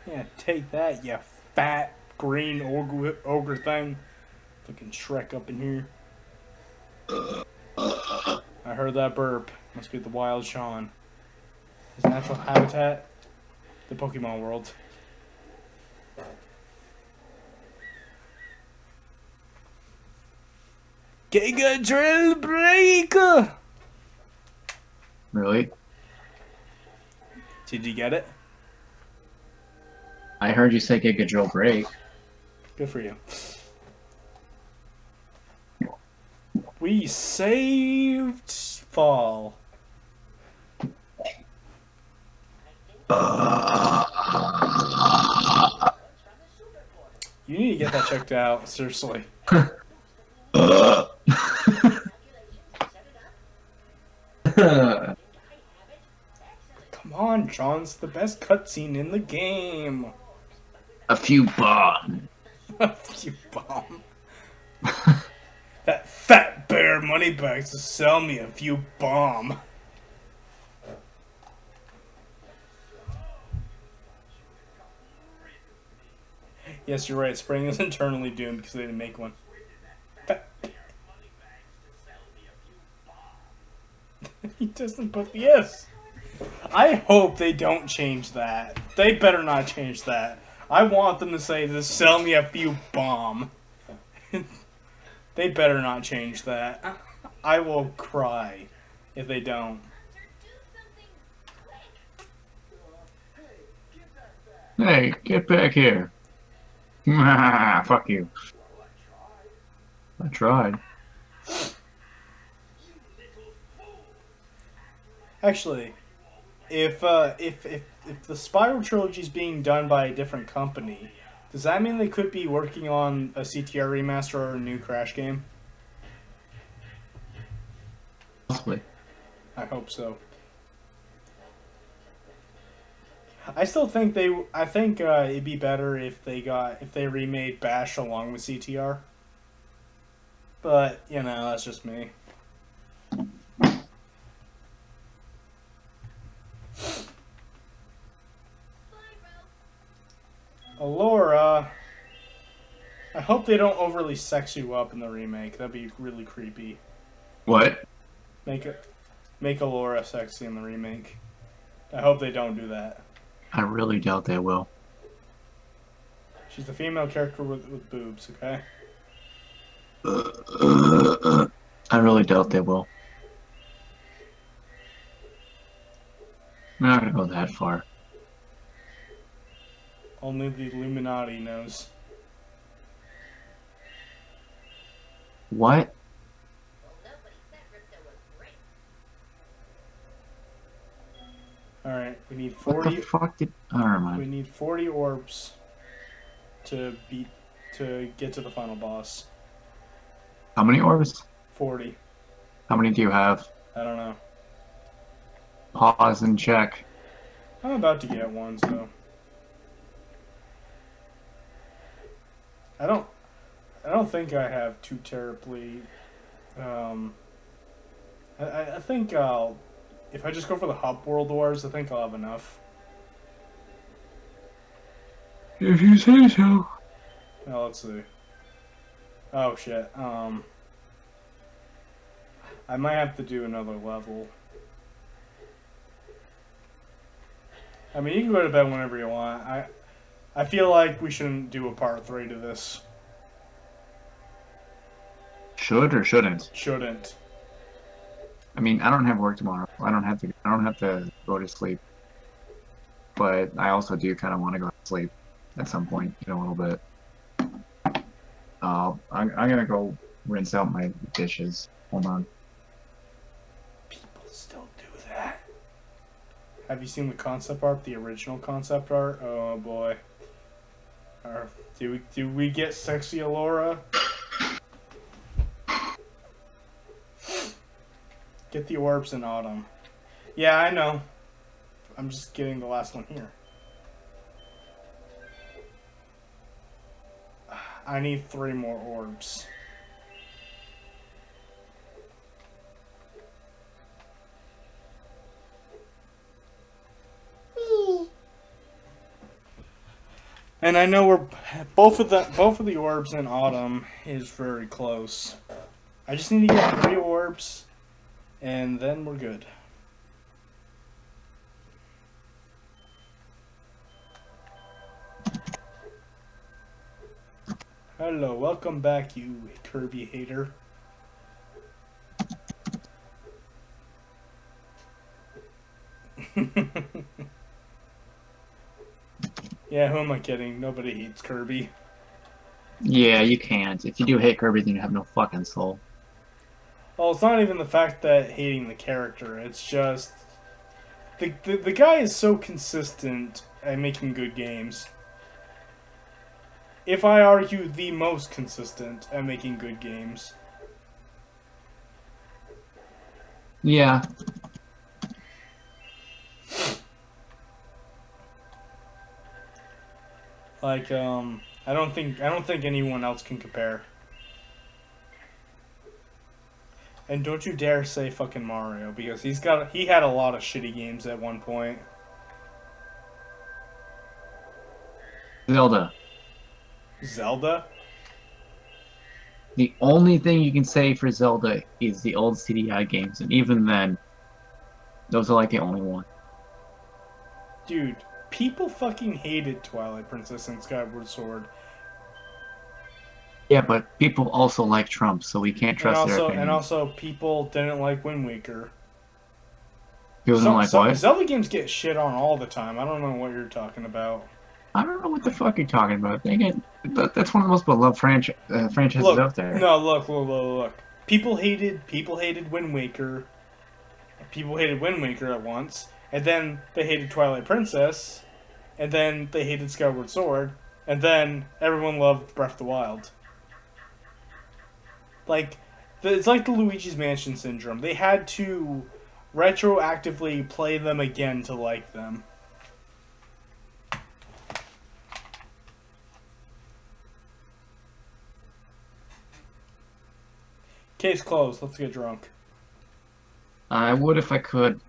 Yeah, take that, you fat green ogre thing. Fucking Shrek up in here. I heard that burp. Must be the wild Sean. His natural habitat? The Pokemon world. Giga Drill Breaker!
Really?
Did you get it?
I heard you say Giga Drill break.
Good for you. We saved Fall. You need to get that checked out, seriously. Come on, John, it's the best cutscene in the game.
A few bombs.
A few bomb. That fat bear moneybags to sell me a few bomb. Yes, you're right. Spring is internally doomed because they didn't make one. He doesn't put the S. I hope they don't change that. They better not change that. I want them to say, "Just sell me a few bomb." They better not change that. I will cry if they don't.
Hey, get back here. Fuck you. I tried.
Actually, if the Spyro trilogy is being done by a different company, does that mean they could be working on a CTR remaster or a new Crash game?
Possibly.
I hope so. I still think it'd be better if they remade Bash along with CTR. But, you know, that's just me. Alora, I hope they don't overly sex you up in the remake. That'd be really creepy.
What?
Make Alora sexy in the remake. I hope they don't do that.
I really doubt they will.
She's a female character with boobs, okay?
I really doubt they will. I'm not gonna go that far.
Only the Illuminati knows.
What?
Alright, we need
What
40.
the fuck did? Oh, never
We
mind.
need 40 orbs to get to the final boss.
How many orbs?
40.
How many do you have?
I don't know.
Pause and check.
I'm about to get one, so I don't think I have too terribly. I think if I just go for the Hub World Wars, I think I'll have enough.
If you say so.
Now let's see. Oh shit. I might have to do another level. I mean, you can go to bed whenever you want. I feel like we shouldn't do a part 3 to this.
Should or shouldn't?
Shouldn't.
I mean, I don't have work tomorrow. I don't have to go to sleep. But I also do kind of want to go to sleep at some point in a little bit. I'm gonna go rinse out my dishes. Hold on.
People still do that. Have you seen the concept art, the original concept art? Oh boy. Do we get sexy Alora? Get the orbs in autumn. Yeah, I know. I'm just getting the last one here. I need 3 more orbs. And I know we're both of the orbs in autumn is very close. I just need to get 3 orbs, and then we're good. Hello, welcome back, you Kirby hater. Yeah, who am I kidding? Nobody hates Kirby.
Yeah, you can't. If you do hate Kirby, then you have no fucking soul.
Well, it's not even the fact that hating the character. It's just the guy is so consistent at making good games. If I argue, the most consistent at making good games.
Yeah.
Like, I don't think anyone else can compare. And don't you dare say fucking Mario, because he had a lot of shitty games at one point.
Zelda.
Zelda?
The only thing you can say for Zelda is the old CDI games, and even then, those are like the only one.
Dude, people fucking hated Twilight Princess and Skyward Sword.
Yeah, but people also like Trump, so we can't trust their opinions.
And also, people didn't like Wind Waker.
People don't like what?
Zelda games get shit on all the time. I don't know what you're talking about.
I don't know what the fuck you're talking about. That's one of the most beloved franchises out there.
No, look. People hated Wind Waker. People hated Wind Waker at once, and then they hated Twilight Princess, and then they hated Skyward Sword, and then everyone loved Breath of the Wild. Like, it's like the Luigi's Mansion syndrome. They had to retroactively play them again to like them. Case closed. Let's get drunk.
I would if I could.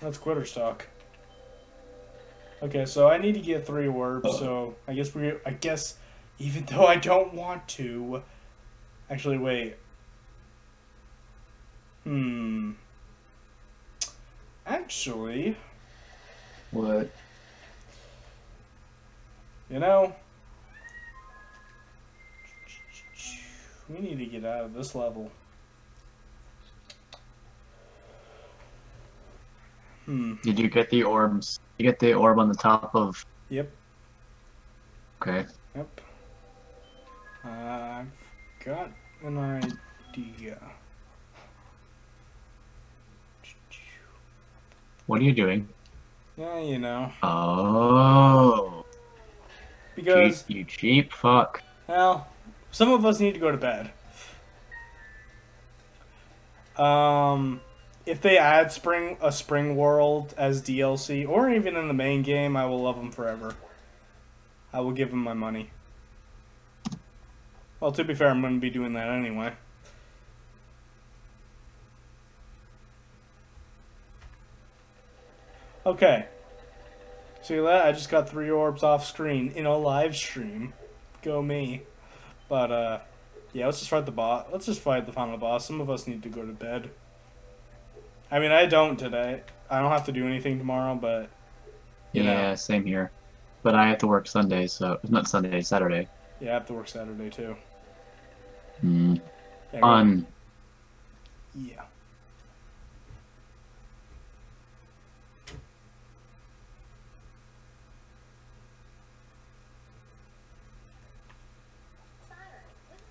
That's quitter stock. Okay, so I need to get 3 orbs, so I guess even though I don't want to. Actually, wait. Actually.
What?
You know, we need to get out of this level.
Did you get the orbs? You get the orb on the top of...
Yep.
Okay.
Yep. I've got an idea.
What are you doing?
Yeah, you know.
Oh.
Because...
You cheap fuck.
Well, some of us need to go to bed. If they add a spring world as DLC, or even in the main game, I will love them forever. I will give them my money. Well, to be fair, I'm going to be doing that anyway. Okay. See that? I just got 3 orbs off screen in a live stream. Go me. But, yeah, let's just fight the boss. Let's just fight the final boss. Some of us need to go to bed. I mean, I don't today. I don't have to do anything tomorrow, but... You know.
Same here. But I have to work Sunday, so... Not Sunday, Saturday.
Yeah, I have to work Saturday, too.
Fun.
Yeah.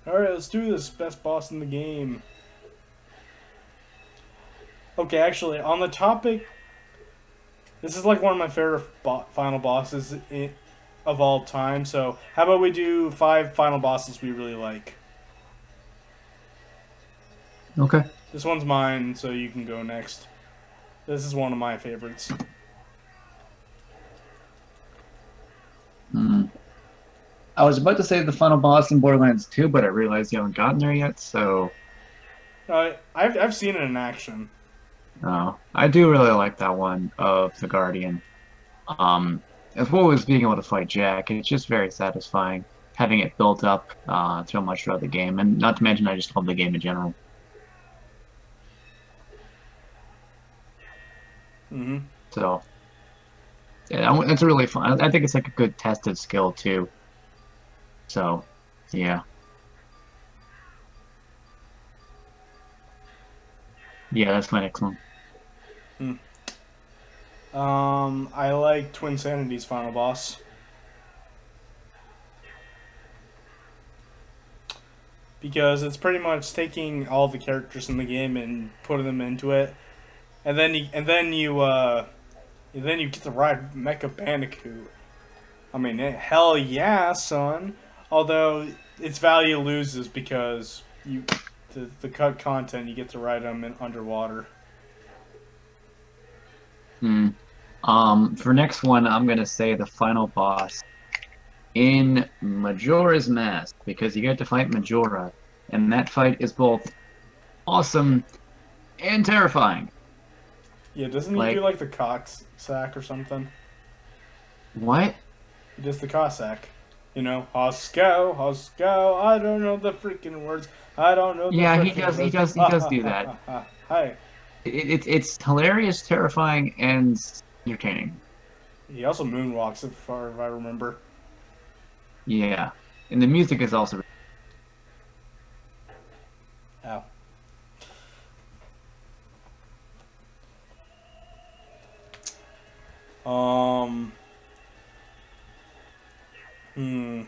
Alright, let's do this. Best boss in the game. Okay, actually, on the topic... This is like one of my favorite final bosses of all time, so how about we do 5 final bosses we really like?
Okay.
This one's mine, so you can go next. This is one of my favorites.
I was about to say the final boss in Borderlands 2, but I realized you haven't gotten there yet, so...
I've seen it in action.
Oh, I do really like that one of the Guardian. As well as being able to fight Jack, it's just very satisfying having it built up so much throughout the game, and not to mention I just love the game in general. So, yeah, it's really fun. I think it's like a good tested skill too. So, yeah. Yeah, that's my next one.
I like Twin Sanity's final boss. because it's pretty much taking all the characters in the game and putting them into it, and then you get to ride Mecha Bandicoot. I mean, hell yeah, son. Although its value loses because the cut content, you get to ride them in underwater.
For next one, I'm gonna say the final boss in Majora's Mask, because you get to fight Majora, and that fight is both awesome and terrifying.
Yeah, doesn't he do like the Cossack or something?
What?
He does the Cossack. You know, Hosko, I don't know the freaking words. I don't know the
Yeah, he
freaking
does.
words.
He does do that.
Hi.
It's hilarious, terrifying, and entertaining.
He also moonwalks, if I remember.
Yeah, and the music is also.
Ow. Hmm.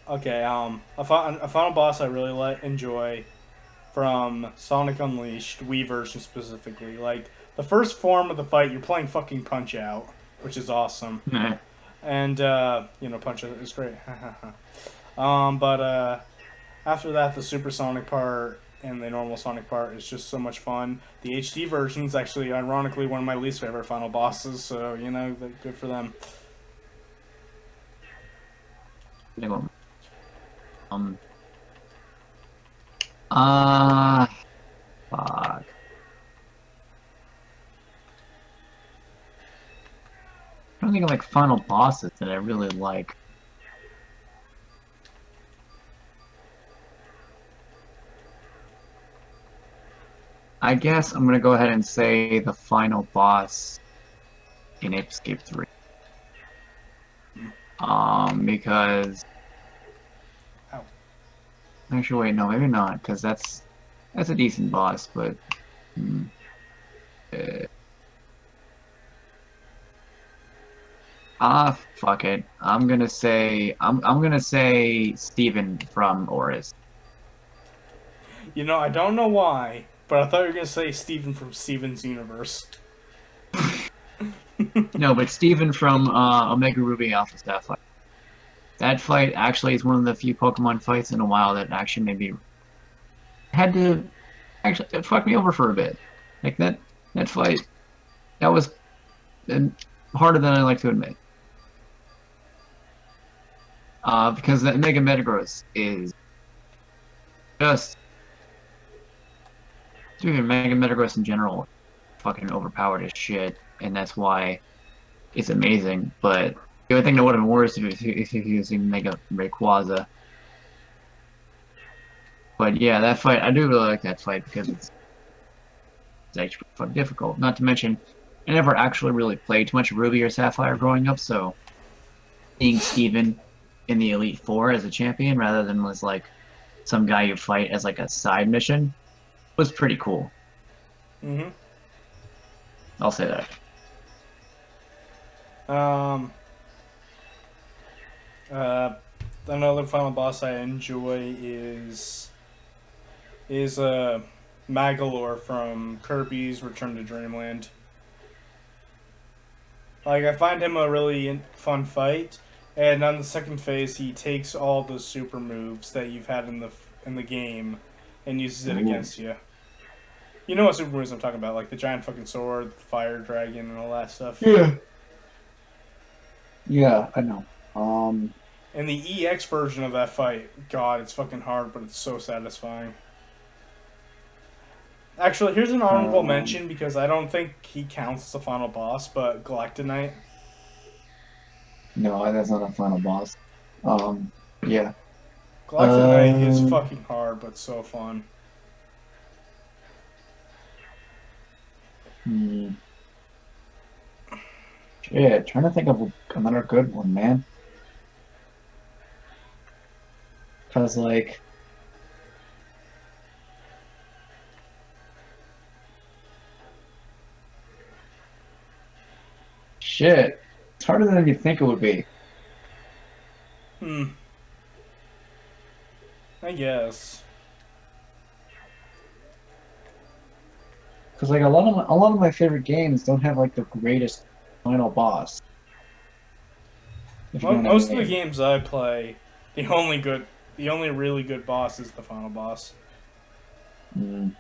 Okay. A final boss I really enjoy from Sonic Unleashed, Wii version specifically. Like the first form of the fight, you're playing fucking Punch Out, which is awesome. And you know, Punch Out is great. But after that, the Supersonic part and the normal Sonic part is just so much fun. The HD version is actually, ironically, one of my least favorite final bosses, so, you know, good for them.
Fuck. I don't think of like final bosses that I really like. I guess I'm gonna go ahead and say the final boss in Ape Escape 3. Because
Ow.
actually wait, no, maybe not, because that's a decent boss, but fuck it. I'm gonna say Steven from Oris.
You know, I don't know why, but I thought you were going to say Steven from Steven's Universe.
No, but Steven from Omega Ruby Alpha Sapphire. That fight actually is one of the few Pokemon fights in a while that actually maybe had to actually it fucked me over for a bit. Like that fight, that was harder than I like to admit. Because that Mega Metagross is just, dude, Mega Metagross in general, fucking overpowered as shit, and that's why it's amazing. But the only thing that would have been worse if he was using Mega Rayquaza. But yeah, that fight, I do really like that fight because it's actually fucking difficult. Not to mention, I never actually really played too much Ruby or Sapphire growing up, so seeing Steven in the Elite Four as a champion rather than as like some guy you fight as like a side mission was pretty cool.
Mm-hmm.
I'll say that.
Another final boss I enjoy is Magolor from Kirby's Return to Dreamland. Like, I find him a really fun fight, and on the second phase, he takes all the super moves that you've had in the game and uses it against you. You know what super moves I'm talking about, like the giant fucking sword, the fire dragon, and all that stuff.
Yeah. Yeah, I know.
And the EX version of that fight, God, it's fucking hard, but it's so satisfying. Actually, here's an honorable mention because I don't think he counts as a final boss, but Galactonite.
No, that's not a final boss. Yeah.
Galactonite is fucking hard, but so fun.
Yeah, trying to think of another good one, man. Cause like, shit, It's harder than you think it would be.
I guess.
Because like a lot of my favorite games don't have like the greatest final boss. If you know what I
Most of the
mean.
games I play, the only really good boss is the final boss.
Mm.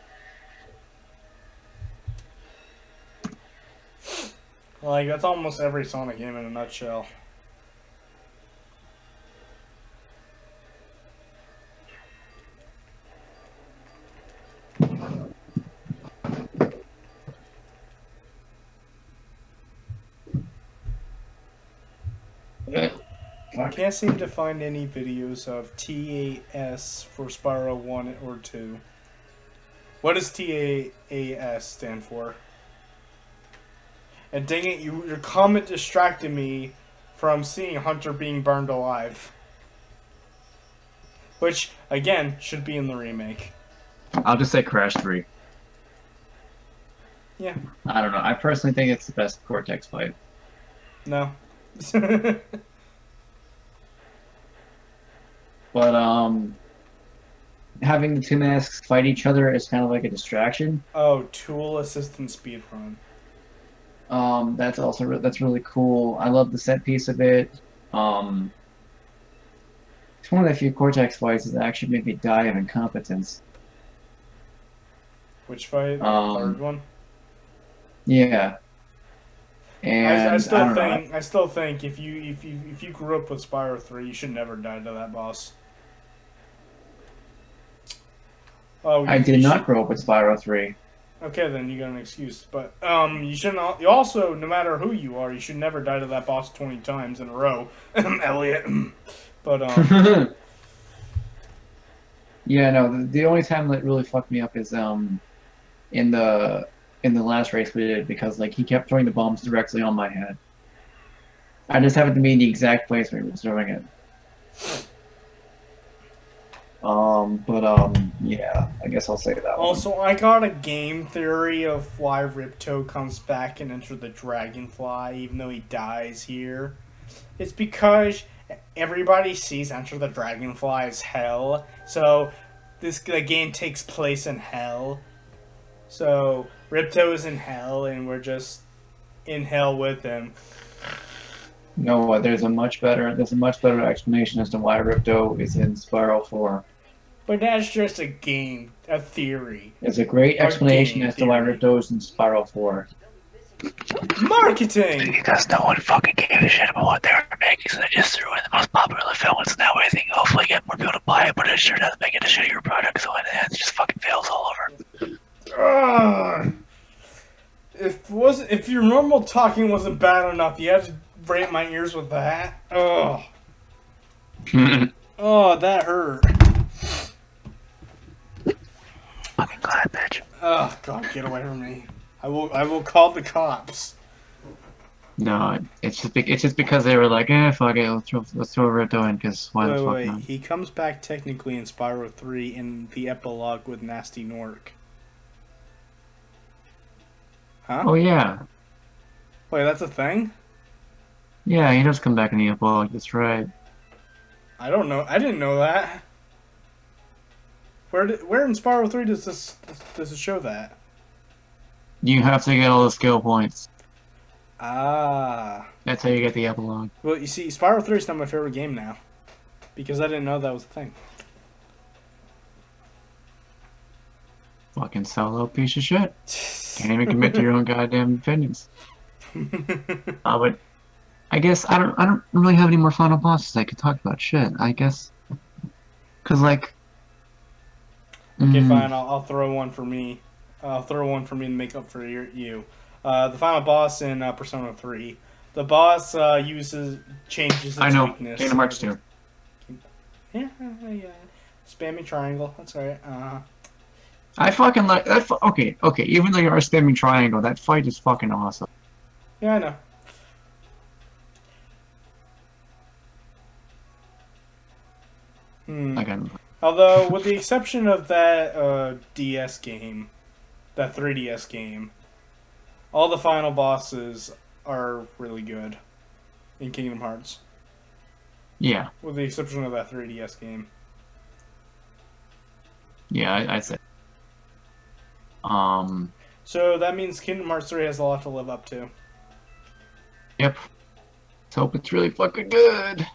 Like, that's almost every Sonic game in a nutshell. I can't seem to find any videos of TAS for Spyro 1 or 2. What does TAS stand for? And dang it, your comment distracted me from seeing Hunter being burned alive. Which, again, should be in the remake.
I'll just say Crash 3.
Yeah.
I don't know. I personally think it's the best Cortex fight.
No.
But having the two masks fight each other is kind of like a distraction.
Oh, tool assistant speedrun.
That's also that's really cool. I love the set piece of it. It's one of the few Cortex fights that actually made me die of incompetence.
Which fight? The third one?
Yeah. And
I still think if you grew up with Spyro 3, you should never die to that boss. Oh,
I did not grow up with Spyro 3.
Okay, then you got an excuse. But you shouldn't. You also, no matter who you are, you should never die to that boss 20 times in a row, Elliot. But
yeah, no. The only time that really fucked me up is in the last race we did, because like he kept throwing the bombs directly on my head. I just happened to be in the exact place where he was throwing it. Yeah, I guess I'll say that
also,
one.
I got a game theory of why Ripto comes back and Enter the Dragonfly, even though he dies here. It's because everybody sees Enter the Dragonfly as hell, so the game takes place in hell. So Ripto is in hell, and we're just in hell with him.
No, there's a much better explanation as to why Ripto is in Spyro 4.
But that's just a game, a theory.
There's a great explanation as to why Ripto is in Spyro 4.
Marketing!
Because no one fucking gave a shit about what they were making, so they just threw in the most popular villains, and that way they can hopefully get more people to buy it, but it sure doesn't make it a shittier product, so in the end it just fucking fails all over.
If your normal talking wasn't bad enough, you had to rape my ears with that. Oh. Oh, that hurt.
Fucking glad, bitch.
Oh God, get away from me! I will call the cops.
No, it's just because they were like, fuck it, let's throw Ripto in, because why the fuck
Wait,
not?
he comes back technically in Spyro 3 in the epilogue with Nasty Nork. Huh?
Oh yeah,
Wait, that's a thing?
yeah, he does come back in the epilogue. That's right.
I don't know. I didn't know that. Where in Spyro 3 does it show that?
You have to get all the skill points.
Ah.
That's how you get the epilogue.
Well, you see, Spyro 3 is not my favorite game now. Because I didn't know that was a thing.
Fucking solo piece of shit. Can't even commit to your own goddamn opinions. But I guess I don't really have any more final bosses I could talk about. Shit, I guess. Cause like.
Okay, fine. I'll throw one for me. I'll throw one for me to make up for you. The final boss in Persona 3. The boss changes its weakness.
Kingdom Hearts 2.
Yeah. Spamming triangle. That's alright.
I fucking like that. Okay. Even though you're spamming triangle, that fight is fucking awesome.
Yeah, I know.
Again.
Although, with the exception of that DS game, that 3DS game, all the final bosses are really good. in Kingdom Hearts,
Yeah.
with the exception of that 3DS game.
Yeah, I said.
So that means Kingdom Hearts 3 has a lot to live up to.
Yep. Let's hope it's really fucking good.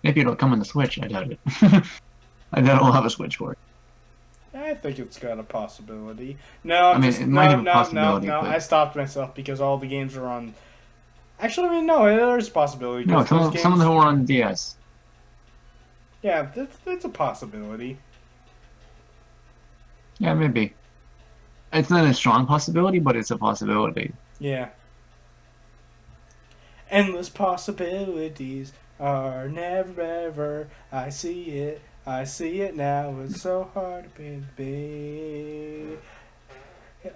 Maybe it'll come on the Switch. I doubt it. I doubt I'll have a Switch for it.
I think it's got a possibility. No,
I mean, it might have a possibility,
no.
but-
I stopped myself because all the games are on. Actually, I mean, no, there's a possibility.
No,
'cause those
some of
games-
them were on DS.
Yeah, it's a possibility.
Yeah, maybe. It's not a strong possibility, but it's a possibility.
Yeah. Endless possibilities are never ever. I see it now. It's so hard to be.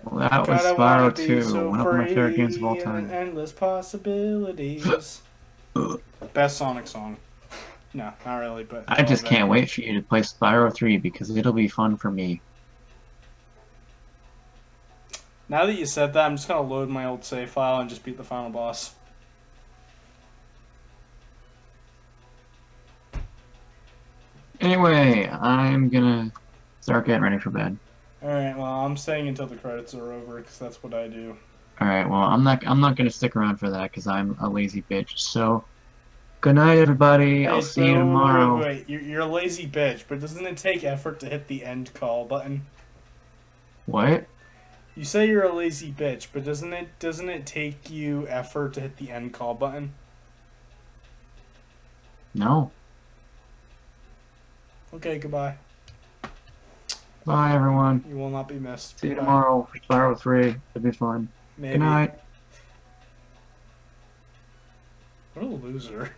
Well, that was
God, I wanna
Spyro
be
2,
so
one of my favorite games of all
free
time.
and endless possibilities. Best Sonic song. No, not really, but
I just
love it.
can't wait for you to play Spyro 3 because it'll be fun for me.
Now that you said that, I'm just gonna load my old save file and just beat the final boss.
Anyway, I'm gonna start getting ready for bed.
Alright, well, I'm staying until the credits are over, because that's what I do.
Alright, well, I'm not gonna stick around for that because I'm a lazy bitch. So, good night, everybody. I'll see you tomorrow.
Wait. You're a lazy bitch, but doesn't it take effort to hit the end call button?
What?
You say you're a lazy bitch, but doesn't it take you effort to hit the end call button?
No.
Okay, goodbye.
Bye, everyone.
You will not be missed.
See you
Bye.
tomorrow for Spyro 3. It'll be fun.
Maybe.
Good night.
What a loser.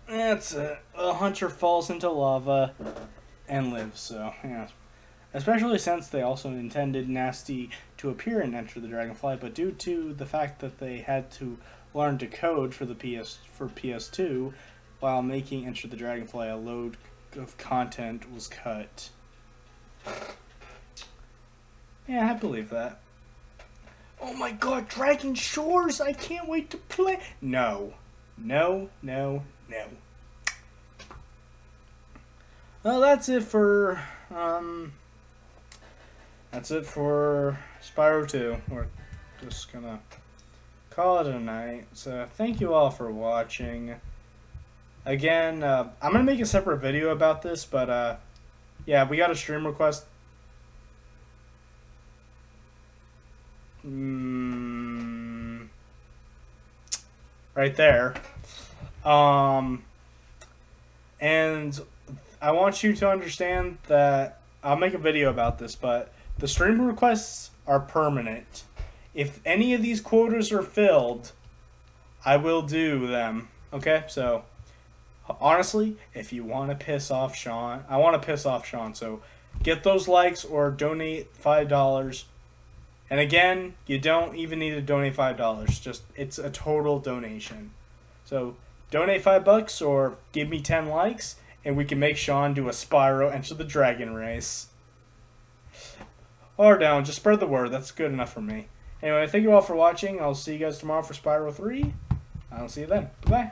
That's it. A hunter falls into lava and lives, so, yeah. Especially since they also intended Nasty to appear in Enter the Dragonfly, but due to the fact that they had to learn to code for the PS2 while making Enter the Dragonfly, a load of content was cut. Yeah, I believe that. Oh my god, Dragon Shores! I can't wait to play! No. No, no, no. Well, that's it for Spyro 2. We're just gonna call it a night. So, thank you all for watching. Again, I'm gonna make a separate video about this, but, yeah, we got a stream request. Right there. And I want you to understand that I'll make a video about this, but the stream requests are permanent. If any of these quotas are filled, I will do them. Okay? So, honestly, if you want to piss off Sean, I want to piss off Sean, so get those likes or donate $5. And again, you don't even need to donate $5. Just, it's a total donation. So, donate $5 or give me 10 likes, and we can make Sean do a Spyro Enter the Dragon race. Or down, just spread the word. That's good enough for me. Anyway, thank you all for watching. I'll see you guys tomorrow for Spyro 3. I'll see you then. Bye-bye.